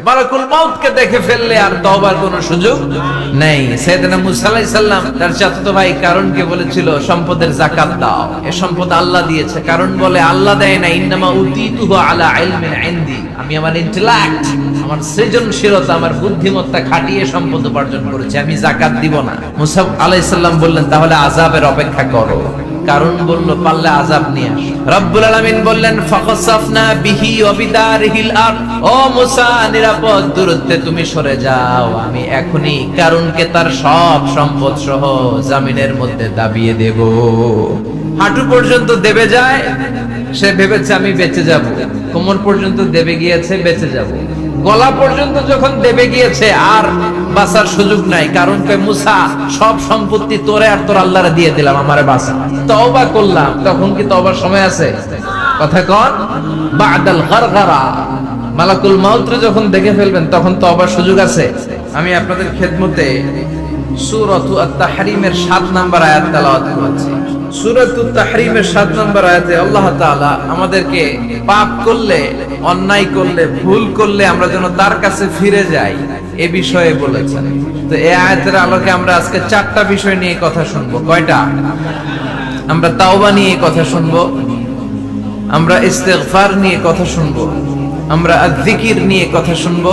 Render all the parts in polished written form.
মালাকুল মাউতকে দেখে ফেললে আর তওবার কোনো সুযোগ নেই। সাইয়েদনা মুসা আলাইহিস সালাম তার চাচাতো ভাই কারণকে বলেছিল সম্পদের যাকাত দাও, এ সম্পদ আল্লাহ দিয়েছে। কারণ বলে আল্লাহ দেয় না, ইন্নামা উতিতুহু আলা ইলমিন ইনদি, আমি আমার ইন্টেলেক্ট, আমার সৃজনশীলতা, আমার বুদ্ধিমত্তা খাটিয়ে সম্পদ উপার্জন করেছি, আমি যাকাত দিব না। মুসা আলাইহিস সালাম বললেন তাহলে আযাবের অপেক্ষা করো। কারণ বলল পারলে আযাব নিয়ে আস। রব্বুল আলামিন বললেন ফাখাসাফনা বিহি ওয়া বিদারিহিল আরদ, ও মুসা নিরাপদ দূরত্বে তুমি সরে যাও, আমি এখনি কারণকে তার সব সম্পদ সহ জমিনের মধ্যে দাবিয়ে দেব। হাঁটু পর্যন্ত দেবে যায়, সে ভেবেছে আমি বেঁচে যাব। কোমর পর্যন্ত দেবে গিয়েছে, বেঁচে যাব। গলা পর্যন্ত যখন দেবে গিয়েছে আর বাঁচার সুযোগ নাই। কারণ কই মুসা সব সম্পত্তি তোরে আর তোর আল্লাহরে দিয়ে দিলাম, আমারে বাঁচা। তওবা করলাম, তখন কি তওবার সময় আছে? কথা কন, বাদাল গারগারা, মালাকুল মাউত যখন দেখে ফেলবেন তখন তওবার সুযোগ আছে। আমি আপনাদের খেদমতে সূরাতু আত-তাহরীমের ৭ নম্বর আয়াত তেলাওয়াত করেছি। সূরাতু তাহরীমের ৭ নম্বর আয়াতে আল্লাহ তাআলা আমাদেরকে পাপ করলে, অন্যায় করলে, ভুল করলে আমরা যেন তার কাছে ফিরে যাই এ বিষয়ে বলেছেন। তো এই আয়াতের আলোকে আমরা আজকে 4টা বিষয় নিয়ে কথা শুনবো। কয়টা? আমরা তাওবা নিয়ে কথা শুনবো, আমরা ইস্তিগফার নিয়ে কথা শুনবো, আমরা আয-যিকির নিয়ে কথা শুনবো,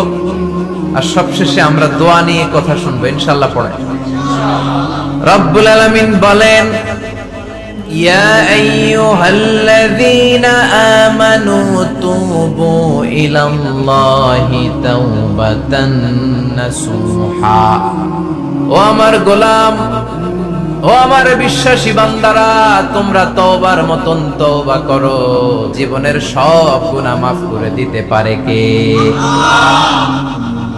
আর সবশেষে আমরা দোয়া নিয়ে কথা শুনবো ইনশাআল্লাহ। পড়ে রব্বুল আলামিন বলেন, ইয়া আইয়ুহাল্লাযীনা আমানু তুবু ইলাল্লাহি তাওবাতান নাসুহা, ও আমার গোলাম, ও আমার বিশ্বাসী বান্দারা, তোমরা তওবার মতন তওবা করো, জীবনের সব গুনাহ মাফ করে দিতে পারে কে?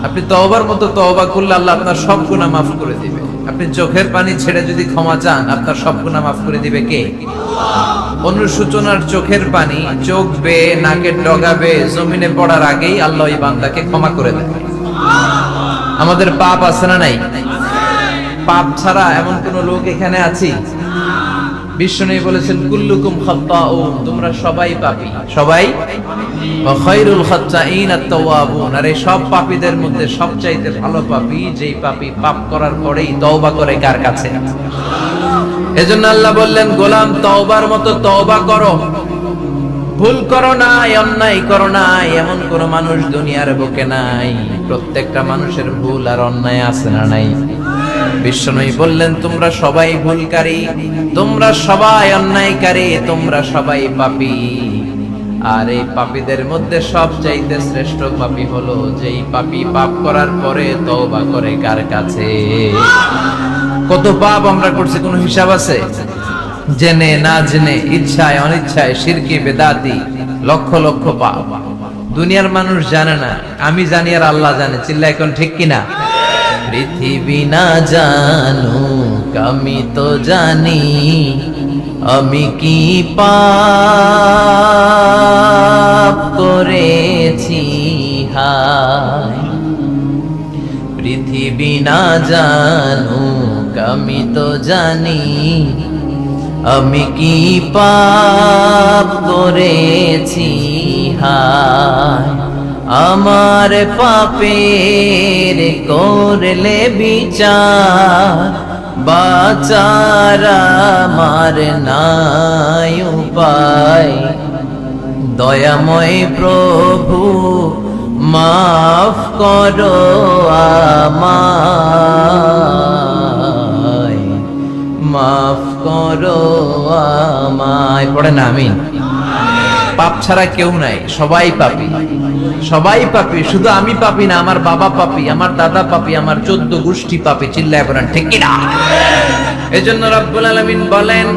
আপনি তওবার মতো তওবা করলে আল্লাহ আপনার সব গুনাহ মাফ করে দিবে। আপনি চোখের পানি ছেড়ে যদি ক্ষমা চান, আপনার সব গুনাহ মাফ করে দিবে কে? অনুশোচনার চোখের পানি চোখ বেয়ে নাকের ডগা বেয়ে জমিনে পড়ার আগেই আল্লাহ ওই বান্দাকে ক্ষমা করে দেয়। আমাদের পাপ আছে না নাই? পাপ ছাড়া এমন কোন লোক এখানে আছি? বিশ্বনবী বলেছেন কুল্লুকুম খাত্তাউন, তোমরা সবাই পাপী, সবাই। ওয়া খায়রুল খাত্তাইন আত-তাওয়াবুন, আর এই সব পাপীদের মধ্যে সবচাইতে ভালো পাপী যেই পাপী পাপ করার পরেই তওবা করে কার কাছে। এজন্য আল্লাহ বললেন, গোলাম তওবার মতো তওবা করো, ভুল করো না, অন্যায় করো না, এমন কোন মানুষ দুনিয়ার বুকে নাই। প্রত্যেকটা মানুষের ভুল আর অন্যায় আছে না নাই? বিশ্বনবী বললেন তোমরা সবাই ভুলকারী, তোমরা সবাই অন্যায়কারী, তোমরা সবাই পাপী। আর এই পাপীদের মধ্যে সবচাইতে শ্রেষ্ঠ পাপী হলো যেই পাপী পাপ করার পরে তওবা করে কার কাছে। কত পাপ আমরা করছি, কোনো হিসাব আছে? জেনে না জেনে, ইচ্ছায় অনিচ্ছায়, শিরকি বেদাতি, লক্ষ লক্ষ পাপ। দুনিয়ার মানুষ জানে না, আমি জানি আর আল্লাহ জানে। চিল্লা এখন ঠিক কিনা? পৃথিবী না জানুক আমি তো জানি, আমি কি পাপ করেছি হায়। পৃথিবী না জানুক আমি তো জানি, আমি কি পাপ করেছি হায়। আমার পাপের করলে বিচার, বাঁচার আমার নাই উপায়। দয়াময় প্রভু মাফ করো আমায়, মাফ করো আমায়। পড়েন আমিন। পাপ ছাড়া কেউ নাই, সবাই পাপী, সবাই পাপী। শুধু আমি পাপী না, আমার বাবা পাপী, আমার দাদা পাপী, আমার 14 গোষ্ঠী পাপী। চিল্লায় বলেন ঠিক কিনা? এজন্য রব্বুল আলামিন বলেন,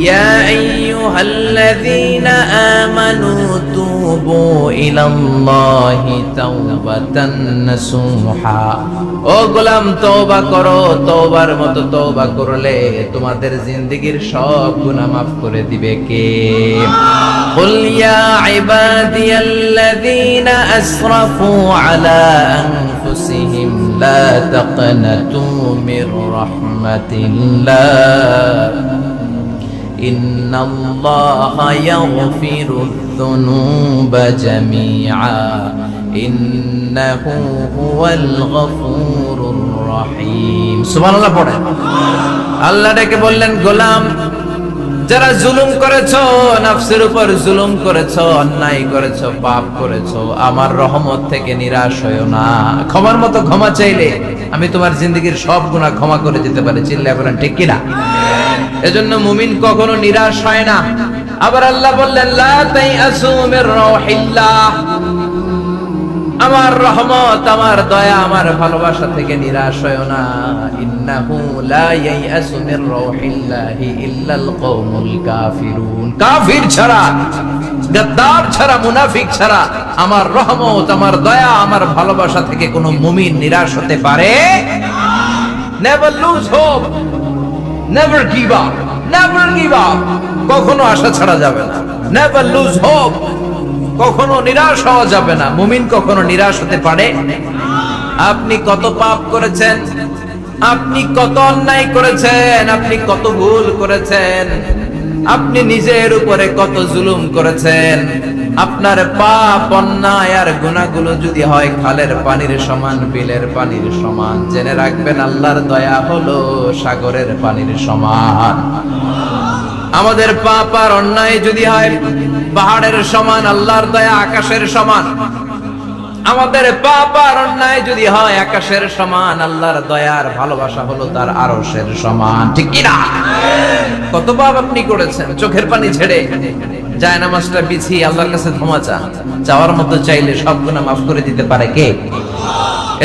ইয়া আইয়ুহাল্লাযীনা আমানু তুবু ইলাল্লাহি তাওবাতান নাসুহা, ও গোলাম তওবা করো, তওবার মতো তওবা করলে তোমাদের জিন্দেগীর সব গুনাহ মাফ করে দিবে কে? কুল ইয়া ইবাদিয়াল্লাযীনা আসরাফু আলা আনফুসিহিম লা তাকনাতু মির রাহমাতিল্লাহ, ইন্নাল্লাহা ইয়াগফিরুয যুনুবা জামিআ, ইন্নাহু হুয়াল গফুরুর রহিম। সুবহানাল্লাহ পড়েন। আল্লাহ ডেকে বললেন, গোলাম যারা জুলুম করেছো, নফসের উপর জুলুম করেছো, অন্যায় করেছো, পাপ করেছো, আমার রহমত থেকে নিরাশ হয়ো না। ক্ষমার মতো ক্ষমা চাইলে আমি তোমার জিন্দগির সব গুনাহ ক্ষমা করে দিতে পারি। চিল্লায়ে বলেন ঠিক কিনা? এজন্য মুমিন কখনো নিরাশ হয় না। আবার আল্লাহ বললেন, লা তাইআসু মির রাউহিল্লাহ, আমার রহমত, আমার দয়া, আমার ভালোবাসা থেকে নিরাশ হয়ো না। ইন্নাহু লা ইয়াইআসু মির রাউহিল্লাহি ইল্লাল কওমুল কাফিরুন, কাফির ছাড়া, গাদ্দার ছাড়া, মুনাফিক ছাড়া আমার রহমত, আমার দয়া, আমার ভালোবাসা থেকে কোনো মুমিন নিরাশ হতে পারে। Never lose hope, never give up, never give up, কখনো আশা ছাড়া যাবে না। নেভার লুজ হোপ, কখনো নিরাশ হওয়া যাবে না। মুমিন কখনো নিরাশ হতে পারে। আপনি কত পাপ করেছেন, আপনি কত অন্যায় করেছেন, আপনি কত ভুল করেছেন, আপনি নিজের উপরে কত জুলুম করেছেন। আপনার পাপ, অন্যায় আর গুনাহগুলো যদি হয় খালের পানির সমান, বিলের পানির সমান, জেনে রাখবেন আল্লাহর দয়া হলো সাগরের পানির সমান। আমাদের পাপ আর অন্যায় যদি হয় পাহাড়ের সমান, আল্লাহর দয়া আকাশের সমান। আমাদের পাপ আর অন্যায় যদি হয় আকাশের সমান, আল্লাহর দয়ার ভালোবাসা হলো তার আরশের সমান। ঠিক কি না? কত পাপ আপনি করেছেন, চোখের পানি ছেড়ে জায়নামাজটা বিছিয়ে আল্লাহর কাছে ক্ষমা চান। চাওয়ার মতো চাইলে সব গুনাহ মাফ করে দিতে পারে কে?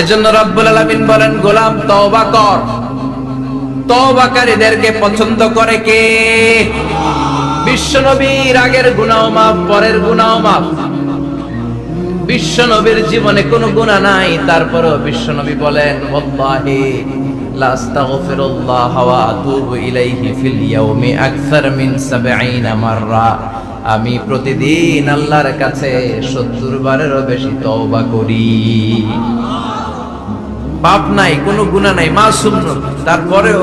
এজন্য রব্বুল আলামিন বলেন, গোলাম তওবা কর। তওবাকারীদেরকে পছন্দ করে কে? বিশ্বনবীর আগের গুনাহ মাফ, পরের গুনাহ মাফ। বিশ্বনবীর জীবনে কোনো গুনাহ নাই, তারপরেও বিশ্বনবী বলেন, ওয়াল্লাহি লা আস্তাগফিরুল্লাহ ওয়া আতুবু ইলাইহি ফিল ইয়াউমি আকসার মিন ৭০ মাররা। আমি প্রতিদিন আল্লাহর কাছে ৭০ বারেরও বেশি তওবা করি। পাপ নাই, কোনো গুনাহ নাই, মাসুম নবী, তারপরেও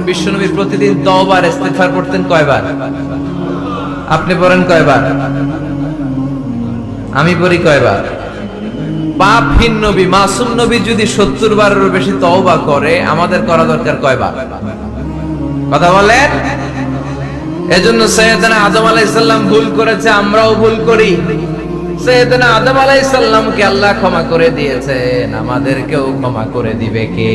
বিশ্বনবী প্রতিদিন তওবা আর ইস্তিগফার করতেন কয়বার? আপনি পড়েন কয়বার? আমি পড়ি কয়বার? পাপহীন নবী, মাসুম নবী যদি ৭০ বারেরও বেশি তওবা করে, আমাদের করা দরকার কয়বার? কথা বলেন। এজন্য সাইয়েদনা আদম আলাইহিস সালাম ভুল করেছে, আমরাও ভুল করি। সাইয়েদনা আদম আলাইহিস সালামকে আল্লাহ ক্ষমা করে দিয়েছেন, আমাদেরকেও ক্ষমা করে দিবে কে?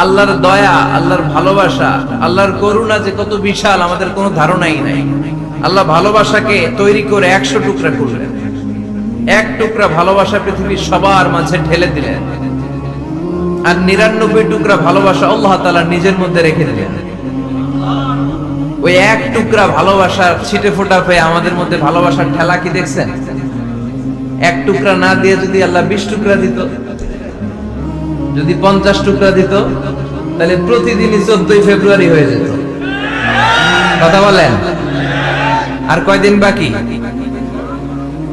আল্লাহর দয়া, আল্লাহর ভালোবাসা, আল্লাহর করুণা যে কত বিশাল আমাদের কোনো ধারণাই নাই। আল্লাহ ভালোবাসাকে তৈরি করে ১০০ টুকরা করলেন। এক টুকরা ভালোবাসা পৃথিবীর সবার মাঝে ঢেলে দিলেন, আর ৯৯ টুকরা ভালোবাসা আল্লাহ তাআলা নিজের মধ্যে রেখে দিলেন। ওই এক টুকরা ভালোবাসার ছিটে ফোঁটা পেয়ে আমাদের মধ্যে ভালোবাসার ঠেলা কি দেখছেন? এক টুকরা না দিয়ে যদি আল্লাহ ২০ টুকরা দিত, যদি ৫০ টুকরা দিত, তাহলে প্রতিদিনই ১৪ ফেব্রুয়ারি হয়ে যেত। কথা বলেন। আর কয়দিন বাকি?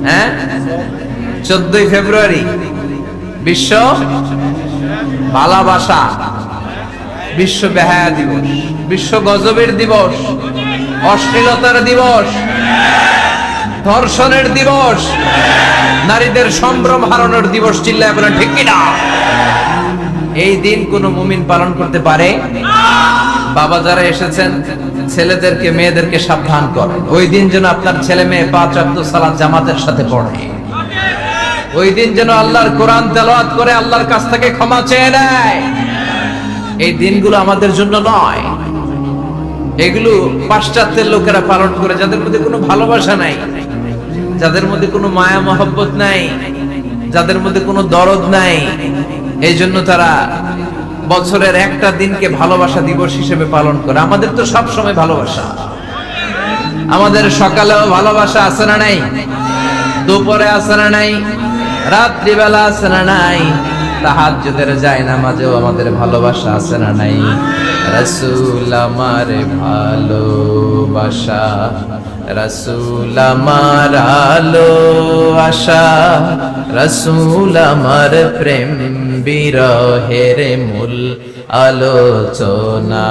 হ্যাঁ, ১৪ ফেব্রুয়ারি বিশ্ব ভালোবাসা, বিশ্ব বেহায়া দিবস, বিশ্ব গজবের দিবস, অশ্লীলতার দিবস, ধর্ষণের দিবস, নারীদের সম্ভ্রম হারানোর দিবস। চিল্লায় বলেন ঠিক কিনা? এই দিন কোন মুমিন পালন করতে পারে? বাবা যারা এসেছেন, ছেলেদেরকে মেয়েদেরকে সাবধান করেন। ওই দিন যেন আপনার ছেলে মেয়ে ৫ ওয়াক্ত সালাত জামাতের সাথে পড়ে। ওই দিন যেন আল্লাহর কোরআন তেলাওয়াত করে আল্লাহর কাছ থেকে ক্ষমা চেয়ে নেয়। এই দিনগুলো আমাদের জন্য নয়, এগুলো পাশ্চাত্যের লোকেরা পালন করে, যাদের মধ্যে কোনো ভালোবাসা নাই, যাদের মধ্যে কোনো মায়া মহব্বত নাই, যাদের মধ্যে কোনো দরদ নাই। এই জন্য তারা বছরের একটা দিনকে ভালোবাসা দিবস হিসেবে পালন করে। আমাদের তো সব সময় ভালোবাসা, আমাদের সকালেও ভালোবাসা আছে না নাই? দুপুরে আছে না নাই? রাত্রিবেলা আছে না নাই? তাহাজ্জুদের জায়নামাজেও আমাদের ভালোবাসা আছে না নাই? রাসূল আমার ভালোবাসা, রাসূল আমার আলো আশা, রাসূল আমার প্রেম বিরহের মূল আলোচনা,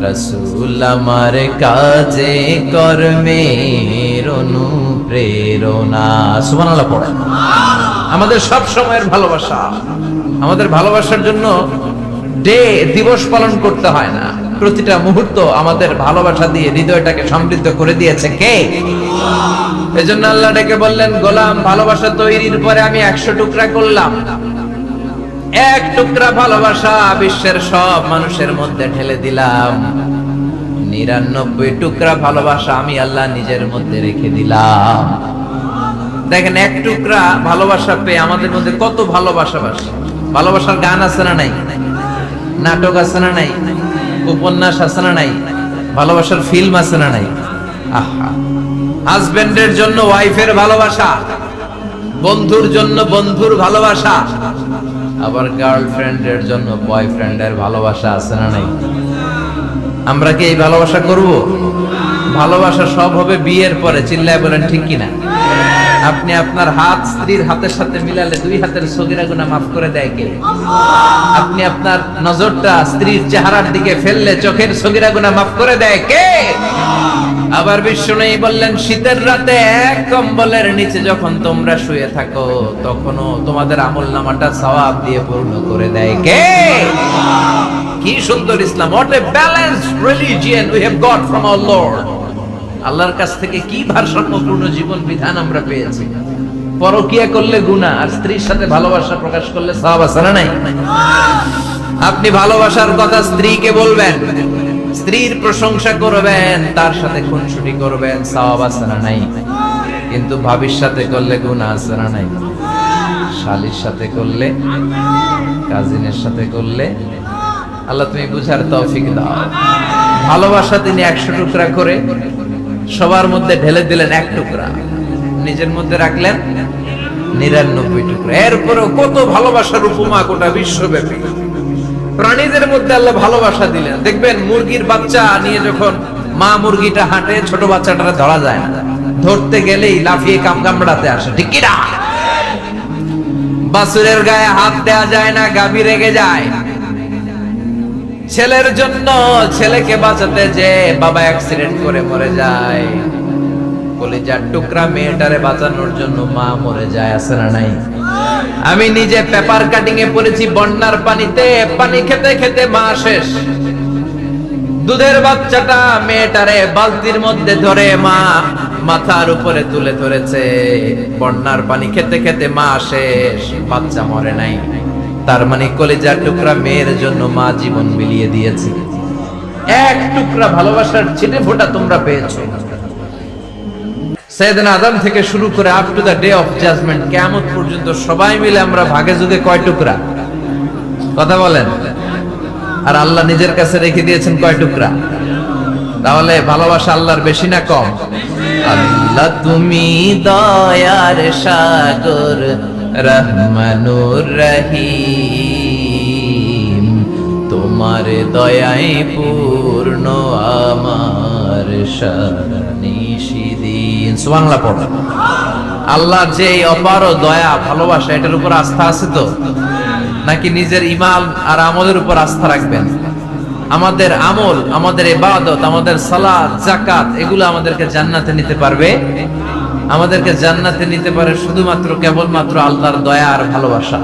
রাসূল আমার কাজে কর্মের অনুপ্রেরণা। সুবহানাল্লাহ পড়েন। আমাদের সব সময়ের ভালোবাসা, আমাদের ভালোবাসার জন্য দিবস পালন করতে হয় না, প্রতিটা মুহূর্ত আমাদের ভালোবাসা দিয়ে হৃদয়টাকে সমৃদ্ধ করে দিয়েছে কে? এজন্য আল্লাহ ডেকে বললেন, গোলাম ভালোবাসা তৈরির পরে আমি 100 টুকরা করলাম। এক টুকরা ভালোবাসা বিশ্বের সব মানুষের মধ্যে ঢেলে দিলাম। 99 টুকরা ভালোবাসা আমি আল্লাহ নিজের মধ্যে রেখে দিলাম। দেখেন, এক টুকরা ভালোবাসা পেয়ে আমাদের মধ্যে কত ভালোবাসা বাসে। ভালোবাসার গান আছে না নাই? নাটক আছে না নাই? উপন্যাস আছে না নাই? ভালোবাসার ফিল্ম আছে না নাই? আহা, হাজবেন্ডের জন্য ওয়াইফের ভালোবাসা, বন্ধুর জন্য বন্ধুর ভালোবাসা, আবার গার্লফ্রেন্ডের জন্য বয়ফ্রেন্ডের ভালোবাসা আছে না নাই? আমরা কি এই ভালোবাসা করব? ভালোবাসা সব হবে বিয়ের পরে। চিল্লায় বলেন ঠিক কিনা? আপনি আপনার হাত স্ত্রীর হাতের সাথে মিলালে 2 হাতের সগীরা গুনাহ মাফ করে দেয় কে? আপনি আপনার নজরটা স্ত্রীর চেহারার দিকে ফেললে চোখের সগীরা গুনাহ মাফ করে দেয় কে? আবার বিশ্বনবী বললেন, শীতের রাতে এক কম্বলের নিচে যখন তোমরা শুয়ে থাকো, তখনও তোমাদের আমলনামাটা সওয়াব দিয়ে পূর্ণ করে দেয় কে? কি সুন্দর ইসলাম! What a balanced religion we have got from our Lord. আল্লাহর কাছ থেকে কি ভারসাম্যপূর্ণ জীবন বিধান আমরা পেয়েছি। পরকিয়া করলে গুনাহ, আর স্ত্রীর সাথে ভালোবাসা প্রকাশ করলে সওয়াব আছে না নাই? আপনি ভালোবাসার কথা স্ত্রীকে বলবেন, স্ত্রীর প্রশংসা করবেন, তার সাথে খুনসুটি করবেন, সওয়াব আছে না নাই? কিন্তু ভাবির সাথে করলে গুনাহ আছে না নাই? শালীর সাথে করলে, কাজিনের সাথে করলে, আল্লাহ তুমি বুঝার তৌফিক দাও। ভালোবাসা তিনি 100 টুকরা করে সবার মধ্যে ঢেলে দিলেন, 1 টুকরা নিজের মধ্যে রাখলেন 99 টুকরা। এরপরেও কত ভালোবাসার উপমা গোটা বিশ্বব্যাপী। প্রাণীদের মধ্যে আল্লাহ ভালোবাসা দিলেন। দেখবেন, মুরগির বাচ্চা নিয়ে যখন মা মুরগিটা হাঁটে, ছোট বাচ্চাটা ধরা যায় না, ধরতে গেলেই লাফিয়ে কামড়াতে আসে, ঠিক কি না? বাছুরের গায়ে হাত দেওয়া যায় না, গাভী রেগে যায়। ছেলের জন্য ছেলেকে বাঁচাতে যে বাবা অ্যাক্সিডেন্ট করে মরে যায়, কলিজার টুকরা মেয়েটারে বাঁচানোর জন্য মা মরে যায়, আছে না নাই? আমি নিজে পেপার কাটিং এ পড়েছি, বন্যার পানিতে পানি খেতে খেতে মা শেষ। দুধের বাচ্চাটা মেয়েটারে বালতির মধ্যে ধরে মা মাথার উপরে তুলে ধরেছে। বন্যার পানি খেতে খেতে মা শেষ, বাচ্চা মরে নাই। তার মানে কলিজার টুকরা মেয়ের জন্য মা জীবন বিলিয়ে দিয়েছে। 1 টুকরা ভালোবাসার ছিটে ফোঁটা তোমরা পেয়েছো। সাইয়েদনা আদম থেকে শুরু করে up to the day of judgement, কিয়ামত পর্যন্ত সবাই মিলে আমরা ভাগে যুগে কয় টুকরা? কথা বলেন। আর আল্লাহ নিজের কাছে রেখে দিয়েছেন কয় টুকরা? তাহলে ভালোবাসা আল্লাহর বেশি না কম? আল্লাহ তুমি দয়ার সাগর, রহমানুর রহিম, তোমার দয়ায় পূর্ণ আমার নিশিদিন। সুবহানাল্লাহ পড়ো। আল্লাহর যে অপার দয়া ভালোবাসা, এটার উপর আস্থা আছে তো? নাকি নিজের ঈমান আর আমলের উপর আস্থা রাখবেন? আমাদের আমল, আমাদের ইবাদত, আমাদের সালাত, যাকাত, এগুলো আমাদেরকে জান্নাতে নিতে পারবে? আমাদেরকে জান্নাতে নিতে পারে শুধুমাত্র কেবলমাত্র আল্লাহর দয়া আর ভালোবাসা।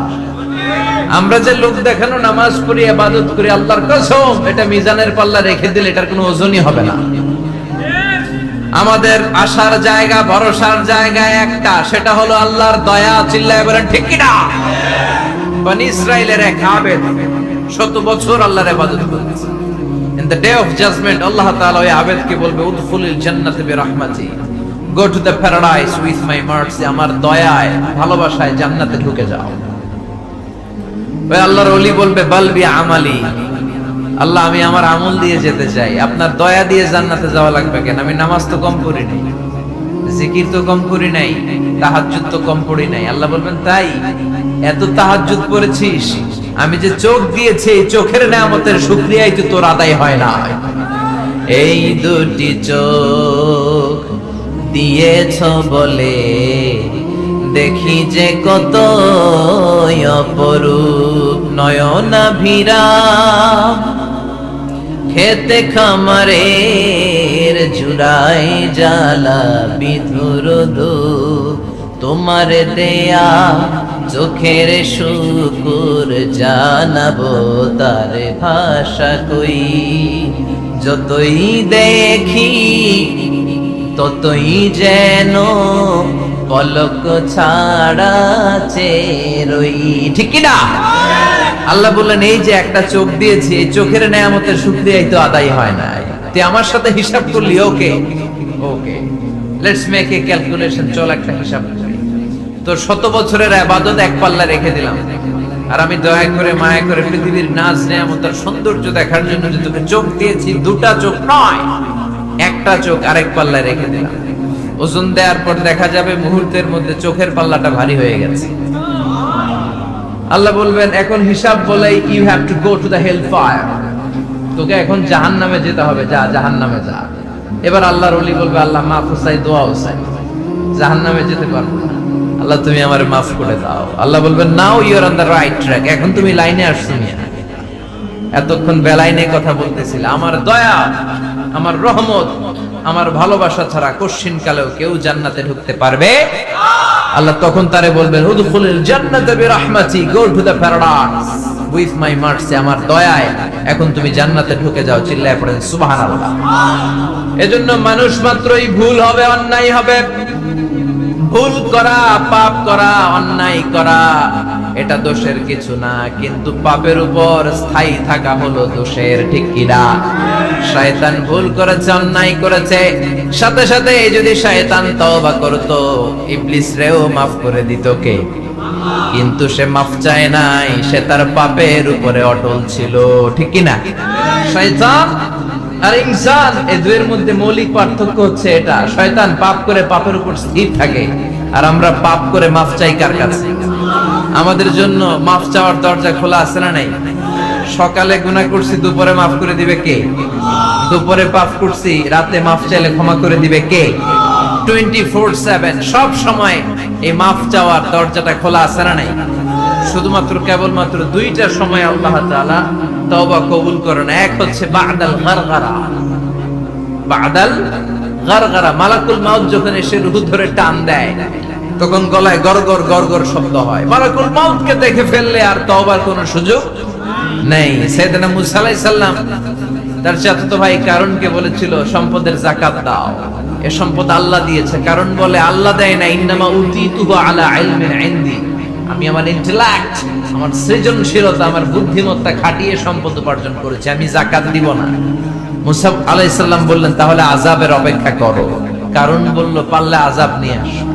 আমরা যে লোক দেখানো নামাজ পড়ি, ইবাদত করি, আল্লাহর কসম এটা মিজানের পাল্লা রেখে দিলে এটার কোনো ওজনই হবে না। আমাদের আশার জায়গা, ভরসার জায়গা একটা, সেটা হলো আল্লাহর দয়া। চিল্লায় বলেন ঠিক কি না? বনি ইসরাইলের এক আবেদ 100 বছর আল্লাহর ইবাদত করেছে। In the day of judgement আল্লাহ তাআলা ওই আবেদকে বলবে, উদখুলিল জান্নাতে বিরহমাতি, go to the paradise with my mercy, আমার দয়ায় ভালোবাসায় জান্নাতে ঢুকে যাও। ওই আল্লাহর ওলি বলবে, বালবি আমালি, আল্লাহ আমি আমার আমল দিয়ে যেতে চাই, আপনার দয়া দিয়ে জান্নাতে যাওয়া লাগবে কেন? আমি নামাজ তো কম পড়ি নাই, জিকির তো কম করি নাই, তাহাজ্জুদ তো কম পড়ি নাই। আল্লাহ বলবেন, তাই এত তাহাজ্জুদ পড়েছিস, আমি যে চোখ দিয়েছি এই চোখের নেয়ামতের শুকরিয়াই তো তোর আদায় হয় না। এই দুটি চোখ দিয়েছ বলে দেখি যে কত অপরূপ নয়নাভিরাম, খেতে খামারের জুড়াই জ্বালা বিধুর দুঃখ, তোমার দেয়া চোখের শুকুর জানাবো তার ভাষা কই। যতই দেখি ততই যেন পলক ছাড়া চেরই, ঠিক কি না? আল্লাহ বললেন এই যে একটা চোখ দিয়েছি, এই চোখের নেয়ামতের শুকরিয়াই তো আদায় হয় না। তুই আমার সাথে হিসাব করলি, ওকে ওকে, লেটস মেক এ ক্যালকুলেশন, চল একটা হিসাব করি। তোর 100 বছরের ইবাদত এক পাল্লা রেখে দিলাম, আর আমি দয়া করে মায়া করে পৃথিবীর নাজ নেয়ামতের সৌন্দর্য দেখার জন্য যে তোকে চোখ দিয়েছি, দুটা চোখ নয়, একটা চোখ আরেক পাল্লায় রেখে দিলাম। ওজন দেওয়ার পর দেখা যাবে মুহূর্তের মধ্যে চোখের পাল্লাটা ভারী হয়ে গেছে। আল্লাহ বলবেন এখন হিসাব বলে, you have to go to the hell fire, তোকে এখন জাহান্নামে যেতে হবে, যা জাহান্নামে যা। এবার আল্লাহর ওলি বলবে, আল্লাহ মাফ চাই, দোয়া চাই, জাহান্নামে যেতে পারবো না, আল্লাহ তুমি আমারে মাফ করে দাও। আল্লাহ বলবেন now you are on the right track, এখন তুমি লাইনে আসছো মিয়া, এতক্ষণ বেলাইনে কথা বলতেছিলে। আমার দয়া, আমার রহমত, আমার ভালোবাসা ছাড়া কশিন কালেও কেউ জান্নাতে ঢুকতে পারবে। আল্লাহ তখন তারে বলবেন উদখুলুল জান্নাতা বিরাহমাতি, go to the paradise with my mercy, আমার দয়ায় এখন তুমি জান্নাতে ঢুকে যাও। চিল্লায় পড়েন সুবহানাল্লাহ। এজন্য মানুষ মাত্রই ভুল হবে, অন্যায় হবে। ভুল করা, পাপ করা, অন্যায় করা এটা দোষের কিছু না, কিন্তু পাপের উপর স্থায়ী থাকা হলো দোষের, ঠিক কি না? শয়তান ভুল করেছে, অন্যায় করেছে, সাথে সাথে যদি শয়তান তওবা করত, ইবলিস রেও মাফ করে দিত কে? কিন্তু সে মাফ চায় নাই, সে তার পাপের উপরে অটল ছিল, ঠিক কি না? শয়তান আর ইনসান, এই দুইয়ের মধ্যে মৌলিক পার্থক্য হচ্ছে এটা, শয়তান পাপ করে পাপের উপর স্থির থাকে, আর আমরা পাপ করে মাফ চাই কার কাছে? আমাদের জন্য মাফ চাওয়ার দরজা খোলা আছে না নাই? সকালে গুনাহ করছি, দুপুরে মাফ করে দিবে কে? দুপুরে পাপ করছি, রাতে মাফ চাইলে ক্ষমা করে দিবে কে? 24/7 সব সময় এই মাফ চাওয়ার দরজাটা খোলা আছে না নাই? শুধুমাত্র কেবলমাত্র দুইটা সময় আল্লাহ তাআলা তওবা কবুল করেন। এক হচ্ছে বাদাল গারগারা, বাদাল গারগারা, মালাকুল মাউত যখন এসে রূহ ধরে টান দেয়, তখন গলায় গরগর গরগর শব্দ হয়। মালাকুল মাউতকে দেখে ফেললে আর তওবার কোনো সুযোগ নেই। সাইয়েদনা মুসা আলাইহিস সালাম তার চাচাতো ভাই কারণকে বলেছিল সম্পদের যাকাত দাও, এ সম্পদ আল্লাহ দিয়েছে। কারণ বলে আল্লাহ দেয় না, ইন্নামা উতিতুহু আলা ইলমিন ইনদি, আমি আমার ইন্টেলেক্ট, আমার সৃজনশীলতা, আমার বুদ্ধিমত্তা খাটিয়ে সম্পদ উপার্জন করেছি, আমি যাকাত দিব না। মুসা আলাইহিস সালাম বললেন তাহলে আযাবের অপেক্ষা করো। কারণ বলল পারলে আযাব নিয়ে আসো।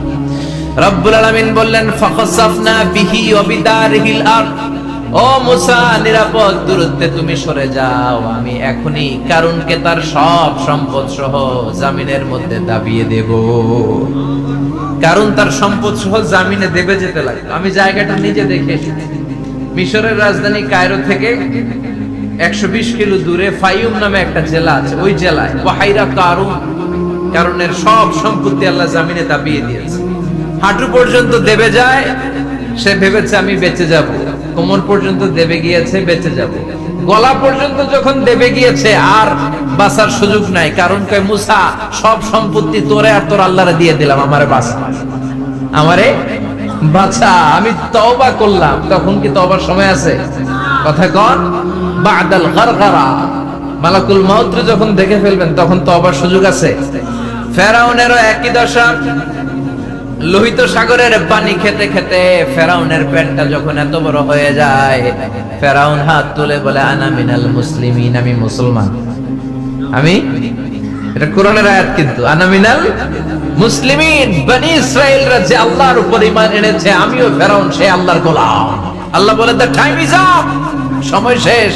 রব্বুল আলামিন বললেন ফাখাসাফনা বিহি ওয়া বিদারিহিল আরদ, ও মুসা নিরাপদ দূরত্বে তুমি সরে যাও, আমি এখনি কারণকে তার সব সম্পদ সহ জামিনের মধ্যে দাবিয়ে দেব। কারণ তার সম্পদ সহ জামিনে দেবে যেতে লাগলো। আমি জায়গাটা নিজে দেখে এসেছি। মিশরের রাজধানী কায়রো থেকে 120 কিলো দূরে ফাইউম নামে একটা জেলা আছে, ওই জেলায় ওয়াহাইরা কারণের সব সম্পত্তি আল্লাহ জামিনে দাবিয়ে দিয়েছে। হাঁটু পর্যন্ত দেবে যায়, সে ভেবেছে আমি বেঁচে যাব। কোমর পর্যন্ত দেবে গিয়েছে, বেঁচে যাব। গলা পর্যন্ত যখন দেবে গিয়েছে, আর বাঁচার সুযোগ নাই। কারণ কয় মুসা সব সম্পত্তি তোরে আর তোর আল্লাহরে দিয়ে দিলাম, আমারে বাঁচা, আমারে বাঁচা, আমি তওবা করলাম। তখন কি তওবার সময় আছে? কথা কন, বাদাল গারগারা, মালাকুল মাউত যখন দেখে ফেলবেন তখন তওবার সুযোগ আছে। ফেরাউনেরও একই দশা। লোহিত সাগরের পানি খেতে খেতে ফেরাউনের পেটটা যখন এত বড় হয়ে যায়, ফেরাউন হাত তুলে বলে আনা মিনাল মুসলিমিন, আমি মুসলমান। আমি, এটা কোরআনের আয়াত কিন্তু, আনা মিনাল মুসলিমিন, বনি ইসরাইলরা যে আল্লাহর উপর ঈমান এনেছে, আমিও ফেরাউন সে আল্লাহর গোলাম। আল্লাহ বলে দ্য টাইম ইজ আপ, সময় শেষ,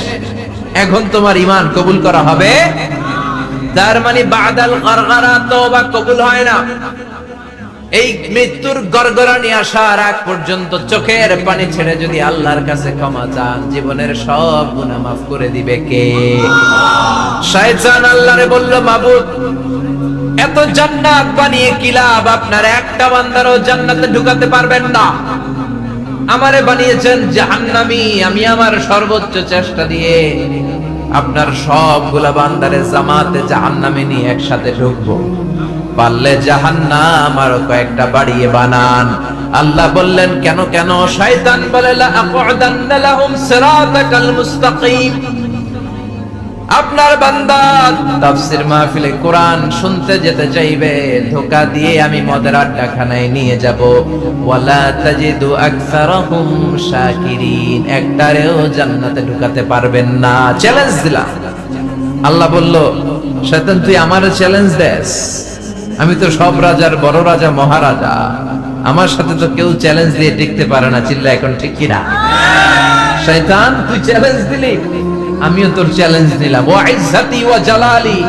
এখন তোমার ঈমান কবুল করা হবে। তার মানে বাদাল গারগারা তওবা কবুল হয় না। এই মৃত্যুর গড়গড়ানি আসার আগ পর্যন্ত চোখের পানি ছেড়ে যদি আল্লাহর কাছে ক্ষমা চান, জীবনের সব গুনাহ মাফ করে দিবে কে? শয়তান আল্লাহরে বলল, মাবুদ এত জান্নাত বানিয়ে কি লাভ? আপনার একটা বান্দারও জান্নাতে ঢুকাতে পারবেন না। আমারে বানিয়েছেন জাহান্নামী, আমি আমার সর্বোচ্চ চেষ্টা দিয়ে আপনার সবগুলা বান্দারে জামাতে জাহান্নামে নিয়ে একসাথে ঢুকবো, পারলে জাহান্নাম আরো কয়েকটা বাড়িয়ে বানান। আল্লাহ বললেন কেন কেন? শয়তান বলে লা আকুদান্না লাহুম সিরাতাকাল মুস্তাকিম। আপনার বান্দা তাফসীর মাহফিলে কোরআন শুনতে যেতে চাইবে, ধোঁকা দিয়ে আমি মদের আড্ডাখানায় নিয়ে যাব। ওয়ালা তাজিদু আকসারাহুম শাকিরিন, একটারেও জান্নাতে ঢুকাতে পারবেন না। চ্যালেঞ্জ দিলাম। আল্লাহ বলল, শয়তান তুই আমারে চ্যালেঞ্জ দেস? আমি তো সব রাজার বড় রাজা, মহারাজা। আমার সাথে তো কেউ চ্যালেঞ্জ দিয়ে টিকতে পারে না। চিল্লা এখন ঠিক কিনা? শয়তান তুই চ্যালেঞ্জ দিলি, আমিও তোর চ্যালেঞ্জ নিলাম। ওয়া ইজ্জতি ওয়া জালালি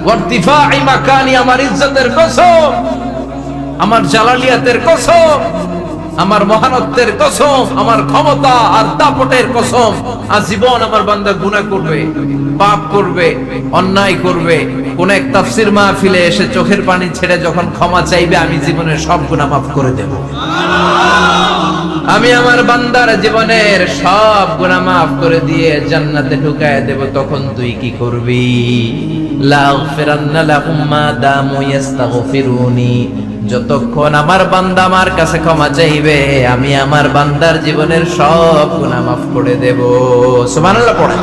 ওয়া ইরতিফাই মাকানি, আমার ইজ্জতের কসম, আমার জালালিয়াতের কসম, আমার মহানত্বের কসম, আমার ক্ষমতা আর দাপটের কসম, আজীবন আমার বান্দা গুনাহ করবে, পাপ করবে, অন্যায় করবে, কোন এক তাফসীর মাহফিলে এসে চোখের পানি ছেড়ে যখন ক্ষমা চাইবে, আমি জীবনের সব গুনাহ মাফ করে দেব। আমি আমার বান্দার জীবনের সব গুনাহ মাফ করে দিয়ে জান্নাতে ঢুকায় দেব। তখন তুই কি করবি? লাগফিরান্না লাহুম মা দামু ইস্তাগফিরুনি, যতক্ষণ আমার বান্দা আমার কাছে ক্ষমা চাইবে, আমি আমার বান্দার জীবনের সব গুনাহ মাফ করে দেব। সুবহানাল্লাহ পড়েন।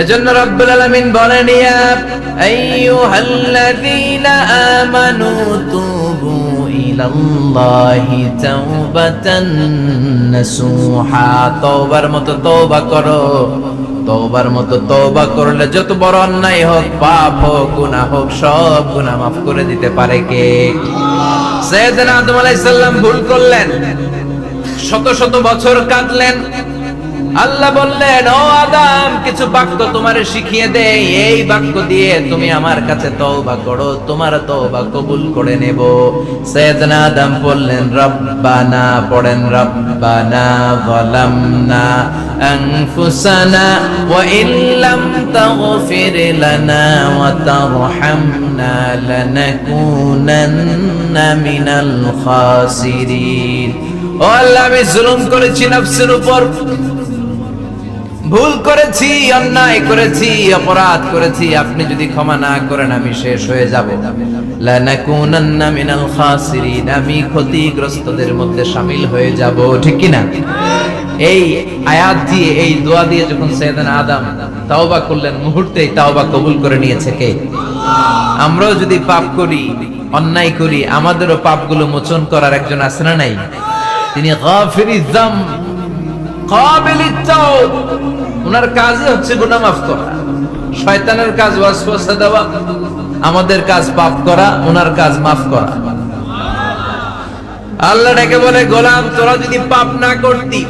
এজন্য রব্বুল আলামিন বলেন, ইয়া আইয়ুহাল্লাযীনা আমানু তুবু ইলাল্লাহি তাওবাতান নাসুহা, তওবার মতো তওবা করো। তওবার মতো তওবা করলে যত বড় অন্যায় হোক, পাপ হোক, গুনাহ হোক, সব গুনাহ মাফ করে দিতে পারে কে? সাইয়েদনা আদম আলাইহিস সালাম ভুল করলেন, শত শত বছর কাঁদলেন। আল্লাহ বললেন, ও আদম, কিছু বাক্য তোমারে শিখিয়ে দেই, এই বাক্য দিয়ে তুমি আমার কাছে তওবা করো, তোমার তওবা কবুল করে নেব। সাইয়েদনা আদম বললেন, রব্বানা, পড়েন, রব্বানা যালামনা আনফুসানা ওয়া ইল্লাম তাগফির লানা ওয়া তারহামনা লানাকুনান্না মিনাল খাসিরিন। ও আল্লাহ, আমি জুলুম করেছি নফসের উপর, ভুল করেছি, অন্যায় করেছি, অপরাধ করেছি। আপনি যদি ক্ষমা না করেন আমি শেষ হয়ে যাব। লানাকুনান্না মিনাল খাসিরিন, আমি ক্ষতিগ্রস্তদের মধ্যে শামিল হয়ে যাব। ঠিক কি না? এই আয়াত দিয়ে, এই দোয়া দিয়ে যখন সাইয়েদনা আদম তাওবা করলেন, মুহূর্তেই তাওবা কবুল করে নিয়েছে কে? আমরাও যদি পাপ করি, অন্যায় করি, আমাদেরও পাপগুলো মোচন করার একজন আছে না নাই? তিনি গাফিরিয যাম কাবিলিত তাওব। ওনার কাজই হচ্ছে গুনাহ মাফ করা। শয়তানের কাজ ওয়াসওয়াসা দেওয়া, আমাদের কাজ পাপ করা, ওনার কাজ মাফ করা। আল্লাহ ডেকে বলে, গোলাম, তোরা যদি পাপ না করতি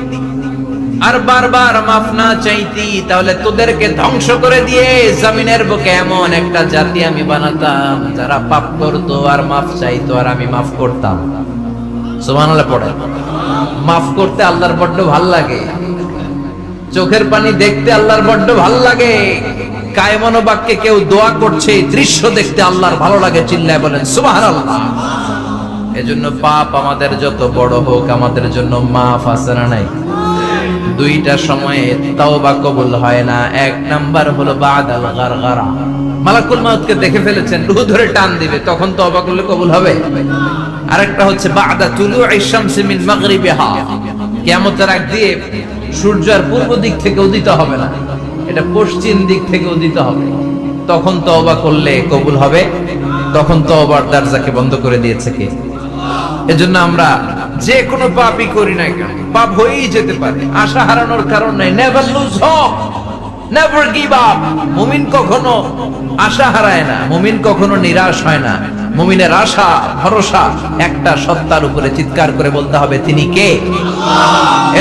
আর বারবার মাফ না চাইতি, তাহলে তোদেরকে ধ্বংস করে দিয়ে জমিনের বুকে এমন একটা জাতি আমি বানাতাম যারা পাপ করতো আর মাফ চাইতো, আর আমি মাফ করতাম। সুবহানাল্লাহ পড়ে। মাফ করতে আল্লাহর বড্ড ভাল লাগে, চোখের পানি দেখতে আল্লাহর বড্ড ভাল লাগে। কায়মন বাক্যে কেউ দোয়া করছে, দৃশ্য দেখতে আল্লাহর ভালো লাগে। চিল্লায় বলেন সুবহানাল্লাহ। এজন্য পাপ আমাদের যত বড় হোক, আমাদের জন্য মাফ আছে না নাই? দুইটা সময়ে তাওবা কবুল হয় না। এক নাম্বার হলো বাদাল গারগারা, মালাকুল মাউতকে দেখে ফেলেছেন, রূহ ধরে টান দিবে, তখন তওবা করলে কবুল হবে। আরেকটা হচ্ছে বাদা তুলুইশ শামসি মিন মাগরিবিহা, কিয়ামতের আগ দিয়ে সূর্য আর পূর্ব দিক থেকে উদিত হবে না, এটা পশ্চিম দিক থেকে উদিত হবে, তখন তওবা করলে কবুল হবে। তখন তওবার দরজাকে বন্ধ করে দিয়েছে কে? এজন্য আমরা যে কোনো পাপই করি না কেন, পাপ হয়েই যেতে পারে, আশা হারানোর কারণ নাই। Never lose hope, never give up. মুমিন কখনো আশা হারায় না, মুমিন কখনো নিরাশ হয় না। মুমিনের আশা ভরসা একটা সত্তার উপরে। চিৎকার করে বলতে হবে, তিনি কে?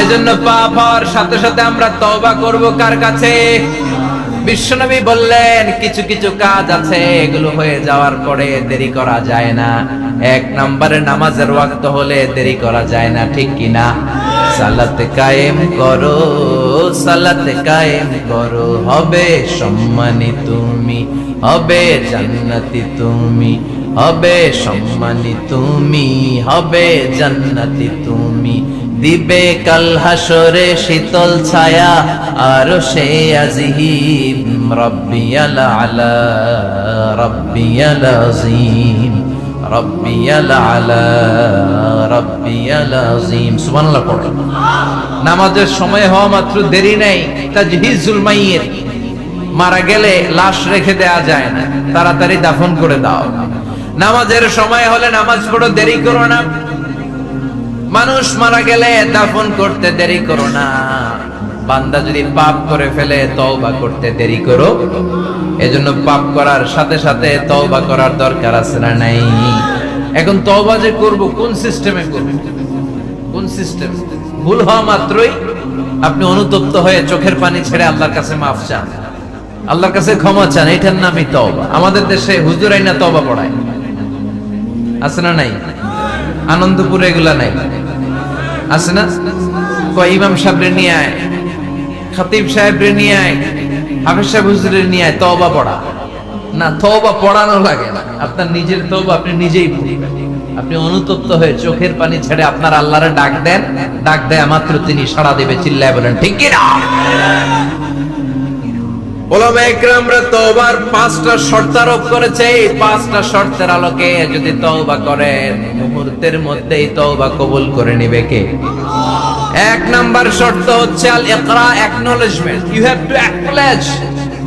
এজন্য পাপ হওয়ার সাথে সাথে আমরা তওবা করব কার কাছে? বিশ্বনবী বললেন, কিছু কিছু কাজ আছে, এগুলো হয়ে যাওয়ার পরে দেরি করা যায় না। এক নম্বরে নামাজের ওয়াক্ত হলে দেরি করা যায় না। ঠিক কিনা? সালাত কায়েম করো, সালাত কায়েম করো, হবে সম্মানী তুমি, হবে জান্নাতি তুমি, হবে সম্মানী তুমি, হবে জান্নাতি তুমি। দিবে কাল হাসরে শীতল ছায়া আরশে আজিম রব্বিয়াল আলা রব্বিয়াল আযীম রব্বিয়াল আলা রব্বিয়াল আযীম সুবহানাল্লাহ পড়ে। নামাজের সময় হওয়া মাত্র দেরি নাই, তাজহিজুল মাইয়িত, মারা গেলে লাশ রেখে দেয়া যায় না, তাড়াতাড়ি দাফন করে দাও। নামাজের সময় হলে নামাজ পড়ো, দেরি করো না। মানুষ মারা গেলে দাফন করতে দেরি করো না। বান্দা যদি পাপ করে ফেলে তওবা করতে দেরি করো। এজন্য পাপ করার সাথে সাথে তওবা করার দরকার আছে না নাই? এখন তওবা যে করব কোন সিস্টেমে করব? কোন সিস্টেম? ভুল হওয়া মাত্রই আপনি অনুতপ্ত হয়ে চোখের পানি ছেড়ে আল্লাহর কাছে মাফ চান, আল্লাহর কাছে ক্ষমা চান, এটার নামই তওবা। আমাদের দেশে হুজুরাই না তওবা পড়ায়, আছে না নাই? আনন্দপুরে এগুলা নাই, আছে না? কয় ইমাম সাহেবরে নিয়ে আয়, খতিব সাহেবরে নিয়ে আয়, হাফেজ সাহেব হুজুরের নিয়ে আয়, তওবা পড়া। না, তওবা পড়ানো লাগে না, আপনার নিজের তওবা আপনি নিজেই পড়বেন। আপনি অনুতপ্ত হয়ে চোখের পানি ছেড়ে আপনার আল্লাহরে ডাক দেন, ডাক দেয়া মাত্র তিনি সাড়া দিবে। চিল্লায় বলেন ঠিক কি না? ওলামায়ে ইকরামরা তওবার 5টা শর্ত আরোপ করেছে। এই 5টা শর্তের আলোকে যদি তওবা করেন মুহূর্তের মধ্যেই তওবা কবুল করে নেবে কে? 1 নাম্বার শর্ত হচ্ছে আল ইকরা, acknowledgement. You have to acknowledge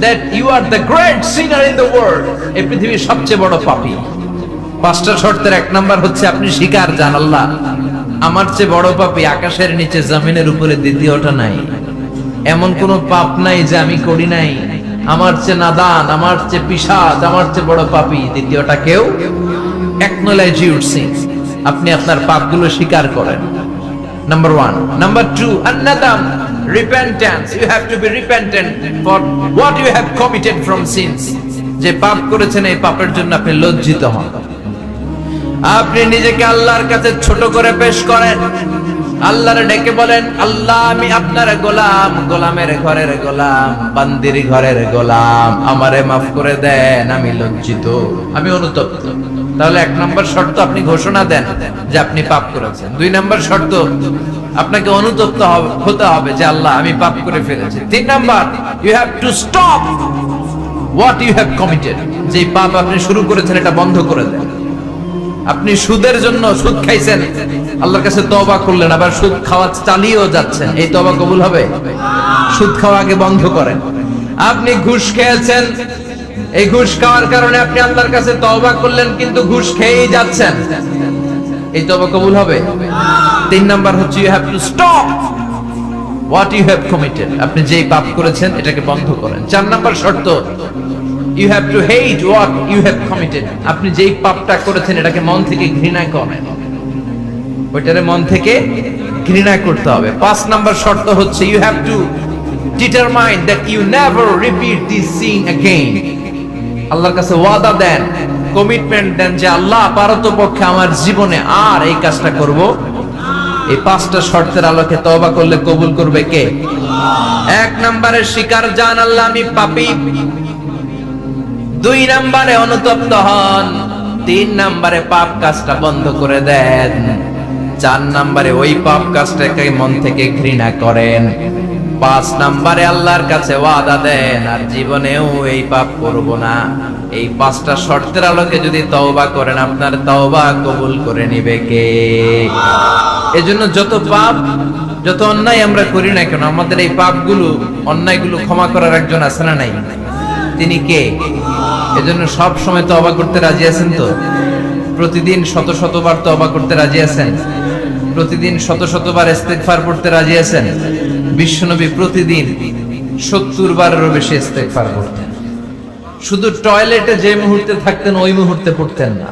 that you are the great sinner in the world. এই পৃথিবীর সবচেয়ে বড় পাপী। 5টা শর্তের 1 নাম্বার হচ্ছে আপনি স্বীকার জান, আল্লাহ আমার চেয়ে বড় পাপী আকাশের নিচে জমিনের উপরে দ্বিতীয়টা নাই। এমন কোন পাপ নাই যে আমি করি নাই। আমার চেয়ে নাদান, আমার চেয়ে পিশাচ, আমার চেয়ে বড় পাপী দ্বিতীয়টা কেউ। অ্যাকনলেজ ইউর সিনস, আপনি আপনার পাপগুলো স্বীকার করেন। নাম্বার 1। নাম্বার 2, আন-নাদাম, repentance. You have to be repentant for what you have committed from sins. যে পাপ করেছেন এই পাপের জন্য আপনি লজ্জিত হন। আপনি নিজেকে আল্লাহর কাছে ছোট করে পেশ করেন, আল্লাহরে ডেকে বলেন, আল্লাহ আমি আপনার গোলাম, গোলামের ঘরের গোলাম, বান্দির ঘরের গোলাম, আমারে মাফ করে দেন, আমি লজ্জিত, আমি অনুতপ্ত। তাহলে 1 নম্বর শর্ত আপনি ঘোষণা দেন যে আপনি পাপ করেছেন। 2 নম্বর শর্ত আপনাকে অনুতপ্ত হতে হবে যে আল্লাহ আমি পাপ করে ফেলেছি। 3 নম্বর, you have to stop what you have committed. যে পাপ আপনি শুরু করেছেন এটা বন্ধ করে দেন। আপনি সুদের জন্য সুদ খাইছেন, আল্লাহর কাছে তওবা করলেন, আবার সুদ খাওয়া চালিয়েও যাচ্ছেন, এই তওবা কবুল হবে? সুদ খাওয়া আগে বন্ধ করেন। আপনি ঘুষ খেয়েছেন, এই ঘুষ খাওয়ার কারণে আপনি আল্লাহর কাছে তওবা করলেন কিন্তু ঘুষ খেয়েই যাচ্ছেন, এই তওবা কবুল হবে? 3 নাম্বার হচ্ছে you have to stop what you have committed. আপনি যেই পাপ করেছেন এটাকে বন্ধ করেন। 4 নাম্বার শর্ত, you have to hate what you have committed. আপনি যেই পাপটা করেছেন এটাকে মন থেকে ঘৃণা করেন, ওইটারে মন থেকে ঘৃণা করতে হবে। 5 নাম্বার শর্ত হচ্ছে you have to determine that you never repeat this sin again. আল্লাহর কাছে ওয়াদা দেন, কমিটমেন্ট দেন যে আল্লাহ পারতপক্ষে আমার জীবনে আর এই কাজটা করব। এই 5টা শর্তের আলোকে তওবা করলে কবুল করবে কে? 1 নম্বরে স্বীকার জান আল্লাহ আমি পাপী। 2 নম্বরে অনুতপ্ত হন। 3 নম্বরে পাপ কাজটা বন্ধ করে দেন। 4 নম্বরে ওই পাপ কাজটাকে মন থেকে ঘৃণা করেন। 5 নম্বরে আল্লাহর কাছে ওয়াদা দেন আর জীবনেও এই পাপ করব না। এই 5টা শর্তের আলোকে যদি তওবা করেন আপনার তওবা কবুল করে নিবে কে? এজন্য যত পাপ যত অন্যায় আমরা করি না কেন আমাদের এই পাপগুলো অন্যায়গুলো ক্ষমা করার একজন আছে না নাই? তিনি কে? এজন্য সব সময় তওবা করতে রাজি আছেন তো? প্রতিদিন শত শতবার তওবা করতে রাজি আছেন? প্রতিদিন শত শতবার ইস্তেগফার পড়তে রাজি আছেন? বিশ্বনবী প্রতিদিন 70 বারেরও বেশি ইস্তেগফার করতেন। শুধু টয়লেটে যে মুহূর্তে থাকতেন ওই মুহূর্তে পড়তেন না।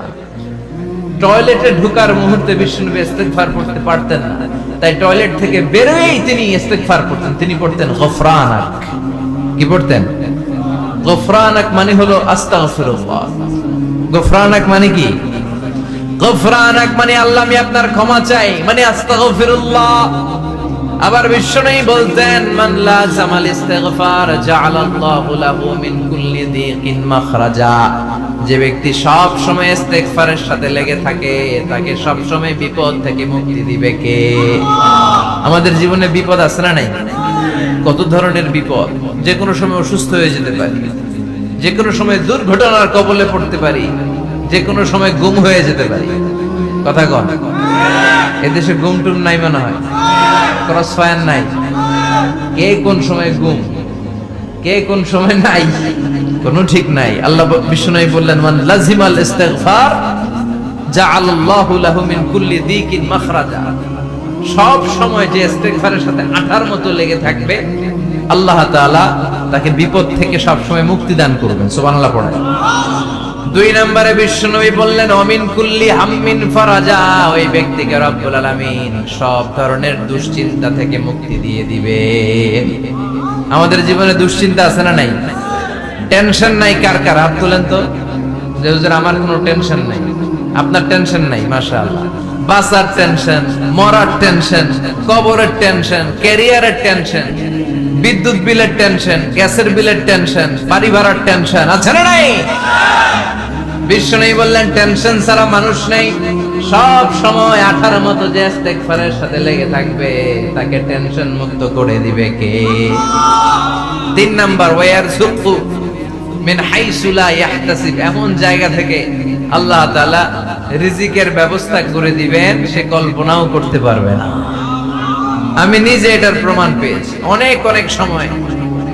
টয়লেটে ঢোকার মুহূর্তে বিশ্বনবী ইস্তেগফার পড়তে পারতেন না, তাই টয়লেট থেকে বেরোয়েই তিনি ইস্তেগফার পড়তেন। তিনি পড়তেন গফরানাক। কি পড়তেন? গফরানাক মানে হলো আস্তাগফিরুল্লাহ। গফরানাক মানে কি? গফরানাক মানে আল্লাহ আমি আপনার ক্ষমা চাই, মানে আস্তাগফিরুল্লাহ। আবার বিশ্বনবী বলতেন মান লাযামাল ইস্তিগফার জাআলাল্লাহু লাহু মিন কুল্লি দীকিন মাখরাজা। যে ব্যক্তি সব সময় ইস্তেগফারের সাথে লেগে থাকে তাকে সব সময় বিপদ থেকে মুক্তি দিবে কে? আমাদের জীবনে বিপদ আছে না নাই? কত ধরনের বিপদ। যে কোনো সময় অসুস্থ হয়ে যেতে পারি, যে কোনো সময় দুর্ঘটনার কবলে পড়তে পারি, যে কোনো সময় গুম হয়ে যেতে পারি। কথা কন, এদেশে গুম টুম নাই মনে হয়, ক্রস ফায়ার নাই। কে কোন সময় গুম, কে কোন সময় নাই, কোনো ঠিক নাই। আল্লাহ বিষ্ণু বললেন, মান লাজিমাল ইস্তিগফার জাআলাল্লাহু লাহু মিন কুল্লি দিকিন মাখরাজা। সব সময় যে ইস্তিগফারের সাথে আঠার মতো লেগে থাকবে, আল্লাহ তাআলা তাকে বিপদ থেকে সব সময় মুক্তি দান করবেন। সুবহানাল্লাহ পড়েন। 2 নম্বরে বিশ্বনবী বললেন, অমিন কুল্লি হাম্মিন ফারাজা। ওই ব্যক্তিকে রব্বুল আলামিন সব ধরনের দুশ্চিন্তা থেকে মুক্তি দিয়ে দিবে। আমাদের জীবনে দুশ্চিন্তা আছে না নাই? টেনশন নাই কার কার? হাত তোলেন তো। যে হুজুর আমার কোনো টেনশন নাই। আপনার টেনশন নাই, মাশাআল্লাহ। বাসার টেনশন, মরার টেনশন, কবরের টেনশন, ক্যারিয়ারের টেনশন, বিদ্যুৎ বিলের টেনশন, গ্যাসের বিলের টেনশন, বাড়ি ভাড়ার টেনশন আছে না নাই? বিষ্ণু বললেন, টেনশন ছাড়া মানুষ নেই। সব সময় আঠার মতো যে ইস্তেগফারের সাথে লেগে থাকবে তাকে টেনশন মুক্ত করে দিবে কে? 3 নাম্বার, ওয়ারযুকু মিন হাইসু লা ইয়াহতাসিব। এমন জায়গা থেকে আল্লাহ তাআলা রিজিকের ব্যবস্থা করে দিবেন সে কল্পনাও করতে পারবে না। আমি নিজে এটার প্রমাণ পেয়েছি। অনেক অনেক সময়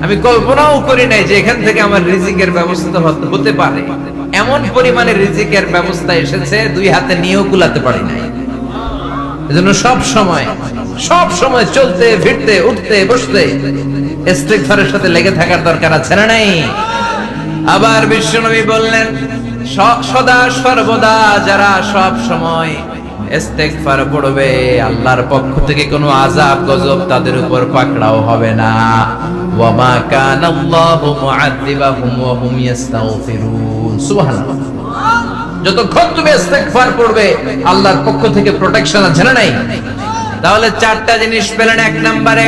আমি কল্পনাও করি নাই যে এখান থেকে আমার রিজিকের ব্যবস্থা হতে পারে। এমন পরিমাণে রিজিকের ব্যবস্থা এসেছে, 2 হাতে নিয়েও কুলাতে পারি নাই। এজন্য সব সময় চলতে ফিরতে উঠতে বসতে ইস্তিগফারের সাথে লেগে থাকার দরকার আছে না নাই? আবার বিশ্বনবী বললেন, সদা সর্বদা যারা সব সময় ইস্তিগফার পড়বে, আল্লাহর পক্ষ থেকে কোনো আযাব গজব তাদের উপর পাকড়াও হবে না। ওয়া মা কানাল্লাহু মুআযযিবাহুম ওয়া হুম ইস্তাগফিরুন। সুবহানাল্লাহ। যতক্ষণ তুমি ইস্তিগফার পড়বে আল্লাহর পক্ষ থেকে প্রোটেকশন আছে না নাই? তাহলে 4টা জিনিস পেলেন। 1 নম্বরে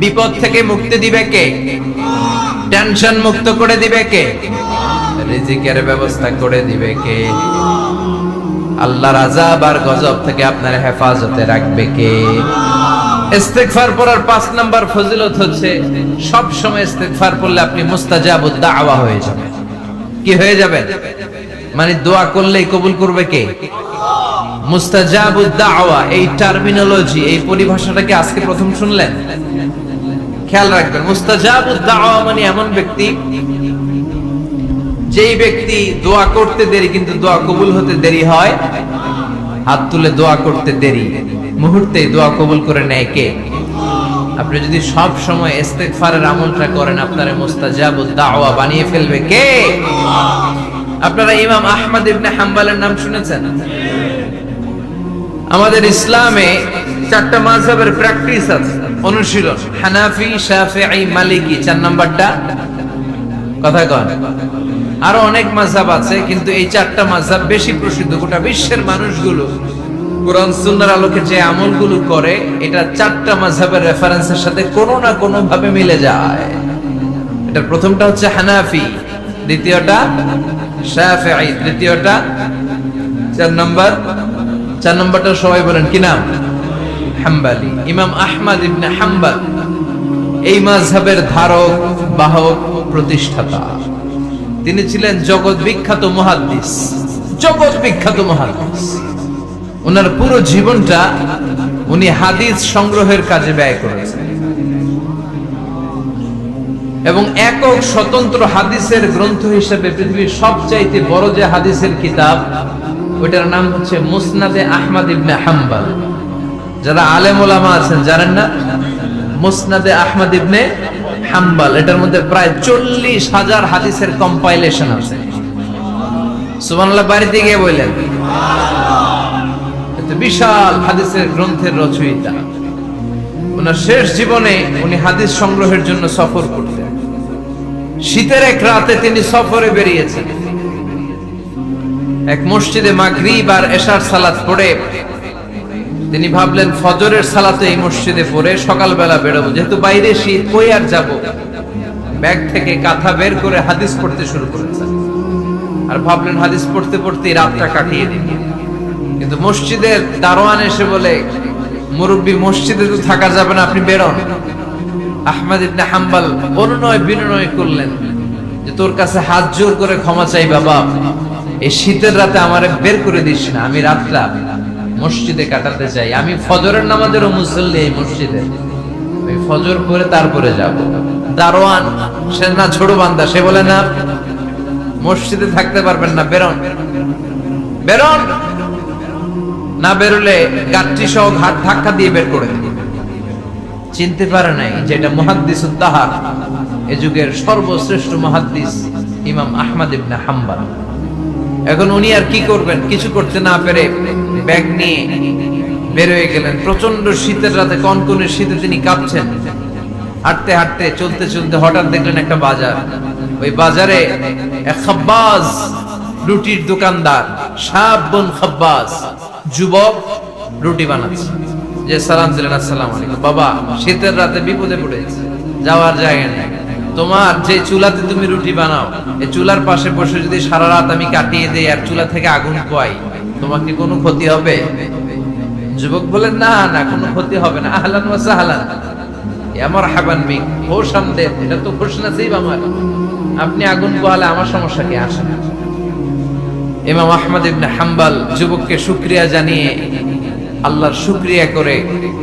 বিপদ থেকে মুক্তি দিবে কে? টেনশন মুক্ত করে দিবে কে? রিজিকের ব্যবস্থা করে দিবে কে? আল্লাহর আযাব আর গজব থেকে আপনার হেফাজতে রাখবে কে? ইস্তিগফার পড়ার 5 নাম্বার ফজিলত হচ্ছে, সব সময় ইস্তিগফার পড়লে আপনি মুস্তাজাবুদ দাওয়া হয়ে যাবেন। কি হয়ে যাবেন? মানে দোয়া করলেই কবুল করবে কে? মুস্তাজাবুদ দাওয়া, এই টার্মিনোলজি, এই পরিভাষাটাকে আজকে প্রথম শুনলেন? খেয়াল রাখবেন, মুস্তাজাবুদ দাওয়া মানে এমন ব্যক্তি, যেই ব্যক্তি দোয়া করতে দেরি কিন্তু দোয়া কবুল হতে দেরি হয়। হাত তুলে দোয়া করতে দেরি, মুহূর্তে দোয়া কবুল করে নেয় কে? আপনি যদি সব সময় ইস্তিগফারের আমলটা করেন, আপনারে মুস্তাজাবুদ দাওয়া বানিয়ে ফেলবে কে? আপনারা ইমাম আহমদ ইবনে হাম্বলের নাম শুনেছেন? আমাদের ইসলামে 4টা মাযহাবের প্র্যাকটিস আছে, অনুশীলন। হানাফি, শাফিঈ, মালিকি। 4 নাম্বারটা কথা কন। আরো অনেক মাযহাব আছে, কিন্তু এই 4টা মাযহাব বেশি প্রসিদ্ধ। গোটা বিশ্বের মানুষগুলো কোরআন সুন্নাহর আলোকে যে আমলগুলো করে, এটা 4টা মাযহাবের রেফারেন্সের সাথে কোনো না কোনো ভাবে মিলে যায়। এটার প্রথমটা হচ্ছে হানাফি, দ্বিতীয়টা শাফিঈ, তৃতীয়টা 4 নম্বরটা সবাই বলেন কি নাম? হাম্বলি। ইমাম আহমদ ইবনে হাম্বল এই মাযহাবের ধারক, বাহক, প্রতিষ্ঠাতা। তিনি ছিলেন জগৎ বিখ্যাত মুহাদ্দিস। ওনার পুরো জীবনটা উনি হাদিস সংগ্রহের কাজে ব্যয় করেছেন এবং একক স্বতন্ত্র হাদিসের গ্রন্থ হিসেবে পৃথিবীর সবচাইতে বড় যে হাদিসের কিতাব, ওইটার নাম হচ্ছে মুসনাদে আহমদ ইবনে হাম্বল। যারা আলেম ওলামা আছেন জানেন না? মুসনাদে আহমদ ইবনে হাম্বল, এটার মধ্যে প্রায় 40,000 হাদিসের কম্পাইলেশন আছে। সুবহানাল্লাহ। বাড়িতে গিয়ে বললেন, এত বিশাল হাদিসের গ্রন্থের রচয়িতা। ওনার শেষ জীবনে উনি হাদিস সংগ্রহের জন্য সফর করতেন। শীতের এক রাতে তিনি সফরে বেরিয়েছেন। এক মসজিদে মাগরিব আর এশার সালাত পড়ে তিনি ভাবলেন ফজরের সালাতে এই মসজিদে পড়ে সকালবেলা বেরোবো, যেহেতু বাইরে শীত, কই আর যাবো। ব্যাগ থেকে কাঁথা বের করে হাদিস পড়তে শুরু করেছেন। আর ভাবলেন হাদিস পড়তে পড়তে রাতটা কাটিয়ে দিন। কিন্তু মসজিদের দারোয়ান এসে বলে, মুরব্বী মসজিদে তো থাকা যাবে না, আপনি বেরোন। আহমদ ইবনে হাম্বল অনুনয় বিনয় করলেন যে তোর কাছে হাত জোর করে ক্ষমা চাই বাবা, এই শীতের রাতে আমারে বের করে দিস না, আমি রাতটা মসজিদে কাটাতে চাই। আমি ফজরের নামাজেরও মুসল্লি এই মসজিদে, ওই ফজর পরে তারপরে যাব। দারোয়ান সে না ছোট বান্দা, সে বলে না মসজিদে থাকতে পারবেন না, বেরোন বেরোন। না বেরোলে গাঠটি সহ ঘাট ধাক্কা দিয়ে বের করে দিবে। চিনতে পারে নাই যে এটা মুহাদ্দিসুদ দাহর, এ যুগের সর্বশ্রেষ্ঠ মুহাদ্দিস ইমাম আহমদ ইবনে হাম্বল। এখন উনি আর কি করবেন, কিছু করতে না পেরে ব্যাগ নিয়ে বের হয়ে গেলেন। প্রচন্ড শীতের রাতে, কনকনে শীতে তিনি কাঁপছেন। হাঁটতে হাঁটতে চলতে চলতে হঠাৎ দেখলেন একটা বাজার। ওই বাজারে এক খাব্বাজ, রুটির দোকানদার, শাবুন খাব্বাজ, যুবক রুটি বানাচ্ছে। যে সালাম দিলেন, আসসালামু আলাইকুম। বাবা, শীতের রাতে বিপদে পড়েছে, যাওয়ার জায়গা নেই। তোমার যে চুলাতে তুমি রুটি বানাও, এই চুলার পাশে বসে যদি সারা রাত আমি কাটিয়ে দেই আর চুলা থেকে আগুন পোয়াই, তোমার কি কোনো ক্ষতি হবে? যুবক বলেন, না না, কোনো ক্ষতি হবে না। আহলান ওয়া সাহলান, ইয়া মারহাবান বিক, খুশ আমদেদ, এটা তো খুশ নসিব আমার। আপনি আগুন পোয়ালে আমার সমস্যা কি? আসে না। ইমাম আহমদ ইবনে হাম্বল যুবককে শুকরিয়া জানিয়ে, আল্লাহর শুকরিয়া করে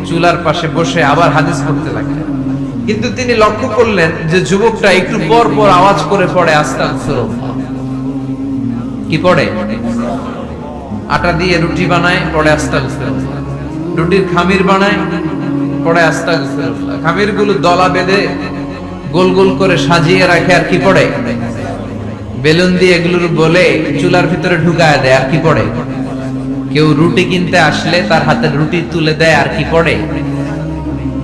চুলার পাশে বসে আবার হাদিস পড়তে লাগলেন। কিন্তু তিনি লক্ষ্য করলেন যে যুবকটা একটু পর পর আওয়াজ করে পড়ে আস্তাগফিরুল্লাহ। কি পড়ে? আটা দিয়ে রুটি বানায়, পড়ে আস্তাগফিরুল্লাহ। রুটির খামির বানায়, পড়ে আস্তাগফিরুল্লাহ। খামির গুলো দলা বেঁধে গোল গোল করে সাজিয়ে রাখে, আর কি পড়ে? বেলুন দিয়ে এগুলোর বলে চুলার ভিতরে ঢুকায় দেয়, আর কি পড়ে? কেউ রুটি কিনতে আসলে তার হাতে রুটি তুলে দেয়, আর কি পড়ে?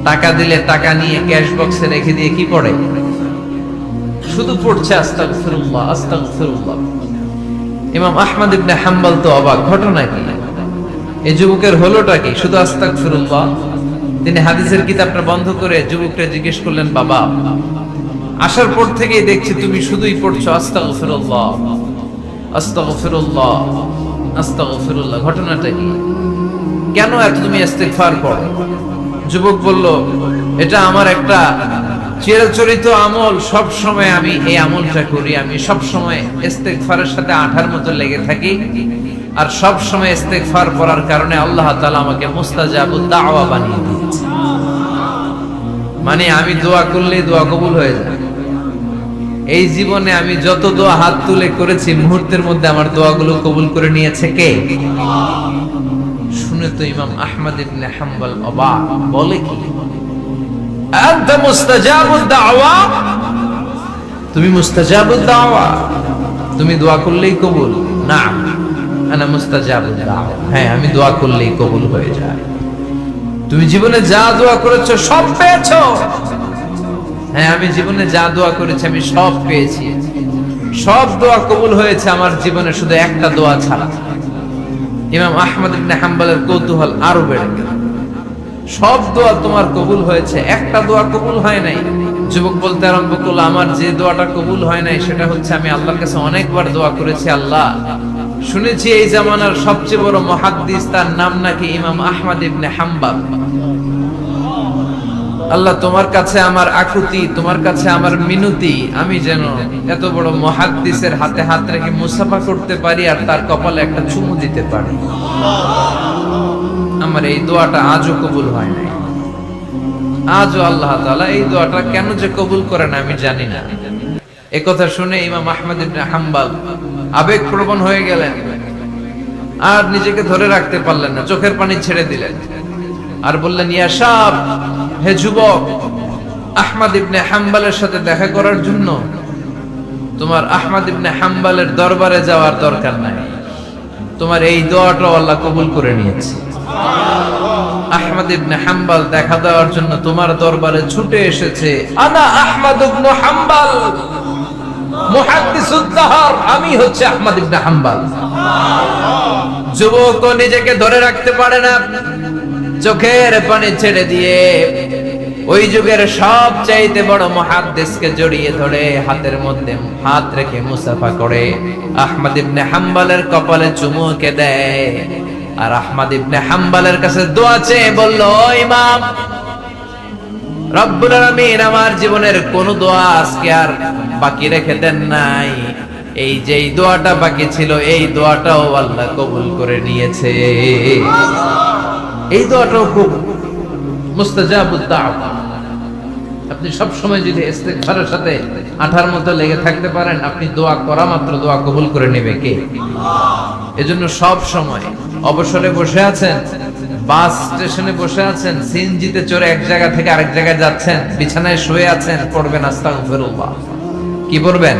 টাকা দিলে টাকা নিয়ে ক্যাশ বক্সে রেখে দিয়ে কি পড়ে? শুধু পড়ছে আস্তাগফিরুল্লাহ আস্তাগফিরুল্লাহ। ইমাম আহমদ ইবনে হাম্বল তো অবাক, ঘটনা কি? এই যুবকের হলোটা কি? শুধু আস্তাগফিরুল্লাহ। তিনি হাদিসের কিতাবটা বন্ধ করে যুবককে জিজ্ঞেস করলেন, বাবা, আসার পর থেকেই দেখছি তুমি শুধুই পড়ছো আস্তাগফিরুল্লাহ আস্তাগফিরুল্লাহ আস্তাগফিরুল্লাহ, ঘটনাটা কি? কেন এত তুমি ইস্তিগফার পড়ো? যুবক বলল, এটা আমার একটা চিরাচরিত আমল, সব সময় আমি এই আমলটা করি। আমি সব সময় ইস্তিগফারের সাথে আঠার মতো লেগে থাকি, আর সব সময় ইস্তিগফার করার কারণে আল্লাহ তাআলা আমাকে মুস্তাজাবুদ দাওয়া বানিয়ে দিয়েছে। মানে আমি দোয়া করলেই দোয়া কবুল হয়ে যায়। এই জীবনে আমি যত দোয়া হাত তুলে করেছি, মুহূর্তের মধ্যে আমার দোয়াগুলো কবুল করে নিয়েছে কে? শুনে তো ইমাম আহমদ ইবনে হাম্বল অবাক, বলে কি, আনতা মুস্তাজাবুদ দাওয়া? তুমি মুস্তাজাবুদ দাওয়া, তুমি দোয়া করলেই কবুল? না, আনা মুস্তাজাবুদ দাওয়া, হ্যাঁ আমি দোয়া করলেই কবুল হয়ে যায়। তুমি জীবনে যা দোয়া করেছো সব পেয়েছো? হ্যাঁ, আমি জীবনে যা দোয়া করেছি আমি সব পেয়েছি, সব দোয়া কবুল হয়েছে আমার জীবনে, শুধু একটা দোয়া ছাড়া। ইমাম আহমদ ইবনে হাম্বলের কৌতূহল আরো বেড়ে গেল। সব দোয়া তোমার কবুল হয়েছে, একটা দোয়া কবুল হয় নাই। যুবক বলতে আরম্ভ করলো, আমার যে দোয়াটা কবুল হয় নাই সেটা হচ্ছে আমি আল্লাহর কাছে অনেকবার দোয়া করেছি, আল্লাহ শুনেছি এই জামানার সবচেয়ে বড় মুহাদ্দিস, তার নাম নাকি ইমাম আহমদ ইবনে হাম্বল। আল্লাহ তোমার কাছে আমার আকুতি, তোমার কাছে আমার মিনতি, আমি যেন এত বড় মুহাদ্দিসের হাতে হাত রেখে মুসাফা করতে পারি আর তার কপালে একটা চুমু দিতে পারি। আমার এই দোয়াটা আজও কবুল হয় নাই। আজও আল্লাহ তাআলা এই দোয়াটা কেন যে কবুল করে না আমি জানি না। এই কথা শুনে ইমাম আহমদ ইবনে হাম্বল আবেগপ্রবণ হয়ে গেলেন, আর নিজেকে ধরে রাখতে পারলেন না, চোখের পানি ছেড়ে দিলেন আর বললেন, ইয়া শাব, হে যুবক, আহমদ ইবনে হাম্বলের সাথে দেখা করার জন্য তোমার আহমদ ইবনে হাম্বলের দরবারে যাওয়ার দরকার নাই, তোমার এই দোয়াটাও আল্লাহ কবুল করে নিয়েছে। আহমদ ইবনে হাম্বল দেখা দেওয়ার জন্য তোমার দরবারে ছুটে এসেছে। আনা আহমদ ইবনে হাম্বল মুহাদ্দিসুদ দাহর, আমি হচ্ছে আহমদ ইবনে হাম্বল। যুবক নিজেকে ধরে রাখতে পারে না, চোখের পানি ছেড়ে দিয়ে ওই যুগের সবচাইতে বড় মুহাদ্দিসকে জড়িয়ে ধরে হাতের মধ্যে হাত রেখে মুসাফা করে আহমদ ইবনে হাম্বলের কপালে চুমুকে দেয়, আর আহমদ ইবনে হাম্বলের কাছে দোয়া চেয়ে বলল, ও ইমাম, রব্বুল আলামিন আমার জীবনের কোন দোয়া আজকে আর বাকি রেখে দেন নাই, এই যে এই দোয়াটা বাকি ছিল এই দোয়াটাও আল্লাহ কবুল করে নিয়েছে। এই দোয়াটাও খুব মুস্তাজাবুদ দাওয়া। আপনি সব সময় যদি ইস্তিগফারের সাথে আঠার মতো লেগে থাকতে পারেন, আপনি দোয়া করা মাত্র দোয়া কবুল করে নেবে কে? এজন্য সব সময় অবসরে বসে আছেন, বাস স্টেশনে বসে আছেন, সিএনজিতে চড়ে এক জায়গা থেকে আরেক জায়গায় যাচ্ছেন, বিছানায় শুয়ে আছেন, পড়বেন আস্তাগফিরুল্লাহ। কি পড়বেন?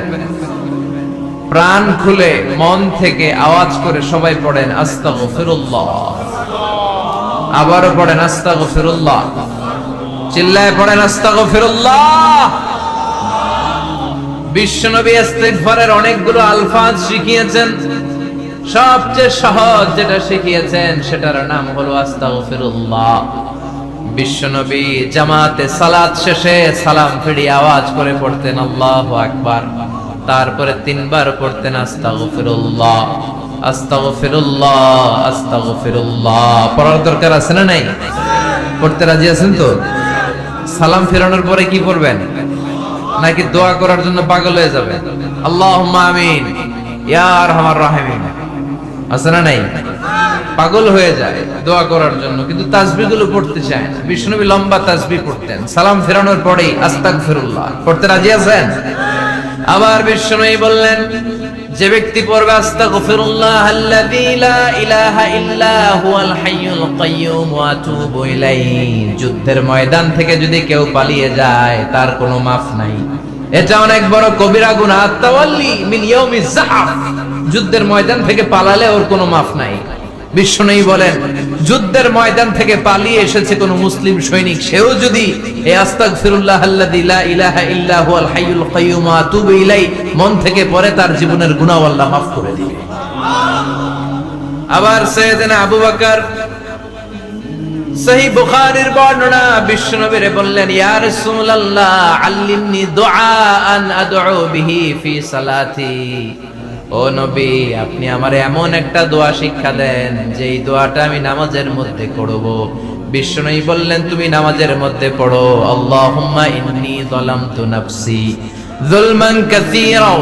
প্রাণ খুলে মন থেকে আওয়াজ করে সবাই পড়েন আস্তাগফিরুল্লাহ। আবারও পড়েন আস্তাগফিরুল্লাহ, চিল্লায় পড়েন আস্তাগফিরুল্লাহ। বিশ্বনবী ইস্তিগফারের অনেকগুলো আলফাজ শিখিয়েছেন, সবচেয়ে সহজ যেটা শিখিয়েছেন সেটার নাম হলো আস্তাগফিরুল্লাহ। বিশ্বনবী জামাতে সালাত শেষে সালাম ফিরিয়ে আওয়াজ করে পড়তেন আল্লাহু আকবার, তারপরে 3 বার পড়তেন আস্তাগফিরুল্লাহ, আস্তাগফিরুল্লাহ, আস্তাগফিরুল্লাহ। পড়ার দরকার আছে না নাই? পড়তে রাজি আছেন তো? সালাম ফেরানোর পরে কি পড়বেন? নাকি দোয়া করার জন্য পাগল হয়ে যাবেন? আল্লাহুম্মা আমিন ইয়া আরহামার রাহিমিন, আছে না নাই? পাগল হয়ে যায় দোয়া করার জন্য, কিন্তু তাসবিহ গুলো পড়তে চায় না। বিষ্ণুনবী লম্বা তাসবিহ পড়তেন, সালাম ফেরানোর পরেই আস্তাগফিরুল্লাহ। পড়তে রাজি আছেন? আবার বিষ্ণুনবী বললেন, যে ব্যক্তি পড়বে আস্তাগফিরুল্লাহ আল্লাযী লা ইলাহা ইল্লা হুয়াল হাইয়ুল কাইয়্যুম ওয়া আতুবু ইলাইহি, যুদ্ধের ময়দান থেকে যদি কেউ পালিয়ে যায় তার কোনো মাফ নাই। এটা অনেক বড় কবিরা গুনাহ, তাওয়াল্লি মিন ইয়াউমিজ যাহফ, যুদ্ধের ময়দান থেকে পালালে ওর কোনো মাফ নাই। বিশ্বনবী বলেন, যুদ্ধের ময়দান থেকে পালিয়ে এসেছে কোন মুসলিম সৈনিক, সেও যদি এই আস্তাগফিরুল্লাহ আল্লাযী লা ইলাহা ইল্লা হুয়াল হাইয়ুল কাইয়্যুম ওয়া আতুবু ইলাইহি মন থেকে পড়ে, তার জীবনের গুনাহ আল্লাহ মাফ করে দিবে। আবার সাইয়েদনা আবু বকর সহিহ বুখারীর বর্ণনা, বিশ্বনবীরে বললেন, ইয়া রাসূলুল্লাহ আল্লিমনি দুআআন আদউ বিহি ফি সালাতি, ও নবী আপনি আমারে এমন একটা দোয়া শিক্ষা দেন যে এই দোয়াটা আমি নামাজের মধ্যে করব। বিশ্বনবী বললেন, তুমি নামাজের মধ্যে পড়ো, আল্লাহুম্মা ইন্নী যালামতু নাফসি যুলমান কাসীরা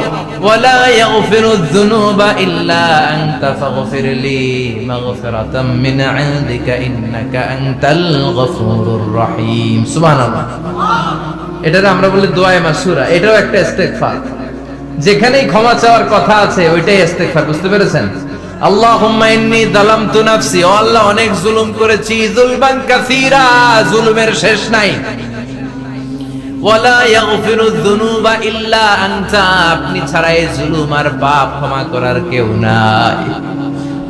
ওয়া লা ইয়াগফিরুয যুনুবা ইল্লা আনতা ফাগফিরলি মাগফিরাতাম মিন ইনদিকা ইন্নাকা আনতাল গফুরুর রহিম। সুবহানাল্লাহ। এটারে আমরা বলি দোয়ায়ে মাসুরা, এটাও একটা ইস্তিগফার। যেখানেই ক্ষমা চাওয়ার কথা আছে ওইটাই ইস্তিগফার। বুঝতে পেরেছেন? আল্লাহুম্মা ইন্নী যালামতু নাফসি, ও আল্লাহ অনেক জুলুম করেছি, যুলমান কাসীরা, জুলুমের শেষ নাই। ওয়া লা ইয়াগফিরুয যুনুবা ইল্লা আনতা, আপনি ছাড়া এই জুলুম আর পাপ ক্ষমা করার কেউ নাই।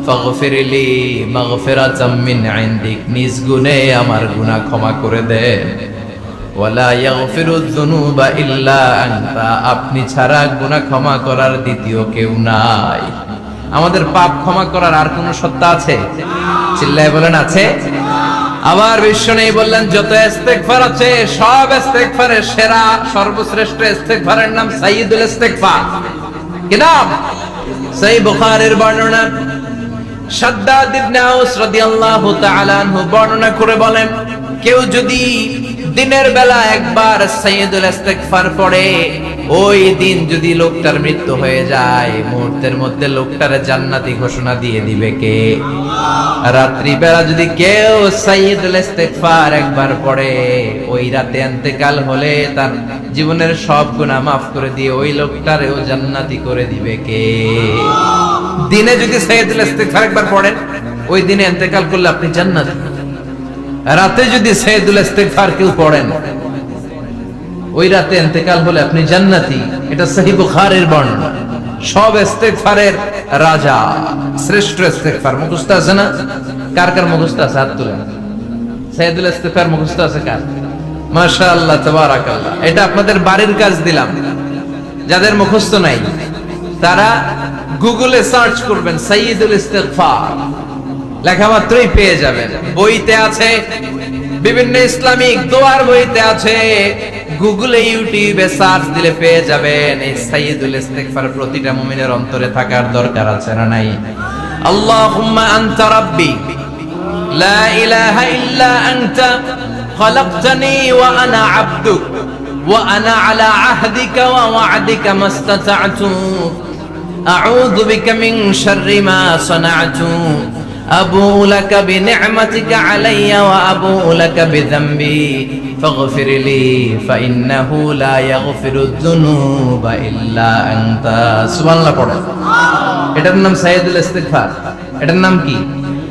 ফাগফিরলি মাগফিরাতাম মিন ইনদিক, নিজ গুণে আমার গুনাহ ক্ষমা করে দেন। ওয়ালা ইয়াগফিরুয যুনুবা ইল্লা আনতা, আপনি ছাড়া গুনাহ ক্ষমা করার দ্বিতীয় কেউ নাই। আমাদের পাপ ক্ষমা করার আর কোন সত্তা আছে? চিল্লায় বলেন আছে? আবার বিশ্বনবী বললেন, যত ইস্তিগফার আছে সব ইস্তিগফারের সেরা সর্বশ্রেষ্ঠ ইস্তিগফারের নাম সাইয়্যিদুল ইস্তিগফার। কি নাম? সহিহ বুখারীর বর্ণনা, শাদ্দাদ ইবনে আউস রাদিয়াল্লাহু তাআলা আনহু বর্ণনা করে বলেন, কেউ যদি দিনের বেলা একবার সাইয়্যিদুল ইস্তিগফার পড়ে, ওই দিন যদি লোকটার মৃত্যু হয়ে যায়, মুহূর্তের মধ্যে লোকটারে জান্নাতি ঘোষণা দিয়ে দিবে কে? রাত্রি বেলা যদি কেউ সাইয়্যিদুল ইস্তিগফার একবার পড়ে, ওই রাতে ইন্তেকাল হলে তার জীবনের সব গুনাহ মাফ করে দিয়ে ওই লোকটারেও জান্নাতি করে দিবে কে? দিনে যদি সাইয়্যিদুল ইস্তিগফার একবার পড়েন, ওই দিনে ইন্তেকাল করলে আপনি জান্নাতি। রাতে যদি সাইয়্যিদুল ইস্তিগফার কেউ পড়েন, ওই রাতে ইন্তেকাল হলে আপনি জান্নাতি। এটা সহিহ বুখারীর বর্ণনা। সব ইস্তিগফারের রাজা, শ্রেষ্ঠ ইস্তিগফার। মুখস্থ আছে না? কার কার মুখস্থ আছে? হাত তুলেন। সাইয়্যিদুল ইস্তিগফার মুখস্থ আছে কার? মাশাআল্লাহ, তাবারাকাল্লাহ। এটা আপনাদের বাড়ির কাজ দিলাম। যাদের মুখস্থ নাই তারা গুগলে সার্চ করবেন সাইয়্যিদুল ইস্তিগফার, লেখা মাত্রই পেয়ে যাবেন। বইতে আছে, বিভিন্ন ইসলামিক দোয়ার বইতে আছে, গুগলে ইউটিউবে সার্চ দিলে পেয়ে যাবেন। এই সাইয়্যিদুল ইস্তিগফার প্রতিটা মুমিনের অন্তরে থাকার দরকার আছে না নাই? আল্লাহুম্মা আনতা রাব্বি লা ইলাহা ইল্লা আনতা খালাকতানি ওয়া আনা আবদুক ওয়া আনা আলা আহদিকা ওয়া ওয়া'দিকা মাস্তাতা'তু আউযু বিকা মিন শাররি মা সানা'তু আবুউ লাকা বিনি'মাতিকা আলাইয়া ওয়া আবুউ লাকা বিযামবি ফাগফিরলি ফাইন্নাহু লা ইয়াগফিরুয যুনুবা ইল্লা আনতা। সুবহানাল্লাহ পড়ে। এটার নাম সাইয়্যিদুল ইস্তিগফার। এটার নাম কি?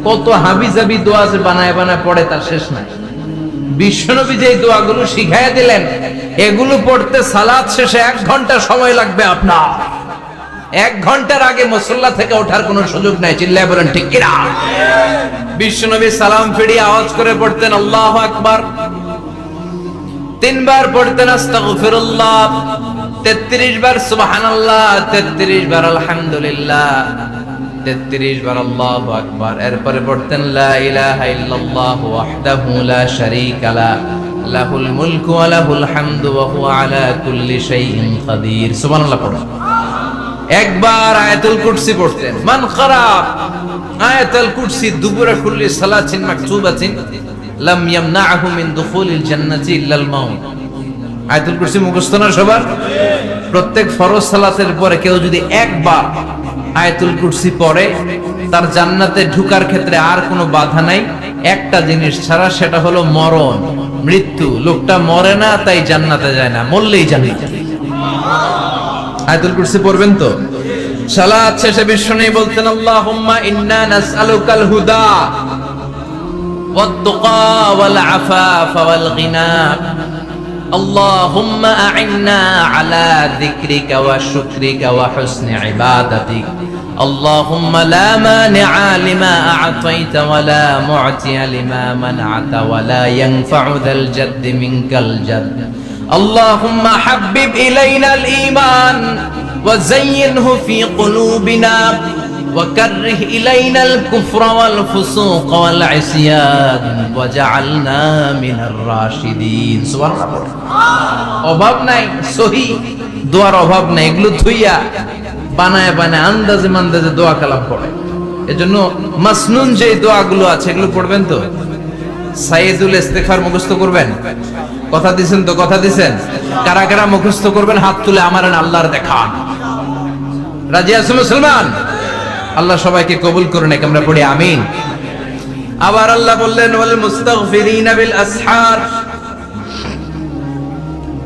কত হাবিজাবি দোয়া আছে বানায় বানায় পড়ে, তার শেষ নাই। বিশ্বনবী যে দোয়াগুলো শিখাইয়া দিলেন, এগুলো পড়তে সালাত শেষে 1 ঘন্টা সময় লাগবে আপনার। 1 ঘন্টার আগে মুসল্লা থেকে ওঠার কোনো সুযোগ নাই। চিল্লায় বলেন ঠিক কিনা? বিশ্বনবী সালাম ফিরিয়ে আওয়াজ করে পড়তেন আল্লাহু আকবার, 3 বার পড়তেন আস্তাগফিরুল্লাহ, 33 বার সুবহানাল্লাহ, 33 বার আলহামদুলিল্লাহ, 33 বার আল্লাহু আকবার। এরপরে পড়তেন লা ইলাহা ইল্লাল্লাহু ওয়াহদাহু লা শারীকা লা লাহুল মুলকু ওয়া লাহুল হামদু ওয়া হুয়া আলা কুল্লি শাইইন কাদির। সুবহানাল্লাহ পড়েন। একবার আয়াতুল কুরসি পড়তেন। মান ক্বারা আয়াতুল কুরসি দুবুরা কুল্লি সালাতিন মাকতুবাতিন লাম ইয়ামনাহু মিন দুখুলিল জান্নাতি ইল্লাল মাউত। আয়াতুল কুরসি মুখস্থ না সবার? প্রত্যেক ফরজ সালাতের পরে কেউ যদি একবার আয়াতুল কুরসি পড়ে, তার জান্নাতে ঢোকার ক্ষেত্রে আর কোনো বাধা নাই, একটা জিনিস ছাড়া, সেটা হলো মরণ, মৃত্যু। লোকটা মরে না তাই জান্নাতে যায় না, মরলেই জান্নাতে। আয়াতুল কুরসি পড়বেন তো? সালাত শেষে বিশ্বনবী বলতেন আল্লাহুম্মা ইন্না নাসআলুকাল হুদা ওয়াত তুকা ওয়াল আফাফা ওয়াল গিনা اللهم أعنا على ذكرك وشكرك وحسن عبادتك اللهم لا مانع لما أعطيت ولا معطي لما منعت ولا ينفع ذا الجد منك الجد اللهم حبب إلينا الإيمان وزينه في قلوبنا وكره إلينا الكفر والفسوق والعصيان وجعلنا من الراشدين। سبحان الله। অভাব নাই, সহি দোয়ার অভাব নাই। এগুলো থুইয়া বানায় বানায় আন্দাজে মান্দাজে দোয়া কালাম পড়ে। এজন্য মাসনুন যে দোয়াগুলো আছে এগুলো পড়বেন তো? সাইয়্যিদুল ইস্তিগফার মুখস্থ করবেন? কথা দিছেন তো? কথা দিছেন? কারা কারা মুখস্থ করবেন হাত তুলে আমার আল্লাহর দেখান। রাজি আছেন মুসলমান? আল্লাহ সবাইকে কবুল করুন। আমরা পড়ি আমিন। আবার আল্লাহ বললেন ওয়াল মুস্তাগফিরিনা বিল আসহার,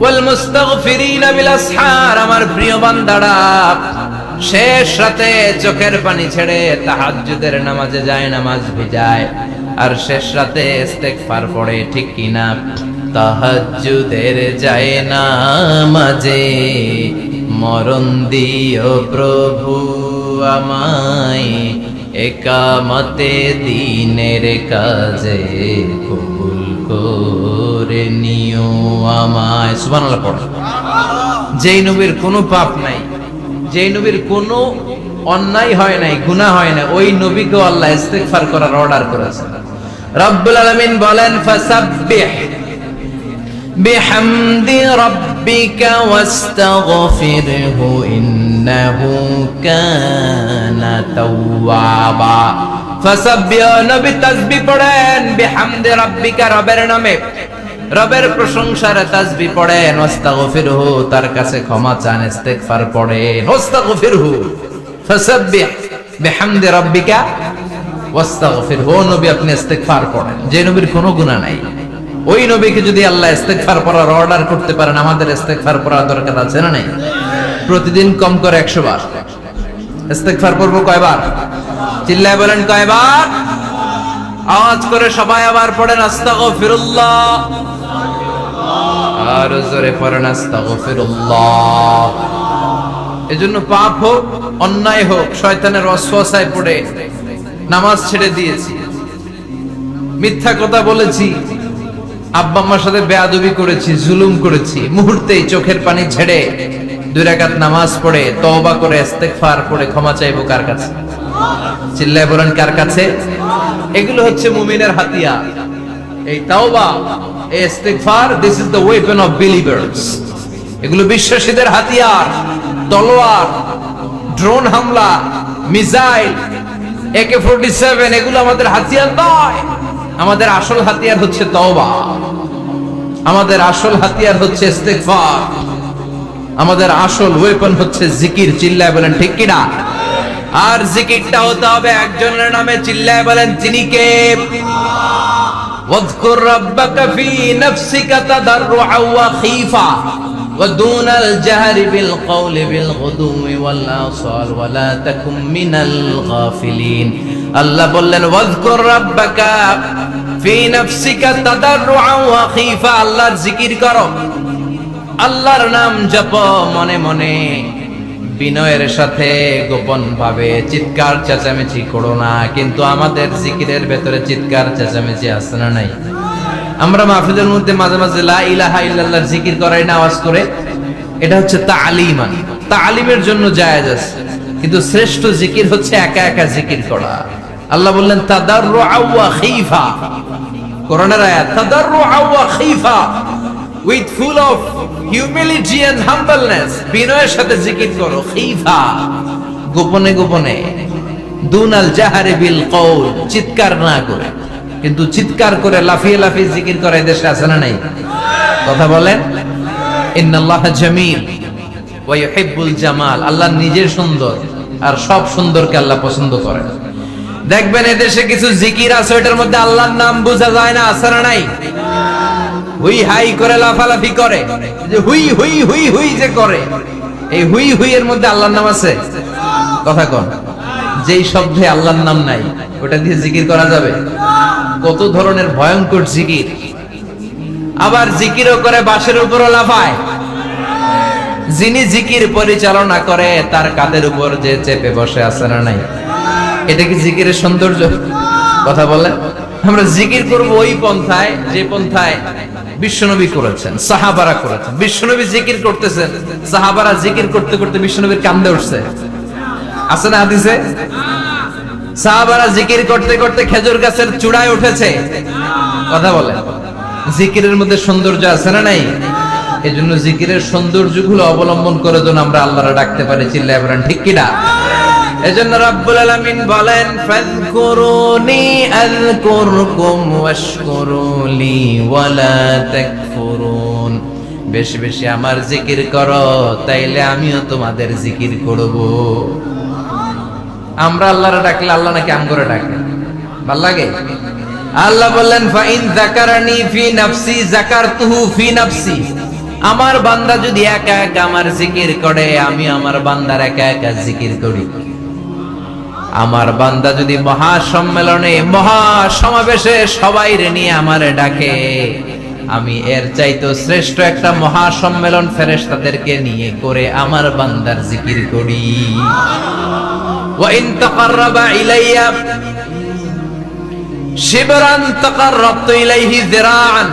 ওয়াল মুস্তাগফিরিনা বিল আসহার। আমার প্রিয় বান্দারা শেষ রাতে চোখের পানি ছেড়ে তাহাজ্জুদের নামাজে যায়, নামাজ ভিজায়, আর শেষ রাতে ইস্তিগফার পড়ে, ঠিক কিনা? তাহাজ্জুদের যায় নামাজে মরণ দিও প্রভু আমায়, একামতে দিনের কাজে কবুল করে নিও আমায়। সুবহানাল্লাহ পড়ো। যেই নবীর কোনো পাপ নাই, যেই নবীর কোনো অন্যায় হয় নাই, গুনাহ হয় না, ওই নবীকে আল্লাহ ইস্তিগফার করার অর্ডার করেছেন। রব্বুল আলামিন বলেন ফাসাব্বিহ বিহামদি রাব্বিকা ওয়াস্তাগফিরহু ইন্নাহু কানা তাওয়াবা। ফাসাব্বিহ, নবী তাসবিহ পড়েন, বিহামদি রাব্বিকা, রবের নামে, রবের প্রশংসার তাসবিহ পড়েন, ওয়াস্তাগফিরহু, তার কাছে ক্ষমা চান, ইস্তিগফার পড়েন, ওয়াস্তাগফিরহু, ফাসাব্বিহ বিহামদি রাব্বিকা ওয়াস্তাগফিরহু। নবী আপনি ইস্তিগফার পড়েন। যে নবীর কোনো গুনাহ নাই, ওই নবীকে যদি আল্লাহ ইস্তিগফার পড়ার অর্ডার করতে পারেন, আমাদের ইস্তিগফার পড়ার দরকার আছে না নাই? প্রতিদিন কম করে 100 বার ইস্তিগফার পড়বো। কয়বার? চিল্লায় বলেন কয়বার? আওয়াজ করে সবাই আবার পড়েন আস্তাগফিরুল্লাহ, আর জোরে পড়েন আস্তাগফিরুল্লাহ। এজন্য পাপ হোক, অন্যায় হোক, শয়তানের ওয়াসওয়াসায় পড়ে নামাজ ছেড়ে দিয়েছি, মিথ্যা কথা বলেছি, আব্বা আম্মার সাথে বেয়াদবি করেছি, জুলুম করেছি, মুহূর্তেই চোখের পানি ছেড়ে 2 রাকাত নামাজ পড়ে তওবা করে ইস্তিগফার করে ক্ষমা চাইবো কার কাছে? চিল্লায় বলেন কার কাছে? এগুলো হচ্ছে মুমিনের হাতিয়ার। এই তাওবা, এই ইস্তিগফার, this is the weapon of believers. এগুলো বিশ্বাসীদের হাতিয়ার। তলোয়ার, ড্রোন হামলা, মিসাইল, AK-47 এগুলো আমাদের হাতিয়ার নয়। আমাদের আসল হাতিয়ার হচ্ছে তওবা, আমাদের আসল হাতিয়ার হচ্ছে ইস্তিগফার, আমাদের আসল ওয়েপন হচ্ছে জিকির। চিল্লায় বলেন ঠিক কিনা? আর জিকিরটা হতে হবে একজনের নামে। চিল্লায় বলেন তিনি কে? ওয়াযকুর রাব্বাকা ফি নাফসিকা তাদাররুআন ওয়া খীফা ওয়া দুনাল জাহরি বিল কওলি বিল গুদুই ওয়াল আসাল ওয়া লা তাকুম মিনাল গাফিলিন। আল্লাহ বললেন ওয়াযকুর রাব্বাকা ফি নাফসিকা তাদাররুআন ওয়া খীফা, আল্লাহর জিকির করো, আল্লাহর নাম জপো মনে মনে, বিনয়ের সাথে, গোপন ভাবে। চিৎকার চেঁচামেচি করো না। কিন্তু আমাদের জিকিরের ভেতরে চিৎকার চেঁচামেচি আছে না নাই? আমরা মাহফিলের মধ্যে মাঝে মাঝে লা ইলাহা ইল্লাল্লাহর জিকির করাই না আওয়াজ করে। এটা হচ্ছে তালিমান, তালিমের জন্য জায়েজ আছে। কিন্তু শ্রেষ্ঠ জিকির হচ্ছে একা একা জিকির করা। আল্লাহ বললেন তাদাররুআন ওয়া খীফা, কোরআনের আয়াত, তাদাররুআন ওয়া খীফা, with full of humility and humbleness, বিনয়ের সাথে জিকির করো। খীফা, গোপনে গোপনে। দুনাল জাহারি বিল কওল, চিৎকার না করে। কিন্তু চিৎকার করে লাফিয়ে লাফিয়ে জিকির করে দেশে আছে না নাই? কথা বলেন। ইন্নাল্লাহা জামিল ওয়া ইউহিব্বুল জামাল, আল্লাহ নিজে সুন্দর আর সব সুন্দরকে আল্লাহ পছন্দ করেন। দেখবেন এদেশে কিছু জিকির আছে ওটার মধ্যে আল্লাহর নাম বোঝা যায় না, আছে না নাই? হুই হাই করে লাফালাফি করে, যে হুই হুই হুই হুই যে করে, এই হুই হুই এর মধ্যে আল্লাহর নাম আছে? কথা কোন? যেই শব্দে আল্লাহর নাম নাই ওটা দিয়ে জিকির করা যাবে? কত ধরনের ভয়ঙ্কর জিকির। আবার জিকিরও করে বাঁশের উপরও লাফায়। যিনি জিকির পরিচালনা করে তার কাঁধের উপর যে চেপে বসে আছে না নাই? এটা কি জিকিরের সৌন্দর্য? কথা বলে। আমরা জিকির করব ওই পন্থায় যে পন্থায় বিশ্বনবী করেছেন, সাহাবারা করেছেন। বিশ্বনবী জিকির করতেছেন, সাহাবারা জিকির করতে করতে বিশ্বনবীর কান্দে উঠছে, আছে না হাদিসে? সাহাবারা জিকির করতে করতে খেজুর গাছের চূড়ায় উঠেছে। কথা বলে। জিকিরের মধ্যে সৌন্দর্য আছে না নাই? এজন্য জিকিরের সৌন্দর্যগুলো অবলম্বন করে যেন আমরা আল্লাহরে ডাকতে পারি। চিল্লায় বলেন ঠিক কিনা? এজন্য রাব্বুল আলামিন বলেন ফাযকুরুনি আযকুরকুম ওয়াশকুরুলি ওয়ালা তাকফুরুন, বেশি বেশি আমার জিকির করো তাইলে আমিও তোমাদের জিকির করব। আমরা আল্লাহরে ডাকলে আল্লাহ নাকি আম করে ডাকে? ভাল লাগে? আল্লাহ বললেন ফাইন যাকারানি ফি নাফসি যাকারতুহু ফি নাফসি, আমার বান্দা যদি একা একা আমার জিকির করে আমি আমার বান্দার একা একা জিকির করি। আমার বান্দা যদি মহা সম্মেলনে মহা সমাবেশে সবাইরে নিয়ে আমারে ডাকে, আমি এর চাইতো শ্রেষ্ঠ একটা মহা সম্মেলন ফেরেশতাদেরকে নিয়ে করে আমার বান্দার জিকির করি। ওয়া ইন তাকাররাবা ইলাইয়া শিবরান তাকাররাবতু ইলাইহি যিরাআন,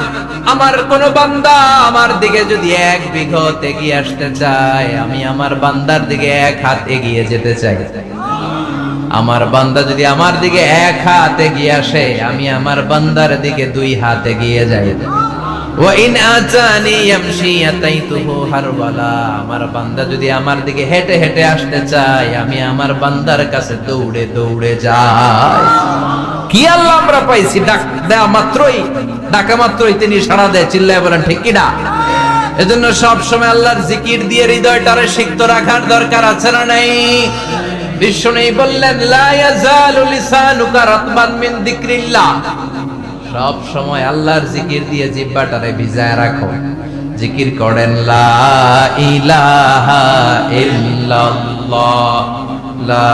আমার কোন বান্দা আমার দিকে যদি এক বিঘত এগিয়ে আসতে চায় আমি আমার বান্দার দিকে এক হাত এগিয়ে যেতে চাই। আমার বান্দা যদি আমার দিকে এক হাত এগিয়ে আসে আমি আমার বান্দার দিকে দুই হাত এগিয়ে যাই। ওয়া ইন আতানি ইয়ামশি আতাইতুহু হারওয়ালা, আমার বান্দা যদি আমার দিকে হেঁটে হেঁটে আসতে চায় আমি আমার বান্দার কাছে দৌড়ে দৌড়ে যাই। কি আল্লাহ আমরা পাইছি, ডাকা মাত্রই তিনি সাড়া দেয়। চিল্লায় বলেন ঠিক কিনা? এজন্য সব সময় আল্লাহর জিকির দিয়ে হৃদয়টারে সিক্ত রাখার দরকার আছে না নাই? বিশ্বনবী বললেন লা ইয়াজালু লিসানুকা রাতবান মিন যিকরিল্লাহ, সব সময় আল্লাহর জিকির দিয়ে জিহ্বাটারে ভিজায় রাখো। জিকির করেন লা ইলাহা ইল্লাল্লাহ, লা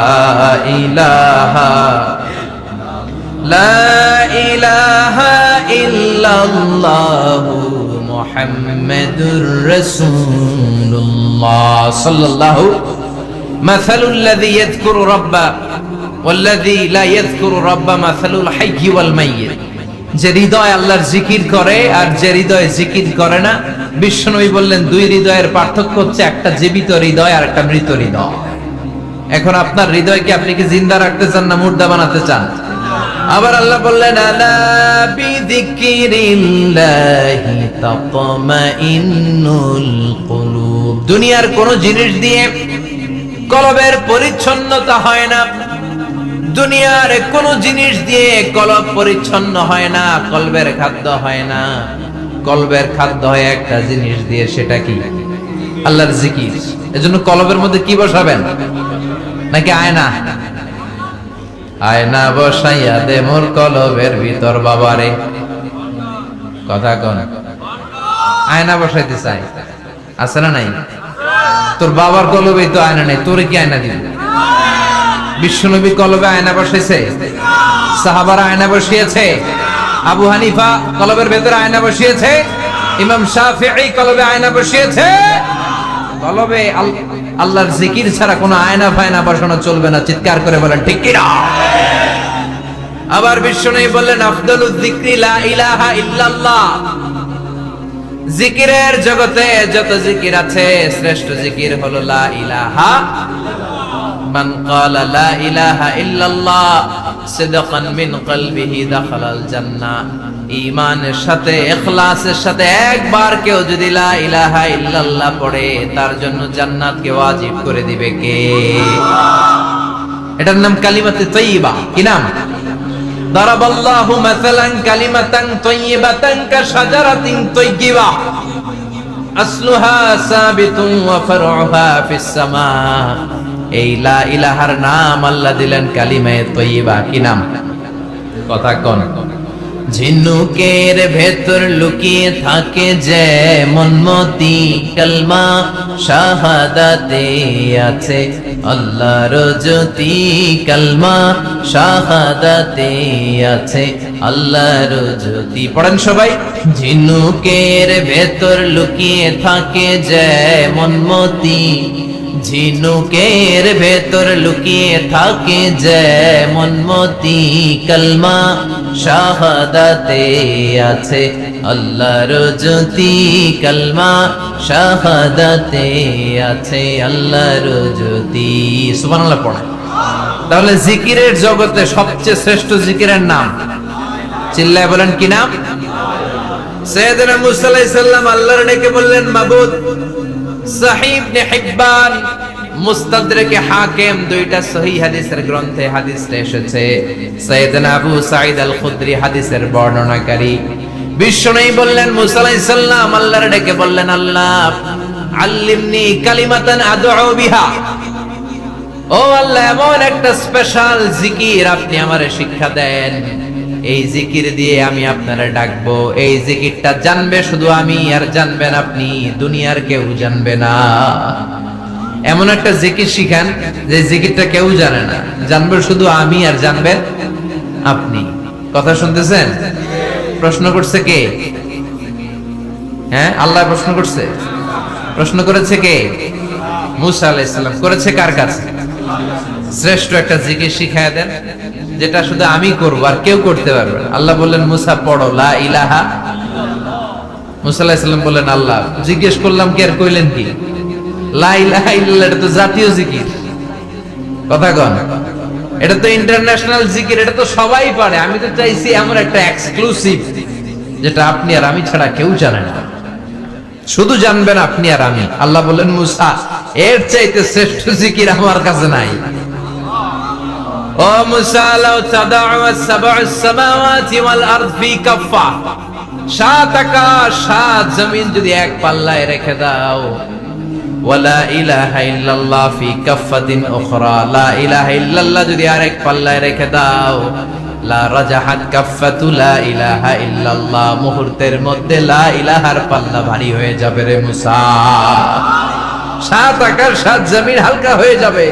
ইলাহা লা ইলাহা ইল্লাল্লাহু মুহাম্মাদুর রাসূলুল্লাহ সাল্লাল্লাহু মাসালুল লাযী ইয়াযকুরু রাব্বা ওয়াল্লাযী লা ইয়াযকুরু রাব্বা মাসালুল হাইয়্যি ওয়াল মাইয়্যিত, যে হৃদয় আল্লাহর জিকির করে আর যে হৃদয় জিকির করে না, বিশ্বনবী বললেন দুই হৃদয়ের পার্থক্য হচ্ছে একটা জীবিত হৃদয় আর একটা মৃত হৃদয়। এখন আপনার হৃদয়কে আপনি কি জিন্দা রাখতে চান না মুর্দা বানাতে চান? আবার আল্লাহ বললেন আলা বিযিকিরিল্লাহি তাতমাইন্নুল কুলুব। দুনিয়ার কোন জিনিস দিয়ে কলবের পরিচ্ছন্নতা হয় না, দুনিয়ার কোন জিনিস দিয়ে কলব পরিচ্ছন্ন হয় না, কলবের খাদ্য হয় না। কলবের খাদ্য হয় একটা জিনিস দিয়ে, সেটা কি? আল্লাহর জিকির। এজন্য কলবের মধ্যে কি বসাবেন? নাকি আয়না? আয়না বসাইয়া দে মোর কলবের ভিতর বাবারে। কথা কোন? আয়না বসাইতে চাই, আছে না নাই? তোর বাবার কলবে তো আয়না নেই, তোরে কি আয়না দিবে? বিশ্বনবী কলবে আয়না বসাইছে, সাহাবারা আয়না বসিয়েছে, আবু হানিফা কলবের ভেতরে আয়না বসিয়েছে, ইমাম শাফিঈ কলবে আয়না বসিয়েছে। কলবে আল্লাহর জিকির ছাড়া কোনো আয়না ফায়না বসানো চলবে না। চিৎকার করে বলেন ঠিক কি না? আবার বিশ্বনবী বললেন আফদালুয যিকরি লা ইলাহা ইল্লাল্লাহ। জিকিরের জগতে যত জিকির আছে শ্রেষ্ঠ জিকির হলো লা ইলাহা। মান ক্বালা লা ইলাহা ইল্লাল্লাহ সিদকান মিন কলবিহি দাখালাল জান্নাহ। ঈমানের সাথে ইখলাসের সাথে একবার কেউ যদি লা ইলাহা ইল্লাল্লাহ পড়ে, তার জন্য জান্নাতকে ওয়াজিব করে দিবে কে? এটার নাম কালিমাতে তাইয়্যিবা। কি নাম? দারাবাল্লাহু মাসালান কালিমাতান তাইয়্যিবাতান কাশাজারাতিন তাইয়্যিবা আসলুহা সাবিতুন ওয়া ফারউহা ফিস সামা। এই লা ইলাহার নাম আল্লাহ দিলেন কালিমায়ে তাইয়্যিবা। কি নাম? কথা কোন? ঝিনুকের ভেতর লুকিয়ে থাকে যেমন মতি, কালমা শাহাদাতে আছে আল্লাহর জ্যোতি। কালমা শাহাদাতে আছে আল্লাহর জ্যোতি। পড়েন সবাই। ঝিনুকের ভেতর লুকিয়ে থাকে যেমন মতি, ঝিনুকের ভেতর লুকিয়ে থাকে যেমন মতি। কালমা শাহাদাতে আছে আল্লাহর জ্যোতি। কালমা শাহাদাতে আছে আল্লাহর জ্যোতি। সুবহানাল্লাহ পড়ে। তাহলে জিকিরের জগতে সবচেয়ে শ্রেষ্ঠ জিকিরের নাম, চিল্লায় বলেন কি নাম? সাইয়েদনা মুসা আলাইহিস সালাম আল্লাহর ডেকে বললেন মাবুদ। সহিহ ইবনে হিব্বান, মুস্তাদরাকে হাকিম, দুইটা সহিহ হাদিসের গ্রন্থে হাদিসটা এসেছে। সাইয়েদনা আবু সাঈদ আল খুদরি হাদিসের বর্ণনাকারী। বিশ্বনবী বললেন মুসা আলাইহিস সালাম আল্লাহর ডেকে বললেন আল্লাহ আল্লিমনি কালিমাতান আদউ বিহা। ও আল্লাহ, এমন একটা স্পেশাল জিকির আপনি আমারে শিক্ষা দেন, এই জিকির দিয়ে আমি আপনারে ডাকবো। এই জিকিরটা জানবে শুধু আমি, আর জানবেন আপনি, দুনিয়ার কেউ জানবে না। এমন একটা জিকির শিখান যে জিকিরটা কেউ জানে না, জানবে শুধু আমি আর জানবেন আপনি। কথা শুনতেছেন? প্রশ্ন করছে কে? হ্যাঁ, আল্লাহ প্রশ্ন করছে। প্রশ্ন করেছে কে? মুসা আলাইহিস সালাম। করেছে কার কাছে? শ্রেষ্ঠ একটা জিকির শিখায় দেন যেটা শুধু আমি করবো আর কেউ করতে পারবে না। আল্লাহ বললেন মুসা পড়ো লা ইলাহা। মুসা আলাইহিস সালাম বললেন আল্লাহ জিজ্ঞেস করলাম কি আর কইলেন কি? লা ইলাহা ইল্লাল্লাহ এটা তো জাতীয় জিকির। কথা কন, এটা তো ইন্টারন্যাশনাল জিকির, এটা তো সবাই পারে। আমি তো চাইছি এমন একটা এক্সক্লুসিভ যেটা আপনি আর আমি ছাড়া কেউ জানে না, শুধু জানবেন আপনি আর আমি। আল্লাহ বললেন মুসা এর চাইতে শ্রেষ্ঠ জিকির আমার কাছে নাই। ও মুসা লাউ তাদাউ সাব'আস সামাওয়াতি ওয়াল আরদ ফি কাফা, সাত আকাশ সাত জমিন যদি এক পাল্লায় রেখে দাও, ওয়ালা ইলাহা ইল্লাল্লাহ ফি কাফাতিন উখরা, লা ইলাহা ইল্লাল্লাহ যদি আরেক পাল্লায় রেখে দাও, লা রাজাহাত কাফাতু লা ইলাহা ইল্লাল্লাহ, মুহূর্তের মধ্যে লা ইলাহার পাল্লা ভারী হয়ে যাবে রে মুসা। সাত আকাশ সাত জমিন হালকা হয়ে যাবে,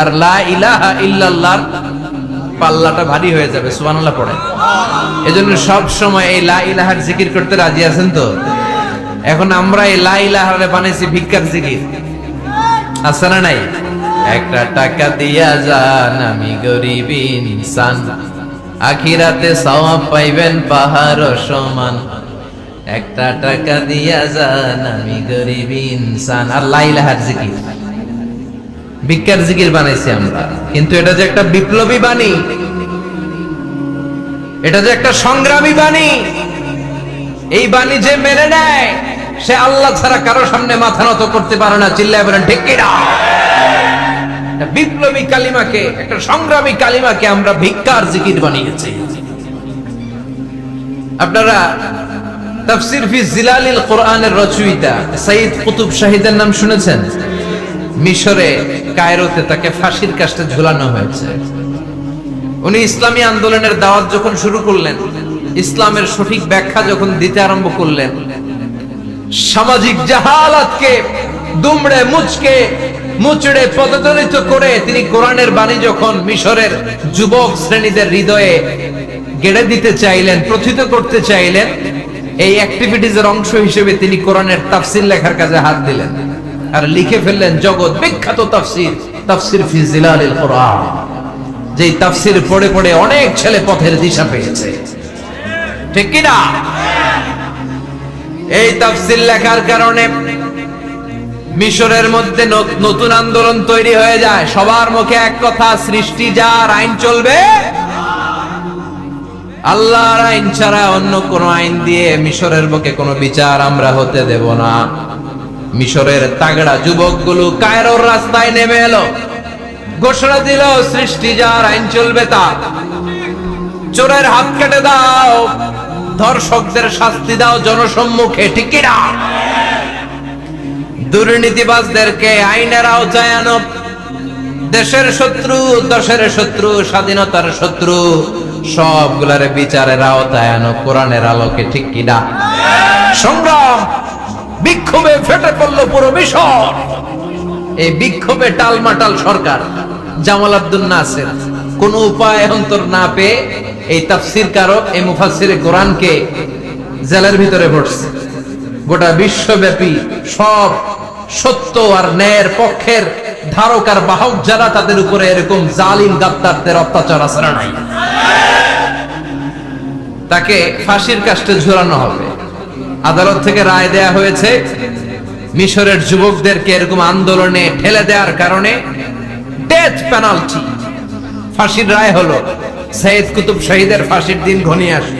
আর লা ইলাহা ইল্লাল্লাহর পাল্লাটা ভারী হয়ে যাবে। সুবহানাল্লাহ পড়েন। এজন্য সব সময় এই লা ইলাহার জিকির করতে রাজি আছেন তো? এখন আমরা এই লা ইলাহারে বানাইছি ভিক্ষার জিকির, আছে না নাই? একটা টাকা দিয়া যান আমি গরিব ইনসান, আখিরাতে সওয়াব পাইবেন পাহাড় সমান। একটা টাকা দিয়া যান আমি গরিব ইনসান। আর লা ইলাহার জিকির ভিক্ষার জিকির বানাইছি আমরা, কিন্তু এটা যে একটা বিপ্লবী বাণী, এটা যে একটা সংগ্রামী বাণী, এই বাণী যে মেনে নেয় সে আল্লাহ ছাড়া কারো সামনে মাথা নত করতে পারে না। চিল্লায় বলেন ঠিক কিনা? বিপ্লবী কালিমাকে, একটা সংগ্রামী কালিমাকে আমরা ভিক্ষার জিকির বানিয়েছি। আপনারা তাফসীর ফি জিলালিল কোরআনের রচয়িতা সাইয়্যিদ কুতুব শাহীদের নাম শুনেছেন? মিশরে কায়রোতে তাকে ফাঁসির কাস্টে ঝুলানো হয়েছে। উনি ইসলামী আন্দোলনের দাওয়াত যখন শুরু করলেন, ইসলামের সঠিক ব্যাখ্যা যখন দিতে আরম্ভ করলেন, সামাজিক জাহালাতকে দুমড়ে মুচড়ে পদদলিত করে তিনি কোরআনের বাণী যখন মিশরের যুবক শ্রেণীদের হৃদয়ে গেড়ে দিতে চাইলেন, প্রথিত করতে চাইলেন, এই অ্যাক্টিভিটিজের অংশ হিসেবে তিনি কোরআনের তাফসীর লেখার কাজে হাত দিলেন আর লিখে ফেললেন জগৎ বিখ্যাত তাফসীর, তাফসীর ফি জিলালিল কোরআন। যেই তাফসীর পড়ে পড়ে অনেক ছেলে পথের দিশা পেয়েছে। ঠিক কি না? এই তাফসীর লেখার কারণে মিশরের মধ্যে নতুন আন্দোলন তৈরি হয়ে যায়। সবার মুখে এক কথা, সৃষ্টি যার, আইন চলবে আল্লাহর আইন ছাড়া অন্য কোন আইন দিয়ে মিশরের বুকে কোনো বিচার আমরা হতে দেব না। মিশরের তাগড়া যুবকগুলো কায়রোর রাস্তায় নেমে এলো, ঘোষণা দিল সৃষ্টি যার, আইন চলবে তার। চোরের হাত কেটে দাও, ধর্ষকদের শাস্তি দাও জনসম্মুখে। ঠিক কি না? দুর্নীতিবাজদেরকে আইনের আওতায় আনো। দেশের শত্রু, দশের শত্রু, স্বাধীনতার শত্রু সবগুলারে বিচারের আওতায় আনো কোরআনের আলোকে। ঠিক কি না? সংগ্রাম, বিক্ষোভে ফেটে পড়লো পুরো মিশর। এই বিক্ষোভে টালমাটাল সরকার, জামাল আব্দুল নাসের কোন উপায় অন্তর না পেয়ে এই তাফসীরকারক, এই মুফাসসিরে কোরআনকে জেলের ভিতরে ভরছে। গোটা বিশ্বব্যাপী সব সত্য আর ন্যায়ের পক্ষের ধারক আর বাহক যারা, তাদের উপরে এরকম জালিম গাদ্দারদের অত্যাচার আছে না নাই? তাকে ফাঁসির কাস্টে ঝুলানো হবে। আদালত থেকে রায় দেয়া হয়েছে মিশরের যুবকদেরকে এরকম আন্দোলনে ঠেলে দেওয়ার কারণে ডেথ পেনাল্টি, ফাঁসির রায় হলো। সাইয়্যিদ কুতুব শাহীদের ফাঁসির দিন ঘনিয়ে আসে।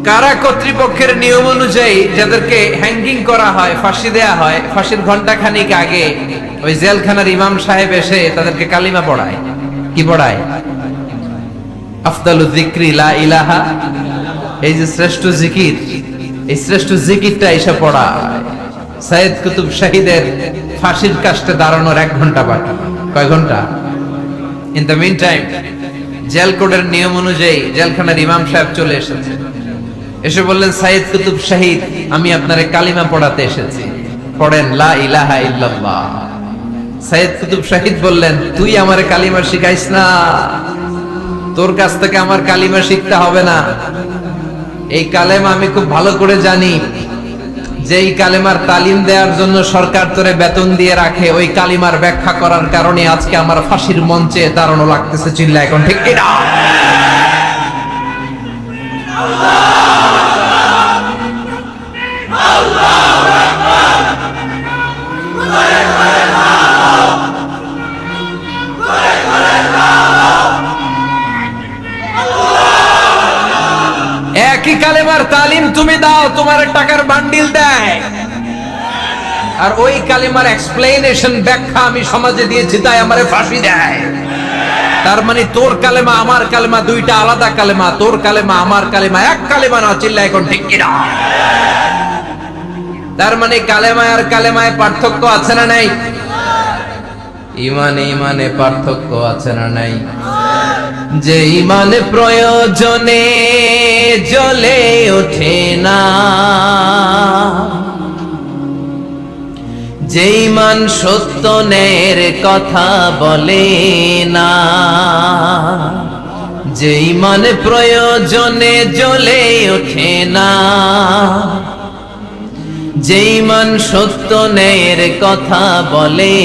কারা কর্তৃপক্ষের নিয়ম অনুযায়ী যাদেরকে হ্যাঙ্গিং করা হয়, ফাঁসি দেয়া হয়, ফাঁসির ঘন্টাখানিক আগে ওই জেলখানার ইমাম সাহেব এসে তাদেরকে কালিমা পড়ায়। কি পড়ায়? আফদালুয যিকরি লা ইলাহা, এই যে শ্রেষ্ঠ জিকির, এই শ্রেষ্ঠ জিকিরটা এসে পড়ায়। সাইয়্যিদ কুতুব শাহীদের ফাঁসির কাস্টে দাঁড়ানোর 1 ঘন্টা বাকি। কয় ঘন্টা? In the mean time jail কোডের নিয়ম অনুযায়ী জেলখানার ইমাম সাহেব চলে এসেছে। এসে বললেন, সাইয়্যিদ কুতুব শাহীদ, আমি আপনারে কালিমা পড়াতে এসেছি, পড়েন লা ইলাহা ইল্লাল্লাহ। সাইয়্যিদ কুতুব শাহীদ বললেন, তুই আমারে কালিমা শিখাইস না, তোর কাছ থেকে আমার কালিমা শিখতে হবে না। এই কালেমা আমি খুব ভালো করে জানি, যে এই কালেমার তালিম দেওয়ার জন্য সরকার তোরে বেতন দিয়ে রাখে। ওই কালিমার ব্যাখ্যা করার কারণে আজকে আমার ফাঁসির মঞ্চে দাঁড়ানো লাগতেছে। চিল্লা এখন ঠিক কি না? একই কালেমার তালিম তুমি দাও, তোমার টাকার বান্ডিল দেয়, আর ওই কালেমার এক্সপ্লেনেশন, ব্যাখ্যা আমি সমাজে দিয়েছি, তাই আমারে ফাঁসি দেয়। তার মানে তোর কালেমা আমার কালেমা দুইটা আলাদা কালেমা, তোর কালেমা আমার কালেমা এক কালেমা না। চিল্লা এখন ঠিক কিনা? তার মানে কালেমায় আর কালেমায় পার্থক্য আছে না নাই? ইমানে ইমানে পার্থক্য আছে না নাই? যে ইমান প্রয়োজনে জ্বলে ওঠে না, যে ইমান সত্য ন্যায়ের কথা বলে না, যে ইমান প্রয়োজনে জ্বলে ওঠে না, যে ইমান সত্য ন্যায়ের কথা বলে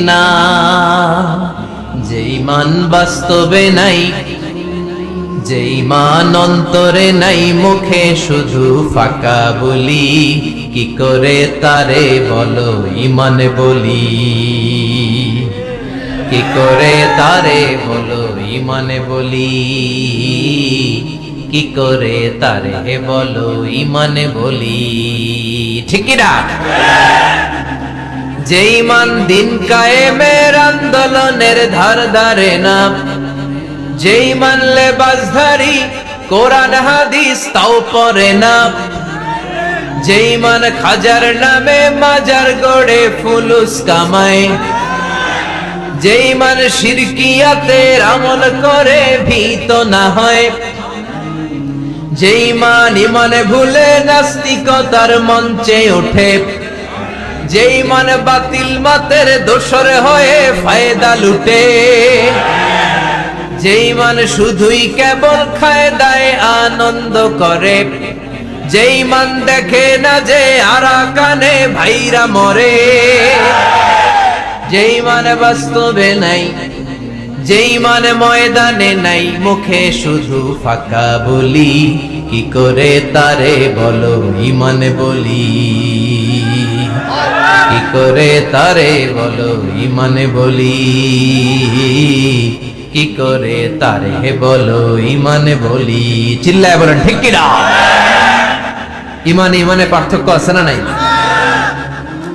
না, যে ইমান বাস্তবে নাই, যে ইমান অন্তরে নাই, মুখে শুধু ফাঁকা বলি, কি করে তারে বলো ইমান বলি, কি করে তারে বলো ইমানে বলি, কি করে তারে বলো ইমানে বলি, ঠিক কি না? যে ইমান দিন কায়েমের আন্দোলনের ধার ধারে না, যে ইমান লেবাসধারী কোরআন হাদিস তাও পড়ে না, যে ইমান খাজার নামে মাজার গড়ে ফুলুস কামায়, যে ইমান শিরকিয়াতের আমল করে ভীত না হয়, যে ইমান ইমানে ভুলে নাস্তিকতার মঞ্চে ওঠে, যে ইমান বাতিল মাতের দোসর হয়ে ফায়দা লুটে, যে ইমান শুধুই কেবল খায় দায় আনন্দ করে, যে ইমান দেখে না যে আরাকানে ভাইরা মরে, যে ইমান বাস্তবে নাই, যে ইমান ময়দানে নাই, মুখে শুধু ফাঁকা বলি, কি করে তারে বলো ইমান বলি, কি করে তারে বলো ইমান বলি, কি করে তারে বলো ইমান বলি, চিল্লায় বলেন ঠিক কি না? ইমানে ইমানে পার্থক্য আছে না নাই?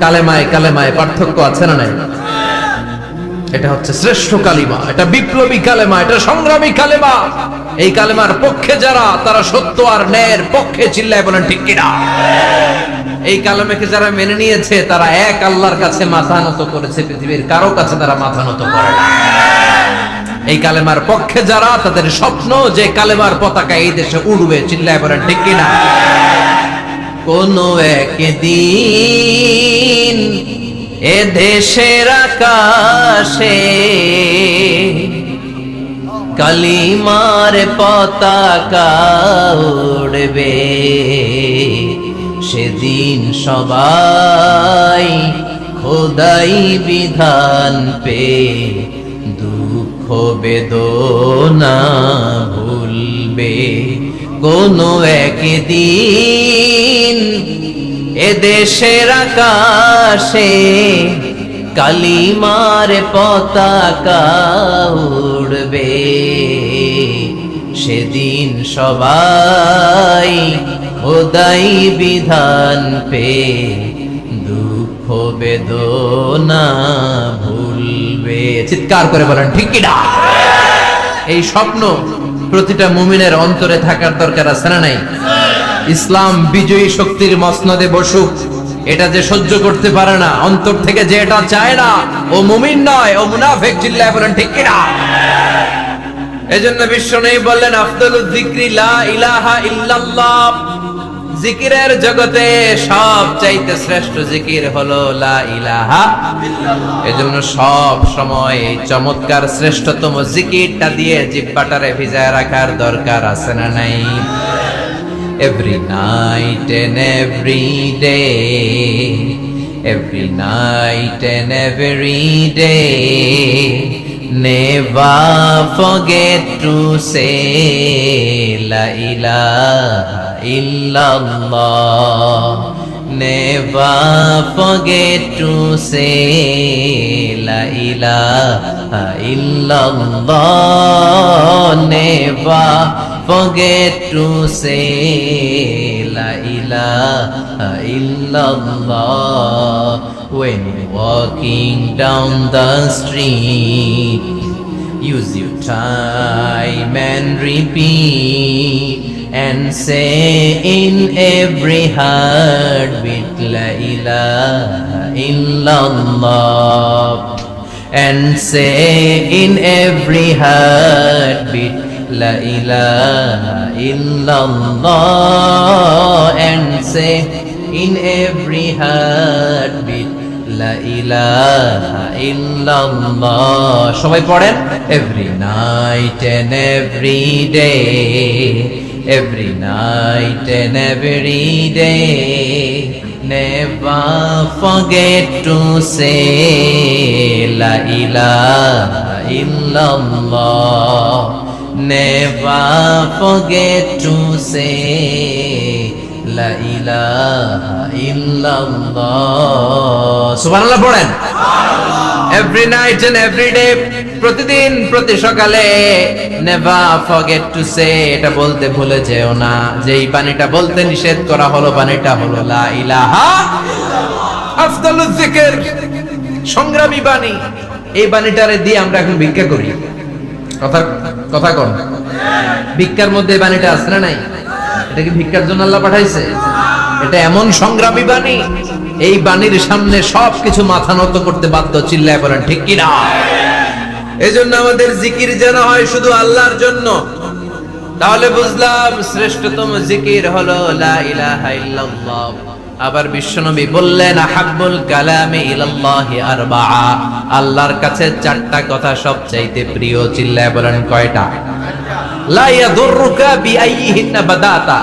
কালেমায় কালেমায় পার্থক্য আছে না নাই? এটা হচ্ছে শ্রেষ্ঠ কালিমা, এটা বিপ্লবী কালেমা, এটা সংগ্রামী কালেমা। এই কালেমার পক্ষে যারা, তারা সত্য আর ন্যায়ের পক্ষে, চিল্লায় বলেন ঠিক কি না? এই কালেমাকে যারা মেনে নিয়েছে, তারা এক আল্লাহর কাছে মাথা নত করেছে, পৃথিবীর কারো কাছে তারা মাথা নত করে না। এই কালেমার পক্ষে যারা, তাদের স্বপ্ন যে কালেমার পতাকা এই দেশে উড়বে, চিল্লায় বলেন ঠিক কি না? কোন একদিন এ দেশের আকাশে কালিমার পতাকা উড়বে, সেদিন সবাই খোদাই বিধান পে দুঃখ বেদনা ভুলবে। কোন একদিন এ দেশের আকাশে কালিমার পতাকা উড়বে, সেদিন সবাই খোদাই বিধান পে দুঃখ বেদনা ভুলবে। চিৎকার করে বলেন ঠিক কি না? এই স্বপ্ন প্রতিটা মুমিনের অন্তরে থাকার দরকার আছে না নাই? ইসলাম বিজয়ী শক্তির মসনদে বসুক, এটা যে সহ্য করতে পারে না, অন্তর থেকে যে এটা চায় না, ও মুমিন নয়, ও মুনাফিক। চিল্লায় বলেন ঠিক কি না? এজন্য বিশ্বনবী বললেন, আফদালুয যিকরি লা ইলাহা ইল্লাল্লাহ। জিকিরের জগতে সবচাইতে শ্রেষ্ঠ জিকির হলো লা ইলাহা ইল্লাল্লাহ। এজন্য সব সময় এই চমৎকার শ্রেষ্ঠতম জিকিরটা দিয়ে জিহ্বাটারে ভিজায় রাখার দরকার আছে না নাই? Every night and every day, every night and every day, never forget to say la ilaha illallah. Never forget to say la ilaha illallah. Never forget to say la ilaha illallah. When walking down the street, use your time and repeat, and say in every heartbeat la ilaha illallah. And say in every heartbeat la ilaha illallah. And say in every heartbeat la ilaha illallah. সবাই পড়েন, every night and every day, every night and every day, never forget to say la ilaha illallah. Never forget to say লা ইলাহা ইল্লাল্লাহ। সুবহানাল্লাহ পড়েন। Every night and every day, প্রতিদিন প্রতি সকালে নেভার ফরগেট টু সে, এটা বলতে ভুলে যেও না যে এই বাণীটা বলতে নিষেধ করা হলো, বাণীটা হলো লা ইলাহা ইল্লাল্লাহ। আফদালুয যিকির, সংগ্রামী বাণী। এই বাণীটারে দিয়ে আমরা এখন ভিক্ষা করি। কথা কথা কোন? ভিক্ষার মধ্যে এই বাণীটা আছে না নাই? এটা কি ভিক্ষার জন্য আল্লাহ পাঠাইছে? এটা এমন সংগ্রামী বাণী, এই বাণীর সামনে সবকিছু মাথা নত করতে বাধ্য। চিল্লায় বলেন ঠিক কি না? এজন্য আমাদের জিকির যেন হয় শুধু আল্লাহর জন্য। তাহলে বুঝলাম শ্রেষ্ঠতম জিকির হলো লা ইলাহা ইল্লাল্লাহ। আবার বিশ্বনবী বললেন আহাব্বুল কালামি ইলাল্লাহি আরবাআ, আল্লাহর কাছে চারটা কথা সবচাইতে প্রিয়। চিল্লায় বলেন কয়টা? লা ইয়াদুররুকা বিআইয়িহিন্না বাদাতা,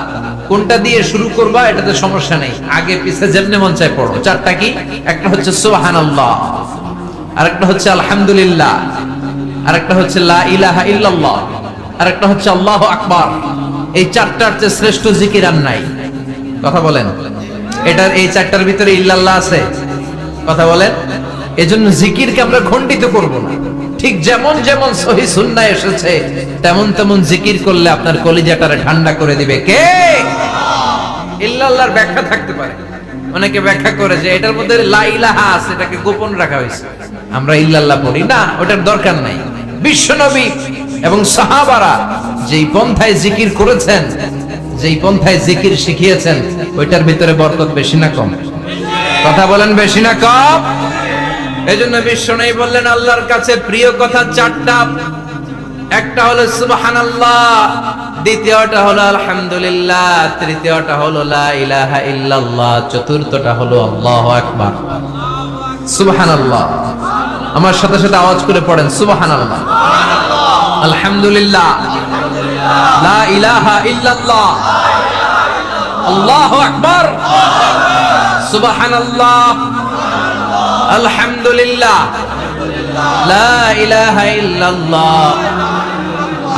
কোনটা দিয়ে শুরু করবা এটাতে সমস্যা নেই, আগে পিছে যেমনে মন চায় পড়ো। চারটা কি? একটা হচ্ছে সুবহানাল্লাহ, আরেকটা হচ্ছে আলহামদুলিল্লাহ, আরেকটা হচ্ছে লা ইলাহা ইল্লাল্লাহ, আরেকটা হচ্ছে আল্লাহু আকবার। এই চারটার চেয়ে শ্রেষ্ঠ জিকির আর নাই। কথা বলেন, এটার এই চারটার ভিতরে ইল্লাল্লাহ আছে? কথা বলেন। এজন্য জিকিরকে আমরা খণ্ডিত করব না। ঠিক যেমন যেমন সহিহ সুন্নাহ এসেছে তেমন তেমন জিকির করলে আপনার কলিজাটারে ঠান্ডা করে দিবে কে? ইল্লাল্লাহর ব্যাখ্যা থাকতে পারে, অনেকে ব্যাখ্যা করে যে এটার মধ্যে লা ইলাহা আছে, এটাকে গোপন রাখা হয়েছে, আমরা ইল্লাল্লাহ পড়ি না, ওটার দরকার নাই। বিশ্বনবী এবং সাহাবারা যেই পন্থায় জিকির করেছেন, যেই পন্থায় জিকির শিখিয়েছেন, ওইটার ভিতরে বরকত বেশি না কম? কথা বলেন, বেশি না কম? এজন্য বিশ্বনবী বললেন আল্লাহর কাছে প্রিয় কথা চারটা। একটা হলো সুবহানাল্লাহ, দ্বিতীয়টা হলো আলহামদুলিল্লাহ, তৃতীয়টা হলো লা ইলাহা ইল্লাল্লাহ, চতুর্থটা হলো আল্লাহু আকবার। সুবহানাল্লাহ, আমার সাথে সাথে আওয়াজ করে পড়েন সুবহানাল্লাহ, আলহামদুলিল্লাহ, লা ইলাহা ইল্লাল্লাহ, আল্লাহু আকবার, সুবহানাল্লাহ, আলহামদুলিল্লাহ, লা ইলাহা ইল্লাল্লাহ।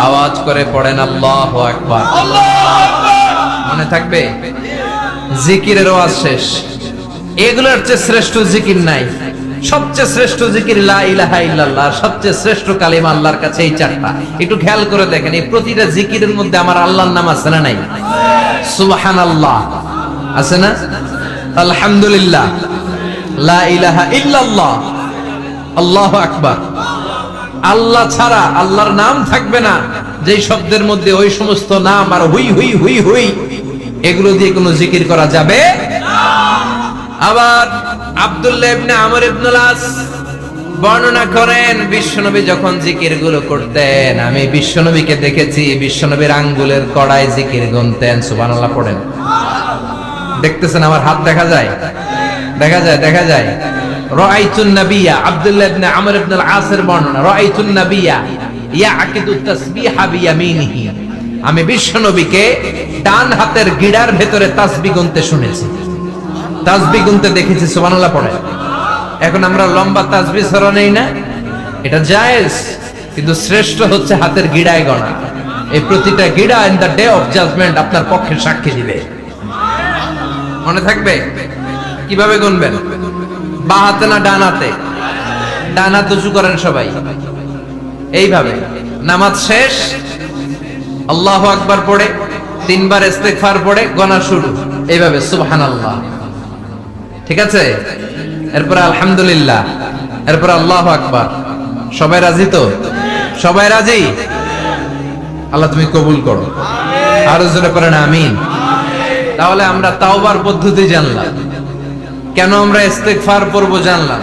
আওয়াজ করে পড়েন আল্লাহু আকবার। মনে থাকবে? জিকিরের ওয়াজ শেষ। এগুলোর চেয়ে শ্রেষ্ঠ জিকির নাই। সবচেয়ে শ্রেষ্ঠ জিকির লা ইলাহা ইল্লাল্লাহ, সবচেয়ে শ্রেষ্ঠ কালিমা আল্লাহর কাছে এই চারটা। একটু খেয়াল করে দেখেন, এই প্রতিটা জিকিরের মধ্যে আমার আল্লাহর নাম আছে না নাই? সুবহানাল্লাহ আছে না? আলহামদুলিল্লাহ, লা ইলাহা ইল্লাল্লাহ, আল্লাহু আকবার। আল্লাহ ছাড়া আল্লাহর নাম থাকবে না যেই শব্দের মধ্যে ওই সমস্ত নাম আর হুই হুই হুই হুই, এগুলো দিয়ে কোনো জিকির করা যাবে না। আবার আব্দুল্লাহ ইবনে আমর ইবনে আস বর্ণনা করেন বিশ্বনবী যখন জিকির গুলো করতেন, আমি বিশ্বনবীকে দেখেছি বিশ্বনবীর আঙ্গুলের কড়ায় জিকির গুনতেন। সুবহানাল্লাহ পড়েন। দেখতেছেন আমার হাত দেখা যায়? দেখা যায়, দেখা যায়। রাআইতুন নাবিয়্যা, আব্দুল্লাহ ইবনে আমর ইবনে আল-আসের বর্ণনা, রাআইতুন নাবিয়্যা ইয়াকিদু তাসবিহা বিয়ামিনিহি, আমি বিশ্বনবীকে ডান হাতের গিড়ার ভেতরে তাসবিহ গুনতে শুনেছি, তাসবিহ গুনতে দেখেছি। সুবহানাল্লাহ পড়ে। এখন আমরা লম্বা তাসবিহ ছড়া নেই না, এটা জায়েজ, কিন্তু শ্রেষ্ঠ হচ্ছে হাতের গিড়ায় গণা। এই প্রতিটা গিড়া in the day of judgement আপনার পক্ষে সাক্ষী দিবে। মনে থাকবে? কিভাবে গুনবেন? বাঁ হাতে না ডান হাতে? ডান হাত উঁচু করেন সবাই, এইভাবে। নামাজ শেষ, আল্লাহু আকবার পড়ে 3 বার ইস্তেগফার পড়ে গণা শুরু, এইভাবে সুবহানাল্লাহ। ঠিক আছে? এরপর আলহামদুলিল্লাহ, এরপর আল্লাহু আকবার। সবাই রাজি তো? সবাই রাজি? আল্লাহ তুমি কবুল করো। আরো জোরে পড়েন আমিন। তাহলে আমরা তাওবার পদ্ধতি জানলাম, কেন আমরা ইস্তেগফার পড়ব জানলাম,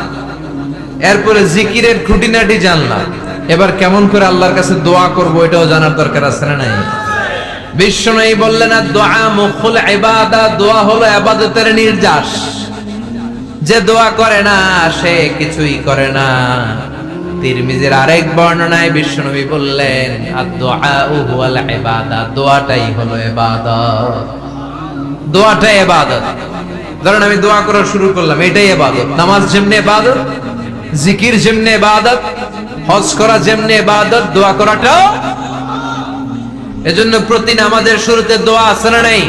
এরপরে জিকিরের খুঁটিনাটি জানলাম। এবার কেমন করে আল্লাহর কাছে দোয়া করব এটাও জানার দরকার আছে না নাই? বিশ্বনবী বললেন দোয়া মুখুল ইবাদা, দোয়া হলো ইবাদতের নির্যাস। যে দোয়া করে না সে কিছুই করে না। তিরমিজির আরেক বর্ণনায় বিশ্বনবী বললেন আদ-দুআউ হুয়াল ইবাদা, দোয়াটাই হলো ইবাদত, দোয়াটাই ইবাদত। ধরেন আমি দোয়া করা শুরু করলাম, এটাই ইবাদত। নামাজ যেমনে ইবাদত, জিকির যেমনে ইবাদত, হজ করা যেমনে ইবাদত, দোয়া করাটাও। এজন্য প্রতি নামাজের শুরুতে দোয়া আছে না নাই?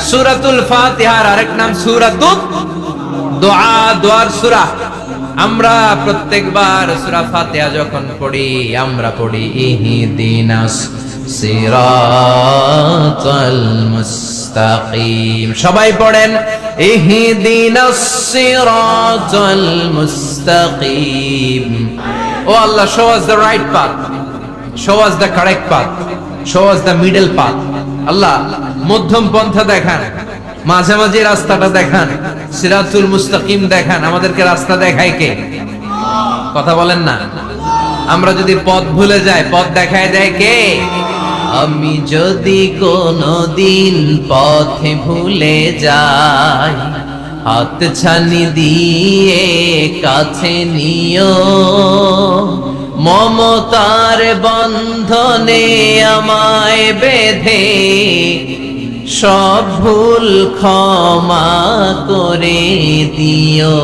সূরাতুল ফাতিহার আরেক নাম সূরাতুদ দোয়া, দোয়ার সূরা। আমরা প্রত্যেকবার সূরা ফাতিহা যখন পড়ি আমরা পড়ি ইহদিনাস সিরাতাল মুস্তাকিম। সবাই পড়েন ইহদিনাস সিরাতাল মুস্তাকিম। ও আল্লাহ, show us the right path, show us the correct path, show us the middle path. আল্লাহ মধ্যম পন্থা দেখান, মাঝামাঝি রাস্তাটা দেখান, সিরাতুল মুস্তাকিম দেখান। আমাদেরকে রাস্তা দেখায় কে? কথা বলেন না। আমরা যদি পথ ভুলে যাই পথ দেখায় দেয় কে? আমি যদি কোনদিন পথে ভুলে যাই হাত ছানি দিয়ে কাছে নিও, মমতার বন্ধনে আমায় বেঁধে সব ভুল ক্ষমা করে দিও।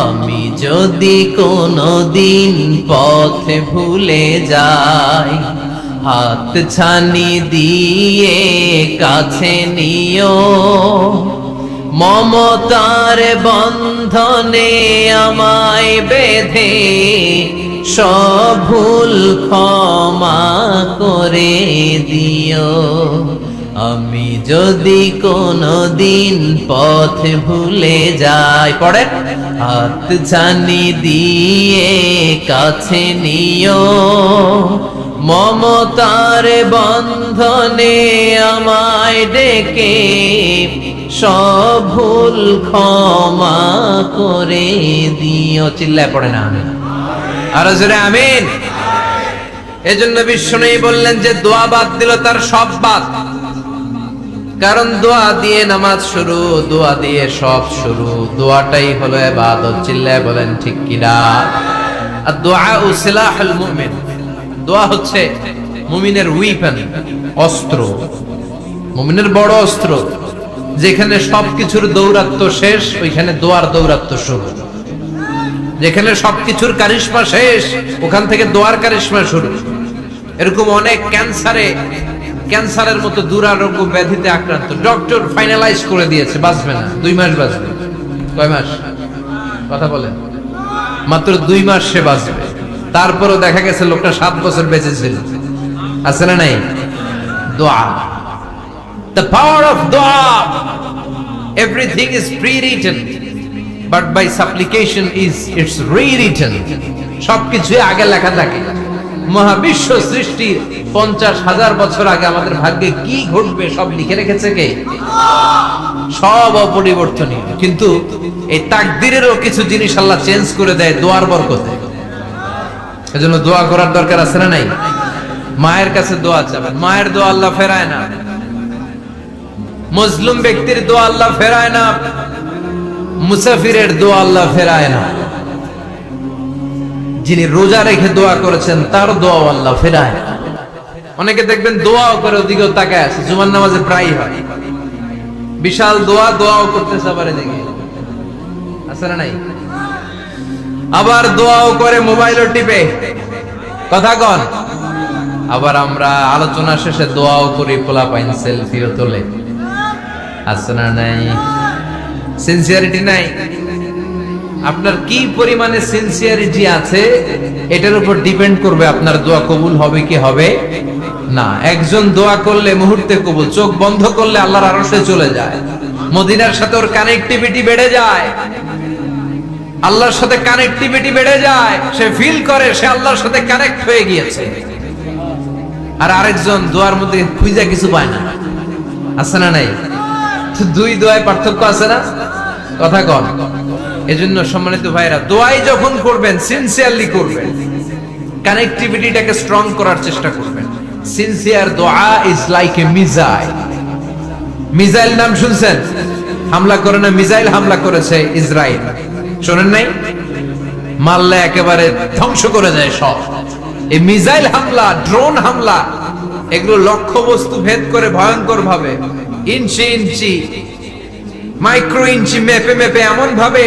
আমি যদি কোনদিন পথে ভুলে যাই হাত ছানি দিয়ে কাছে নিও, মমতার বন্ধনে আমায় বেঁধে সব ভুল ক্ষমা করে দিও। আমি যদি কোনদিন পথ ভুলে যাই, পড়েন, হাত ছানি দিয়ে কাছে নিও, মমতার বন্ধনে আমায় ডেকে সব ভুল ক্ষমা করে দিও। চিল্লায় পড়ে না আমিন, আরো জোরে আমিন। এজন্য বিশ্বনবী বললেন যে দোয়া বাদ দিল তার সব বাদ। কারণ দোয়া দিয়ে নামাজ শুরু, দোয়া দিয়ে সব শুরু। দোয়াটাই হলো ইবাদত। চিল্লায় বলেন ঠিক কিনা? আর দোয়া সিলাহুল মুমিন, দোয়া হচ্ছে মুমিনের উইপন, অস্ত্র, মুমিনের বড় অস্ত্র। যেখানে সবকিছুর দৌরাত্ম শেষ ওইখানে দোয়ার দৌরাত্ম শুরু। যেখানে সবকিছুর কারিশমা শেষ ওখান থেকে দোয়ার কারিশমা শুরু। এরকম অনেক ক্যান্সারের মতো দুরারোগ্য ব্যাধিতে আক্রান্ত, ডক্টর ফাইনালাইজ করে দিয়েছে বাঁচবে না, 2 মাস বাঁচবে। কয় মাস? কথা বলেন। মাত্র 2 মাস সে বাঁচবে। তারপরও দেখা গেছে লোকটা 7 বছর বেঁচে ছিল। আছে না নাই? দোয়া, the power of dua. Everything is pre-written, but by supplication it's rewritten. সবকিছু আগে লেখা থাকে। মহাবিশ্ব সৃষ্টির 50,000 বছর আগে আমাদের ভাগ্যে কি ঘটবে সব লিখে রেখেছে কে? সব অপরিবর্তনীয়। কিন্তু এই তাকদীরেরও কিছু জিনিস আল্লাহ চেঞ্জ করে দেয় দোয়ার বরকতে। এজন্য দোয়া করার দরকার আছে না নাই? মায়ের কাছে দোয়া চাবেন, মায়ের দোয়া আল্লাহ ফেরায় না। মুসলিম ব্যক্তির দোয়া আল্লাহ ফেরায় না, মুসাফিরের দোয়া আল্লাহ ফেরায় না। যিনি রোজা রেখে দোয়া করেছেন তার দোয়া আল্লাহ ফেরায় না। অনেকে দেখবেন দোয়াও করে ওদিকেও তাকায় আছে, জুমার নামাজে প্রায় হয় বিশাল দোয়াও করতেছে, আবার এদিকে আছে না নাই? আবার দোয়াও করে মোবাইলও টিপে, কথা কন। আবার আমরা আলোচনা শেষে দোয়াও করি, পোলাপাইন সেলফিও তোলে, আছে না নাই? সিনসিয়ারিটি নাই। আপনার কি পরিমাণে সিনসিয়ারিটি আছে এটার উপর ডিপেন্ড করবে আপনার দোয়া কবুল হবে কি হবে না। একজন দোয়া করলে মুহূর্তে কবুল, চোখ বন্ধ করলে আল্লাহর আরশে চলে যায়, মদিনার সাথে ওর কানেক্টিভিটি বেড়ে যায়, আল্লাহর সাথে কানেক্টিভিটি বেড়ে যায়, সে ফিল করে সে আল্লাহর সাথে কানেক্ট হয়ে গিয়েছে। আর আরেকজন দোয়ার মধ্যে খুঁজে কিছু পায় না, আছে না নাই? দুই দোয়ায় পার্থক্য আছে না? কথা কন। এজন্য সম্মানিত ভাইরা, দোয়াই যখন করবেন সিনসিয়ারলি করবেন, কানেক্টিভিটিটাকে স্ট্রং করার চেষ্টা করবেন। সিনসিয়ার দোয়া is like a missile. Missile নাম শুনছেন? হামলা করে না, মিসাইল হামলা করেছে ইসরায়েল, শোনেন নাই? মারলে একেবারে ধ্বংস করে যায় সব। এই মিসাইল হামলা, ড্রোন হামলা, এগুলো লক্ষ্য বস্তু ভেদ করে ভয়ঙ্কর ভাবে ইঞ্চি ইঞ্চি, মাইক্রো ইঞ্চি মেপে মেপে এমন ভাবে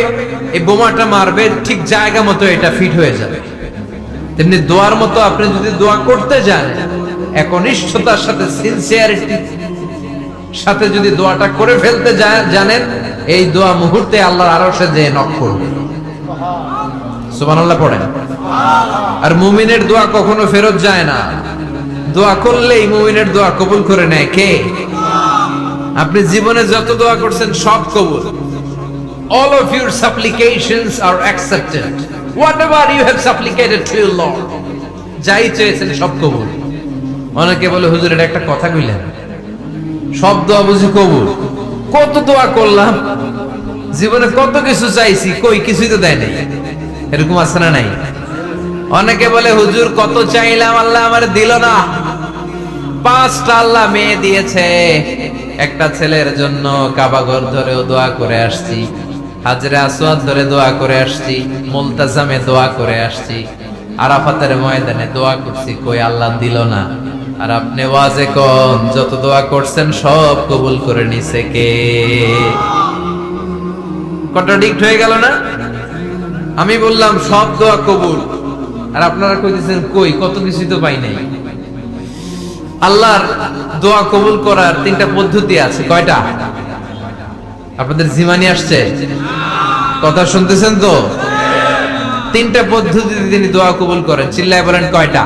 এই বোমাটা মারবে ঠিক জায়গা মতো এটা ফিট হয়ে যাবে। তেমনি দোয়ার মতো আপনি যদি দোয়া করতে যান একনিষ্ঠতার সাথে, সিনসিয়ারিটির সাথে যদি দোয়াটা করে ফেলতে জানেন, এই দোয়া মুহূর্তে আল্লাহর আরশে যে নক করবে। সুবহানাল্লাহ পড়েন। আর মুমিনের দোয়া কখনো ফেরত যায় না, দোয়া করলেই মুমিনের দোয়া কবুল করে নেয় কে? আপনি জীবনে যত দোয়া করছেন সব কবুল। All of your supplications are accepted. Whatever you have supplicated to your Lord, যাই চেয়েছেন সব কবুল। অনেকে বলে হুজুর এটা একটা কথা কইলেন, সব দোয়া বুঝি কবুল? কত দোয়া করলাম, জীবনে কত কিছু চাইছি, কই কিছুই তো দেয় নাই। এরকম আছে না নাই? অনেকে বলে হুজুর কত চাইলাম আল্লাহ আমার দিল না। 5টা আল্লাহ মেয়ে দিয়েছে, একটা ছেলের জন্য কাবা ঘর ধরেও দোয়া করে আসছি, হাজরে আসওয়াদ ধরে দোয়া করে আসছি, মুলতাজামে দোয়া করে আসছি, আরাফাতের ময়দানে দোয়া করছি, কই আল্লাহ দিল না। আর আপনি ওয়াজে কোন যত দোয়া করছেন সব কবুল করে নিছে কে? কন্ট্রাডিক্ট হয়ে গেল না? আমি বললাম সব দোয়া কবুল, আর আপনারা কইতেছেন কই কত কিছু তো পাই নাই। আল্লাহর দোয়া কবুল করার 3টা পদ্ধতি আছে। কয়টা? আপনাদের জিমানি আসছে? কথা শুনতেছেন তো? 3টা পদ্ধতিতে তিনি দোয়া কবুল করেন। চিল্লায় বলেন কয়টা?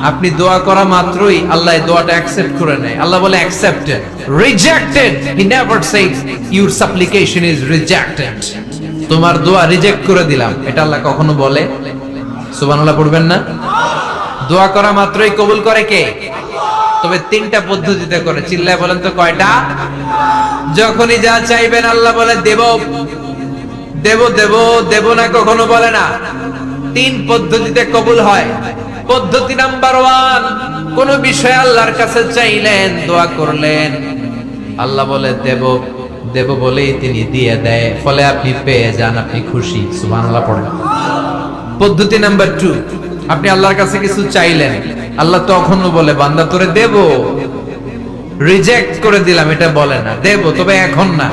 আপনি দোয়া করা মাত্রই আল্লাহ দোয়াটা অ্যাকসেপ্ট করে নেয়। আল্লাহ বলে accepted, rejected he never shed your সাপ্লিকেশন is rejected. তোমার দোয়া রিজেক্ট করে দিলাম, এটা আল্লাহ কখনো বলে? সুবহানাল্লাহ পড়বেন না? দোয়া করা মাত্রই কবুল করে কে? তবে 3টা পদ্ধতিতে করে। চিল্লায় বলেন তো কয়টা? যখনই যা চাইবেন আল্লাহ বলে দেব দেব দেব দেব না, কখনো বলে না। 3 পদ্ধতিতে কবুল হয়। পদ্ধতি নাম্বার 1, কোন বিষয় আল্লাহর কাছে চাইলেন, দোয়া করলেন, আল্লাহ বলে দেব দেব বলেই তিনি দিয়ে দেয়, ফলে আপনি পেয়ে যান, আপনি খুশি। সুবহানাল্লাহ পড়েন। পদ্ধতি নাম্বার 2, আপনি আল্লাহর কাছে কিছু চাইলেন, আল্লাহ তখনও বলে বান্দা তোরে দেব, রিজেক্ট করে দিলাম এটা বলে না, দেব তবে এখন না,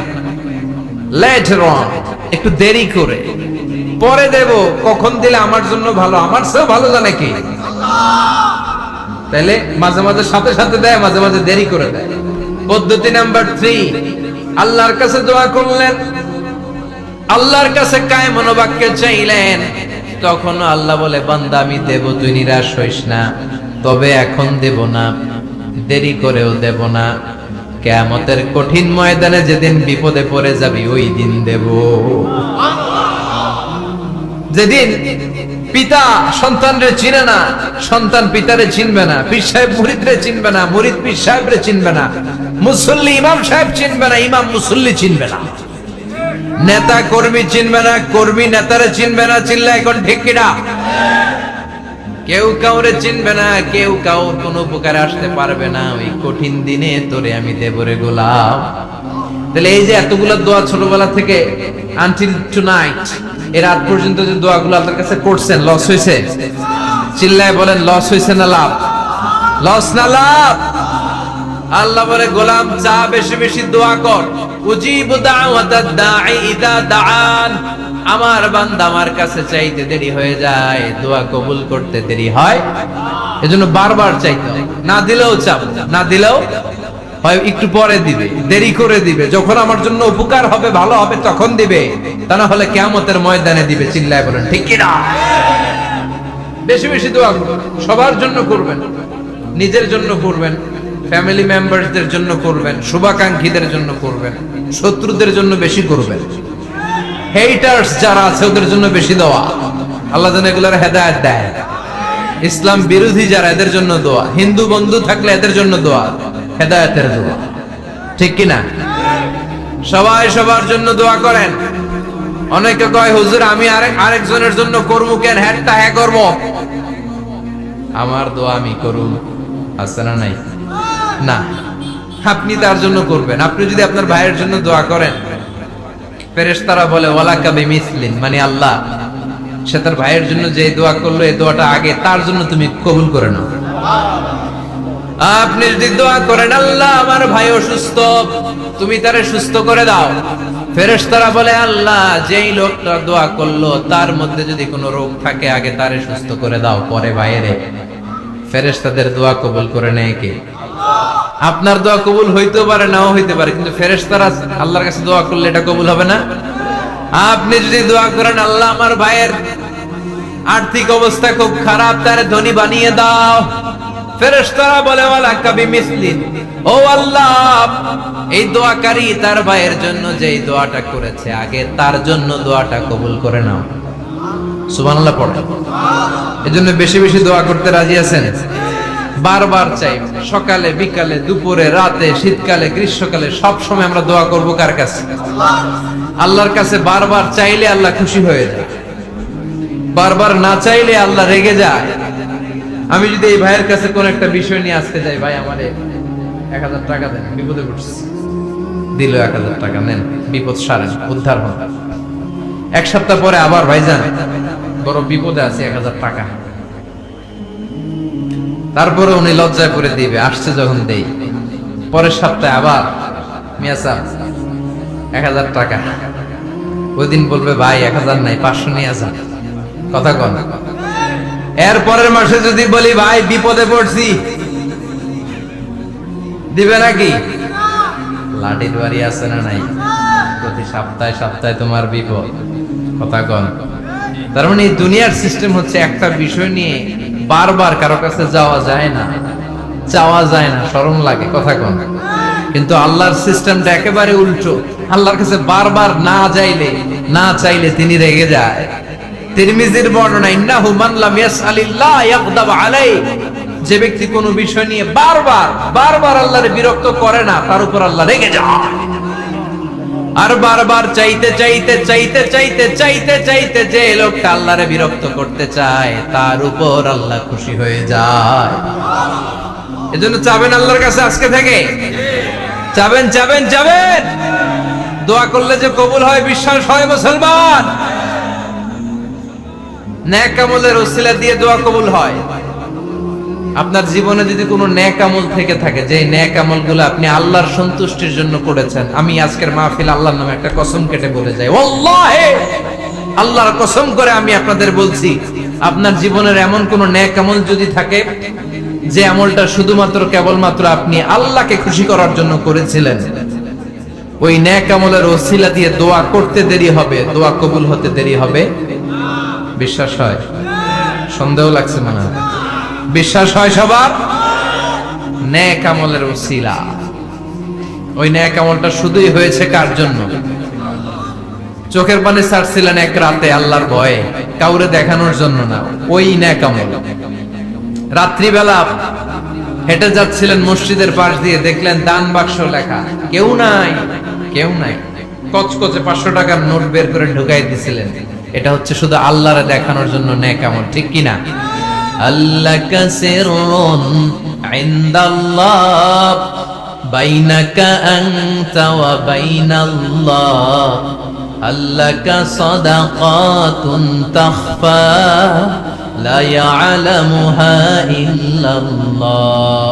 লেটার অন, একটু দেরি করে, পরে দেব। কখন দিলে আমার জন্য ভালো, আমার চেয়েও ভালো জানে কি? তাইলে মাঝে মাঝে সাথে সাথে দেয়, মাঝে মাঝে দেরি করে দেয়। পদ্ধতি নাম্বার 3, আল্লাহর কাছে দোয়া করলেন, আল্লাহর কাছে কায় মনোবাক্যে চাইলেন, তখন আল্লাহ বলে বান্দা আমি দেব, তুই নিরাশ হইস না, তবে এখন দেব না, দেরি করেও দেব না, কিয়ামতের কঠিন ময়দানে যেদিন বিপদে পড়ে যাবি ওই দিন দেব। যেদিন পিতা সন্তানরে চিনে না, সন্তান পিতারে চিনবে না, পীর সাহেব মুরিদরে চিনবে না, মুরিদ পীর সাহেবরে চিনবে না, মুসল্লি ইমাম সাহেব চিনবে না, ইমাম মুসল্লি চিনবে না, নেতা কর্মী চিনবে না, কর্মী নেতারে চিনবে না। চিল্লা এখন ঠিক কিনা? কেউ কাউরে চিনবে না, কেউ কাউর কোনো উপকারে আসতে পারবে না। ওই কঠিন দিনে তোরে আমি দেবরে গোলাম। তাহলে এই যে এতগুলো দোয়া ছোটবেলা থেকে আনটিল টুনাইট, এর রাত পর্যন্ত যে দোয়াগুলো আল্লাহর কাছে করছেন, লস হয়েছে? চিল্লায় বলেন লস হয়েছে না লাভ? লস না লাভ? আল্লাহ বলে গোলাম চা বেশি বেশি দোয়া কর, উজিবু দাওয়াতাদ দাঈ ইযা দাআন। আমার বান্দা আমার কাছে চাইতে দেরি হয়ে যায়, দোয়া কবুল করতে দেরি হয়, এজন্য বারবার চাইতে হয়। না দিলেও চাপ, না দিলেও হয় একটু পরে দিবে, দেরি করে দিবে, যখন আমার জন্য উপকার হবে, ভালো হবে তখন দিবে, তা না হলে কিয়ামতের ময়দানে দিবে। চিল্লায় বলেন ঠিক কি না? বেশি বেশি দোয়া করবেন, সবার জন্য করবেন, নিজের জন্য করবেন, ফ্যামিলি মেম্বারদের জন্য করবেন, শুভাকাঙ্ক্ষীদের জন্য করবেন, শত্রুদের জন্য বেশি করবেন, হেটার্স যারা আছে ওদের জন্য বেশি দোয়া। আল্লাহ যেন এগুলোর হেদায়েত দেয়। ইসলাম বিরোধী যারা, এদের জন্য দোয়া। হিন্দু বন্ধু থাকলে এদের জন্য দোয়া, হেদায়েতের দোয়া। ঠিক কি না? সবাই সবার জন্য দোয়া করেন। অনেকে কয় হুজুর আমি আরেকজনের জন্য করবো কেন, হ্যাটটা হ্যাঁ করবো, আমার দোয়া আমি করুন, আছে না নাই? না, আপনি তার জন্য করবেন। আপনি যদি আপনার ভাইয়ের জন্য দোয়া করেন, ফেরেশতারা বলে ওয়ালাকা বিমিসলিন, মানে আল্লাহ সে তার ভাইয়ের জন্য যে দোয়া করলো এই দোয়াটা আগে তার জন্য তুমি কবুল করে নাও। আপনি যদি দোয়া করেন আল্লাহ আমার ভাই অসুস্থ, তুমি তারে সুস্থ করে দাও, ফেরেশতারা বলে আল্লাহ যেই লোকটা দোয়া করলো তার মধ্যে যদি কোনো রোগ থাকে আগে তারে সুস্থ করে দাও, পরে ভাইয়েরে। ফেরেশতাদের দোয়া কবুল করে নেয় কে? আপনার দোয়া কবুল হইতেও পারে, নাও হইতে পারে, কিন্তু ফেরেশতারা আল্লাহর কাছে দোয়া করলে এটা কবুল হবে না। আপনি যদি দোয়া করেন, আল্লাহ আমার ভাইয়ের আর্থিক অবস্থা খুব খারাপ, তারে ধনী বানিয়ে দাও, ফেরেশতারা বলে ওয়ালা কাবি মিসলিন, ও আল্লাহ এই দোয়াকারী তার ভাইয়ের জন্য যেই দোয়াটা করেছে আগে, তার জন্য দোয়াটা কবুল করে নাও। সুবহানাল্লাহ পড়ে। এজন্য বেশি বেশি দোয়া করতে রাজি আছেন? বারবার চাই, সকালে বিকালে দুপুরে রাতে শীতকালে গ্রীষ্মকালে সব সময় আমরা দোয়া করব কার কাছে? আল্লাহর কাছে। বারবার চাইলে আল্লাহ খুশি হয়ে যায়, বারবার না চাইলে আল্লাহ রেগে যায়। আমি যদি এই ভাইয়ের কাছে কোন একটা বিষয় নিয়ে আসতে যাই, ভাই আমারে 1000 টাকা দেন, বিপদে পড়ছি, দিল 1000 টাকা, নেন বিপদ সারেন, উদ্ধার হন। এক সপ্তাহ পরে আবার ভাইজান বড় বিপদে আছে, 1000 টাকা। তারপরে উনি লজ্জায় পড়ে দিবে, আসছে যখন দেই। পরের সপ্তাহে আবার মিয়া সাহেব 1000 টাকা। ওই দিন বলবে ভাই 1000 নাই, 500 নিয়ে আসা, কথা কন। এর পরের মাসে যদি বলি ভাই বিপদে পড়ছি, দিবে নাকি? লাঠির বাড়ি আছে না নাই? প্রতি সপ্তাহে সপ্তাহে তোমার বিপদ, কথা কন। তার মানে এই দুনিয়ার সিস্টেম হচ্ছে একটা বিষয় নিয়ে বারবার কারো কাছে যাওয়া যায় না, চাওয়া যায় না, শরম লাগে, কথা কন। কিন্তু আল্লাহর সিস্টেমটা একেবারে উল্টো। আল্লাহর কাছে বারবার না যাইলে, না চাইলে তিনি রেগে যায়। তিরমিজির বর্ণনা, ইন্নাহু মান লাম ইয়াসআলিল্লাহ ইয়াগদাব আলাইহি, যে ব্যক্তি কোনো বিষয় নিয়ে বারবার বারবার আল্লাহরে বিরক্ত করে না, তার উপর আল্লাহ রেগে যায়। আর বারবার চাইতে চাইতে চাইতে চাইতে চাইতে চাইতে যে লোকটা আল্লাহরে বিরক্ত করতে চায়, তার উপর আল্লাহ খুশি হয়ে যায়। এজন্য চাবেন আল্লাহর কাছে আজকে থেকে, চাবেন চাবেন চাবেন। দোয়া করলে যে কবুল হয় বিশ্বাস হয় মুসলমান। নেক আমলের ওসিলা দিয়ে দোয়া কবুল হয়। আপনার জীবনে যদি কোনো নেক আমল থেকে থাকে, যে নেক আমলগুলো আপনি আল্লাহর সন্তুষ্টির জন্য করেছেন, আমি আজকের মাহফিল আল্লাহর নামে একটা কসম কেটে বলে যাই, ওয়াল্লাহি আল্লাহর কসম করে আমি আপনাদের বলছি, আপনার জীবনের এমন কোন নেক আমল যদি থাকে, যে আমলটা শুধুমাত্র কেবলমাত্র আপনি আল্লাহকে খুশি করার জন্য করেছিলেন, ওই নেক আমলের ওসিলা দিয়ে দোয়া করতে দেরি হবে, দোয়া কবুল হতে দেরি হবে। বিশ্বাস হয়? সন্দেহ লাগছে মনে হয়? বিশ্বাস হয় সবার? নেক আমলের ওসিলা, ওই নেক আমলটা শুধুই হয়েছে কার জন্য? চোখের পানি ছাড়ছিলেন এক রাতে আল্লাহর ভয়ে, কাউরে দেখানোর জন্য না, ওই নেক আমল। রাত্রিবেলা হেঁটে যাচ্ছিলেন মসজিদের পাশ দিয়ে, দেখলেন দান বাক্স লেখা, কেউ নাই, কেউ নাই, কচকচে 500 টাকার নোট বের করে ঢুকাই দিছিলেন। এটা হচ্ছে শুধু আল্লাহরে দেখানোর জন্য নেক আমল, ঠিক কিনা? আল্লাকা সিররুন ইনদাল্লাহ বাইনাকা আনতা ওয়া বাইনাল্লাহ, আল্লাকা সাদাকাতুন তাখফা লা ইয়ালামুহা ইল্লাল্লাহ,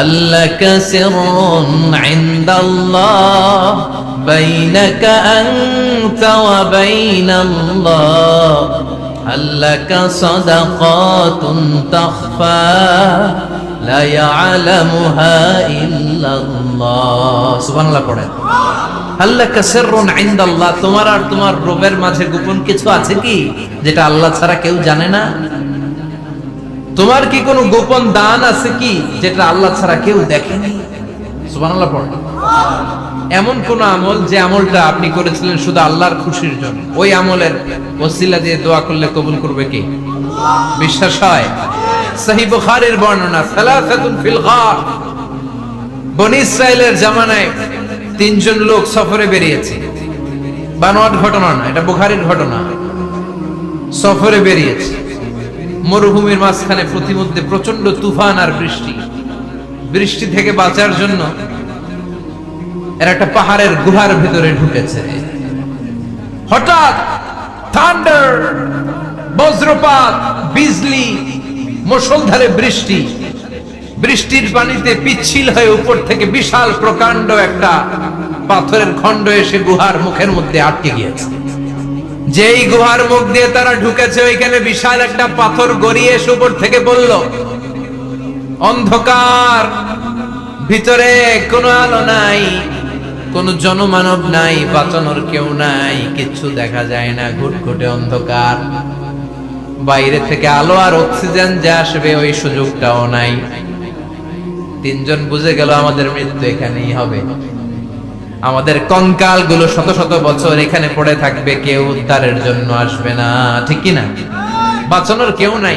আল্লাকা সিররুন ইনদাল্লাহ বাইনাকা আনতা ওয়া বাইনাল্লাহ, আল্লাকা সাদাকাতুন তাখফা লা ইয়ালামুহা ইল্লাল্লাহ। সুবহানাল্লাহ পড়েন। আল্লাকা সিররুন ইনদাল্লাহ, তোমার আর তোমার রবের মাঝে গোপন কিছু আছে কি যেটা আল্লাহ ছাড়া কেউ জানে না? তোমার কি কোনো গোপন দান আছে কি যেটা আল্লাহ ছাড়া কেউ দেখেনি? সুবহানাল্লাহ পড়েন। এমন কোন আমল যে আমলটা আপনি করেছিলেন শুধু আল্লাহর খুশির জন্য, ওই আমলের ওসিলা দিয়ে দোয়া করলে কবুল করবে কে? বিশ্বাস হয়? সহিহ বুখারীর বর্ণনা, সালাসাতুন ফিল গার, বনী ইসরাইলের জামানায় 3 জন লোক সফরে বেরিয়েছে। বানোয়াট ঘটনা না, এটা বুখারীর ঘটনা। সফরে বেরিয়েছে, মরুভূমির মাঝখানে প্রতিমধ্যে প্রচন্ড তুফান আর বৃষ্টি। বৃষ্টি থেকে বাঁচার জন্য এরা একটা পাহাড়ের গুহার ভিতরে ঢুকেছে। হঠাৎ থান্ডার, বজ্রপাত, বিজলি, মুষলধারে বৃষ্টি। বৃষ্টির পানিতে পিচ্ছিল হয়ে উপর থেকে বিশাল প্রকাণ্ড একটা পাথরের খণ্ড এসে গুহার মুখের মধ্যে আটকে গিয়েছে। যেই গুহার মুখ দিয়ে তারা ঢুকেছে, ওইখানে বিশাল একটা পাথর গড়িয়ে এসে উপর থেকে বলল, অন্ধকার, ভিতরে কোনো আলো নাই, কোনো জনমানব নাই, বাঁচানোর কেউ নাই, কিচ্ছু দেখা যায় না, ঘুটঘুটে অন্ধকার। বাইরে থেকে আলো আর অক্সিজেন যে আসবে ওই সুযোগটাও নাই। তিনজন বুঝে গেল আমাদের মৃত্যু এখানেই হবে, আমাদের কঙ্কাল গুলো শত শত বছর এখানে পড়ে থাকবে, কেউ উদ্ধারের জন্য আসবে না, ঠিক কি না? বাঁচানোর কেউ নাই,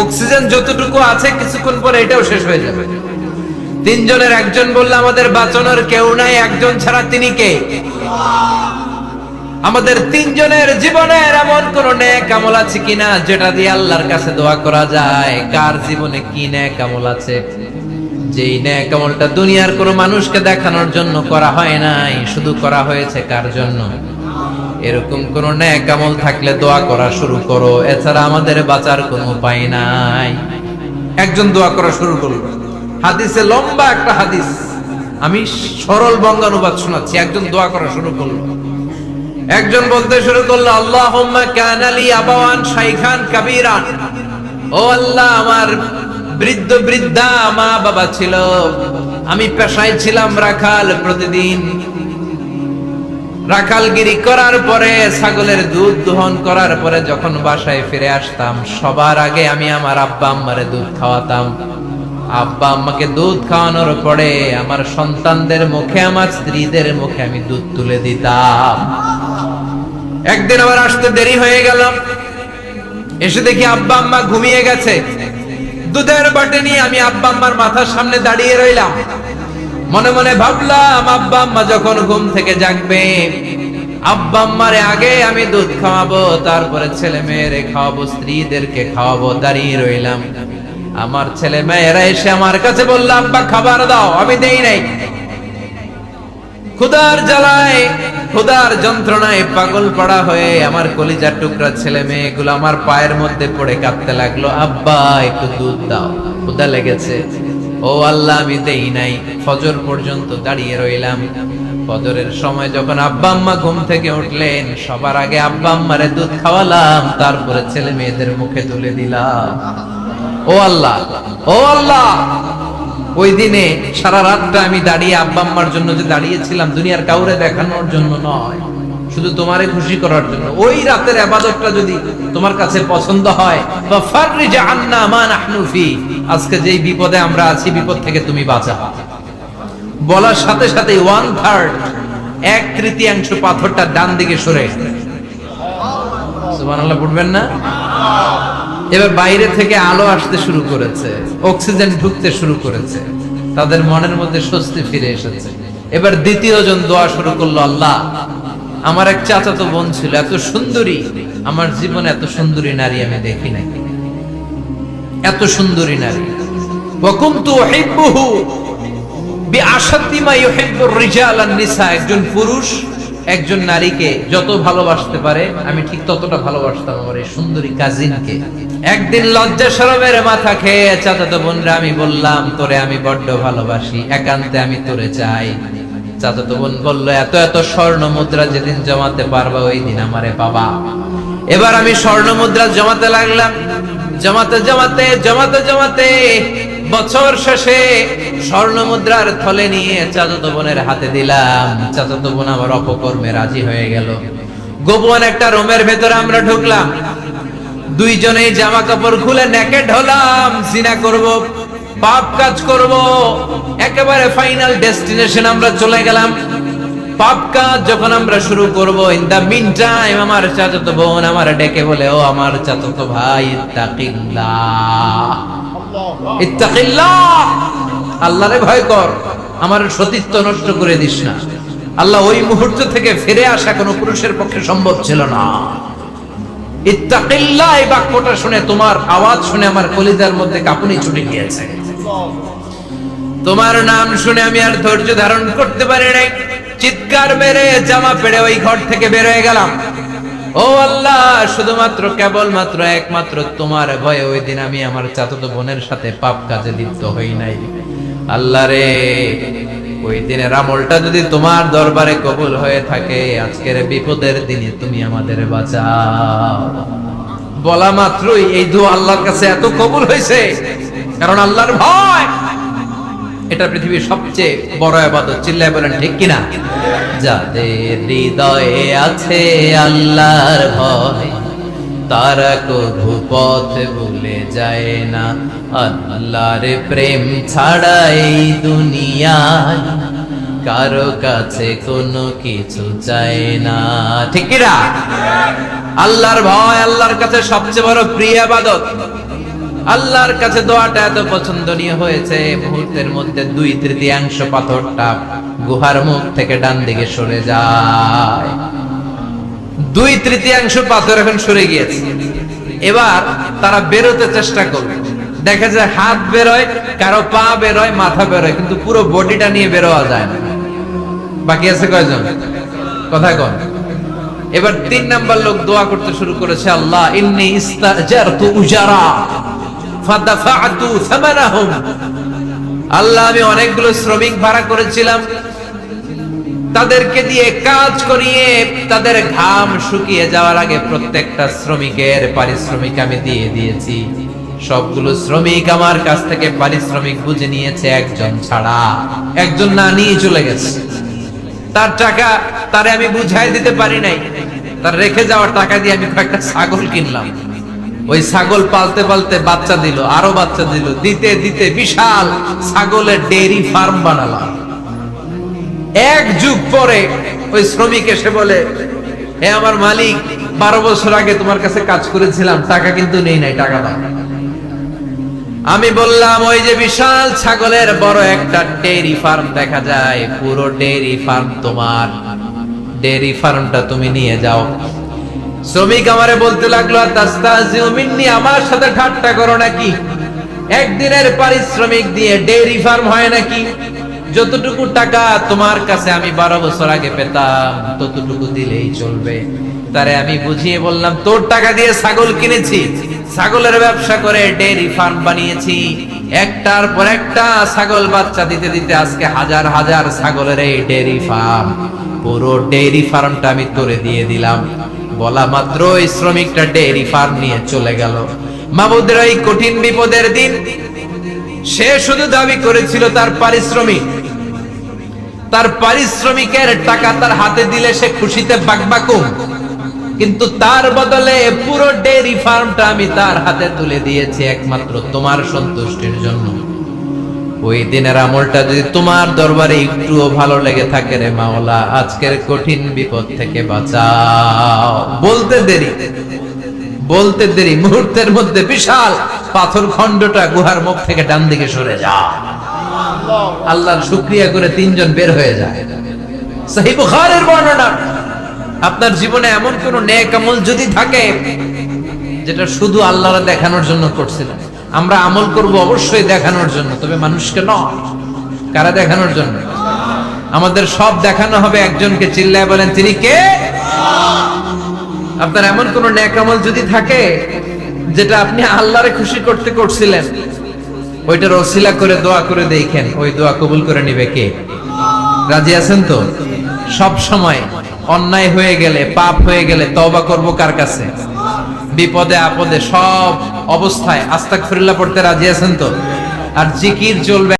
অক্সিজেন যতটুকু আছে কিছুক্ষণ পরে এটাও শেষ হয়ে যাবে। তিনজনের একজন বলল আমাদের বাঁচানোর কেউ নাই, একজন ছাড়া তিনি কে? আমাদের তিনজনের জীবনের এমন কোন নেক আমল আছে কিনা যেটা দিয়ে আল্লাহর কাছে দোয়া করা যায়? কার জীবনে কি নেক আমল আছে যেই নেক আমলটা দুনিয়ার কোনো মানুষকে দেখানোর জন্য করা হয় নাই, শুধু করা হয়েছে কার জন্য? এরকম কোন নেক আমল থাকলে দোয়া করা শুরু করো, এছাড়া আমাদের বাঁচার কোনো উপায় নাই। একজন দোয়া করা শুরু করলো, হাদিসে লম্বা একটা হাদিস, আমি সরল বঙ্গানুবাদ শোনাচ্ছি। একজন দোয়া করা শুরু করলো, একজন বলতে শুরু করলো, আল্লাহুম্মা কানা লি আবাওয়ান শাইখান কাবীরান, ও আল্লাহ আমার বৃদ্ধ বৃদ্ধা মা বাবা ছিল, আমি পেশায় ছিলাম রাখাল, প্রতিদিন রাখালগিরি করার পরে ছাগলের দুধ দোহন করার পরে যখন বাসায় ফিরে আসতাম সবার আগে আমি আমার আব্বা আম্মারে দুধ খাওয়াতাম। আব্বা আম্মাকে দুধ খাওয়ানোর পরে আমার সন্তানদের মুখে, আমার স্ত্রীদের মুখে আমি দুধ তুলে দিতাম। একদিন আবার আসতে দেরি হয়ে গেল, এসে দেখি আব্বা আম্মা ঘুমিয়ে গেছে। দুধের বাটি নিয়ে আমি আব্বা আম্মার মাথার সামনে দাঁড়িয়ে রইলাম, মনে মনে ভাবলাম আব্বা আম্মা যখন ঘুম থেকে জাগবে আব্বা আম্মারে আগে আমি দুধ খাওয়াবো, তারপরে ছেলে মেয়েরে খাওয়াবো, স্ত্রীদেরকে খাওয়াবো। দাঁড়িয়ে রইলাম, আমার ছেলে মেয়েরা এসে আমার কাছে বলল আব্বা খাবার দাও, আমি দেই নাই। ক্ষুধার জ্বালায়, ক্ষুধার যন্ত্রণায় পাগল পড়া হয়ে আমার কলিজার টুকরা ছেলে মেয়েগুলো আমার পায়ের মধ্যে পড়ে কাঁদতে লাগলো, আব্বা একটু দুধ দাও, ক্ষুধা লেগেছে। ও আল্লাহ আমি দেই নাই। ফজর পর্যন্ত দাঁড়িয়ে রইলাম। ফজরের সময় যখন আব্বা আম্মা ঘুম থেকে উঠলেন সবার আগে আব্বা আম্মারে দুধ খাওয়ালাম, তারপরে ছেলে মেয়েদের মুখে তুলে দিলাম। ও আল্লাহ, ও আল্লাহ, ওই দিনে সারা রাতটা আমি দাঁড়িয়ে আব্বা আম্মার জন্য যে দাঁড়িয়েছিলাম দুনিয়ার কাউরে দেখানোর জন্য নয়, শুধু তোমারে খুশি করার জন্য। ওই রাতের ইবাদতটা যদি তোমার কাছে পছন্দ হয়, বা ফাররিজ আন্না মা নাহনু ফি, আজকে যেই বিপদে আমরা আছি বিপদ থেকে তুমি বাঁচাও। বলার সাথে সাথে 1/3, 1/3 পাথরটা ডান দিকে সরে। সুবহানাল্লাহ পড়বেন না? এবার বাইরে থেকে আলো আসতে শুরু করেছে, অক্সিজেন ঢুকতে শুরু করেছে, তাদের মনের মধ্যে স্বস্তি ফিরে এসেছে। এবার দ্বিতীয় জন দোয়া শুরু করলো, আল্লাহ আমার এক চাচাতো বোন ছিল, এত সুন্দরী, আমার জীবনে এত সুন্দরী নারী আমি দেখি নাই, এত সুন্দরী নারী। ওয়া কুনতু উহিব্বুহু বিআশাদ্দি মা ইউহিব্বুর রিজাল আন-নিসা, একজন পুরুষ একজন নারীকে যত ভালোবাসতে পারে আমি ঠিক ততটা ভালোবাসতাম আমার এই সুন্দরী কাজিনকে। একদিন লজ্জা শরমের মাথা খেয়ে চাচাতো বোনরা আমি বললাম, তোরে আমি বড্ড ভালোবাসি, একান্তে আমি তোরে চাই। চাচাতো বোন বলল, এত এত স্বর্ণ মুদ্রা যেদিন জমাতে পারবা ওই দিন আমারে পাবা। এবার আমি স্বর্ণ মুদ্রা জমাতে লাগলাম, জমাতে জমাতে জমাতে জমাতে বছর শেষে স্বর্ণ মুদ্রার থলে নিয়ে চাচাতো বোনের হাতে দিলাম। চাচাতো বোন আমার অপকর্মে রাজি হয়ে গেল। গোপন একটা রুমের ভেতরে আমরা ঢুকলাম, দুইজনেই জামা কাপড় খুলে নেকেড হলাম, জিনা করব, পাপ কাজ করব। একেবারে ফাইনাল ডেস্টিনেশন আমরা চলে গেলাম। পাপ কাজ যখন আমরা শুরু করব, ইন দা মিন টাইম আমার চাচাতো বোন আমার ডেকে বলে, ও আমার চাচাতো ভাই, ইত্তাকিল্লাহ, ইত্তাকিল্লাহ, আল্লাহরে ভয় কর, আমার সতীত্ব নষ্ট করে দিস না। আল্লাহ ওই মুহূর্ত থেকে ফিরে আসা কোনো পুরুষের পক্ষে সম্ভব ছিল না। ইত্তাকিল্লাহ এই বাক্যটা শুনে, তোমার আওয়াজ শুনে আমার কলিজার মধ্যে কাঁপুনি ছুটে গিয়েছে। তোমার নাম শুনে আমি আর ধৈর্য ধারণ করতে পারি নাই, চিৎকার মেরে জামা পেড়ে ওই ঘর থেকে বের হয়ে গেলাম। ও আল্লাহ, শুধুমাত্র কেবলমাত্র একমাত্র তোমার ভয়ে ওই দিন আমি আমার চাচাতো বোনের সাথে পাপ কাজে লিপ্ত হই নাই। আল্লাহ রে, ওই দিনের আমলটা যদি তোমার দরবারে কবুল হয়ে থাকে, আজকের বিপদের দিনে তুমি আমাদের বাঁচাও। বলা মাত্রই এই দোয়া আল্লাহর কাছে এত কবুল হয়েছে, কারণ আল্লাহর ভয়। এটা পৃথিবীর সবচেয়ে বড় ইবাদত। চিল্লায় বলেন ঠিক কিনা? যাদের হৃদয়ে আছে আল্লাহর ভয়, তারা কভু পথ ভুলে যায় না। আল্লাহর প্রেম ছাড়া এই দুনিয়ায় কারো কাছে কোনো কিছু চায় না। ঠিক কিনা? আল্লাহর ভয় আল্লাহর কাছে সবচেয়ে বড় প্রিয় ইবাদত। আল্লাহর কাছে দোয়াটা এত পছন্দনীয় হয়েছে, মুহূর্তের মধ্যে 2/3 পাথরটা গুহার মুখ থেকে ডান দিকে সরে যায়। 2/3 পাথর এখন সরে গিয়েছে। এবার তারা বেরোতে চেষ্টা করবে, দেখা যায় হাত বেরোয়, কারো পা বেরোয়, মাথা বেরোয়, কিন্তু পুরো বডিটা নিয়ে বেরোয়া যায় না। বাকি আছে কয়জন? কথা কন। এবার 3 নাম্বার লোক দোয়া করতে শুরু করেছে, আল্লাহ ইন্নী ইস্তাজারতু উজারা ফাদাফা'তু সামানাহুম। আল্লাহ আমি অনেকগুলো শ্রমিক ভাড়া করেছিলাম, তাদেরকে দিয়ে কাজ করিয়ে তাদের ঘাম শুকিয়ে যাওয়ার আগে প্রত্যেকটা শ্রমিকের পারিশ্রমিক আমি দিয়ে দিয়েছি। সবগুলো শ্রমিক আমার কাছ থেকে পারিশ্রমিক বুঝে নিয়েছে, একজন ছাড়া। একজন না নিয়ে চলে গেছে। তার টাকা তারে আমি বুঝাই দিতে পারি নাই। তার রেখে যাওয়ার টাকা দিয়ে আমি কয়েকটা ছাগল কিনলাম। ওই ছাগল পালতে পালতে বাচ্চা দিল, আরো বাচ্চা দিল, দিতে দিতে বিশাল ছাগলের ডেইরি ফার্ম বানালাম। 1 যুগ পরে ওই শ্রমিক এসে বলে, হে আমার মালিক, 12 বছর আগে তোমার কাছে কাজ করেছিলাম, টাকা কিন্তু নেই নাই, টাকা দাও। আমি বললাম, ওই যে বিশাল ছাগলের বড় একটা ডেইরি ফার্ম দেখা যায়, পুরো ডেইরি ফার্ম তোমার, ডেইরি ফার্মটা তুমি নিয়ে যাও। শ্রমিক আমারে বলতে লাগলো, তাস্তাজিউ মিন্নি, আমার সাথে ঠাট্টা করো নাকি? একদিনের পারিশ্রমিক দিয়ে ডেইরি ফার্ম হয় নাকি? যতটুকু টাকা তোমার কাছে আমি 12 বছর আগে পেতাম, ততটুকু দিলেই চলবে। তারে আমি বুঝিয়ে বললাম, তোর টাকা দিয়ে ছাগল কিনেছি, ছাগলের ব্যবসা করে ডেইরি ফার্ম বানিয়েছি, একটার পর একটা ছাগল বাচ্চা দিতে দিতে আজকে হাজার হাজার ছাগলের এই ডেইরি ফার্ম, পুরো ডেইরি ফার্মটা আমি তোরে দিয়ে দিলাম। বলা মাত্র ওই শ্রমিকটা ডেইরি ফার্ম নিয়ে চলে গেল। মাবুদের এই কঠিন বিপদের দিন সে শুধু দাবি করেছিল তার পারিশ্রমিক, তার পারিশ্রমিকের টাকা তার হাতে দিলে সে খুশিতে বাকবাকুম, কিন্তু তার বদলে পুরো ডেইরি ফার্মটা আমি তার হাতে তুলে দিয়েছি একমাত্র তোমার সন্তুষ্টির জন্য। ওই দিনের আমলটা যদি তোমার দরবারে একটুও ভালো লেগে থাকে রে মাওলা, আজকের কঠিন বিপদ থেকে বাঁচাও। বলতে দেরি মুহূর্তের মধ্যে বিশাল পাথর খণ্ডটা গুহার মুখ থেকে ডান দিকে সরে যায়। আল্লাহর শুকরিয়া করে 3 জন বের হয়ে যায়। সহিহ বুখারীর বর্ণনা। আপনার জীবনে এমন কোন নেক আমল যদি থাকে যেটা শুধু আল্লাহর দেখানোর জন্য করছিলেন, আমরা আমল করব অবশ্যই দেখানোর জন্য, তবে মানুষকে নয়। কারা দেখানোর জন্য? আমাদের সব দেখানো হবে একজনকে। চিল্লায় বলেন, তিনি কে? আপনার এমন কোন নেক আমল যদি থাকে যেটা আপনি আল্লাহরে খুশি করতে করছিলেন, ওইটার ওসিলা করে দোয়া করে দেখেন, ওই দোয়া কবুল করে নিবে কে? রাজি আছেন তো? সব সময় অন্যায় হয়ে গেলে, পাপ হয়ে গেলে তওবা করব কার কাছে? বিপদে আপদে সব অবস্থায় আস্তাগফিরুল্লাহ পড়তে রাজি আছেন তো? আর জিকির চলবে।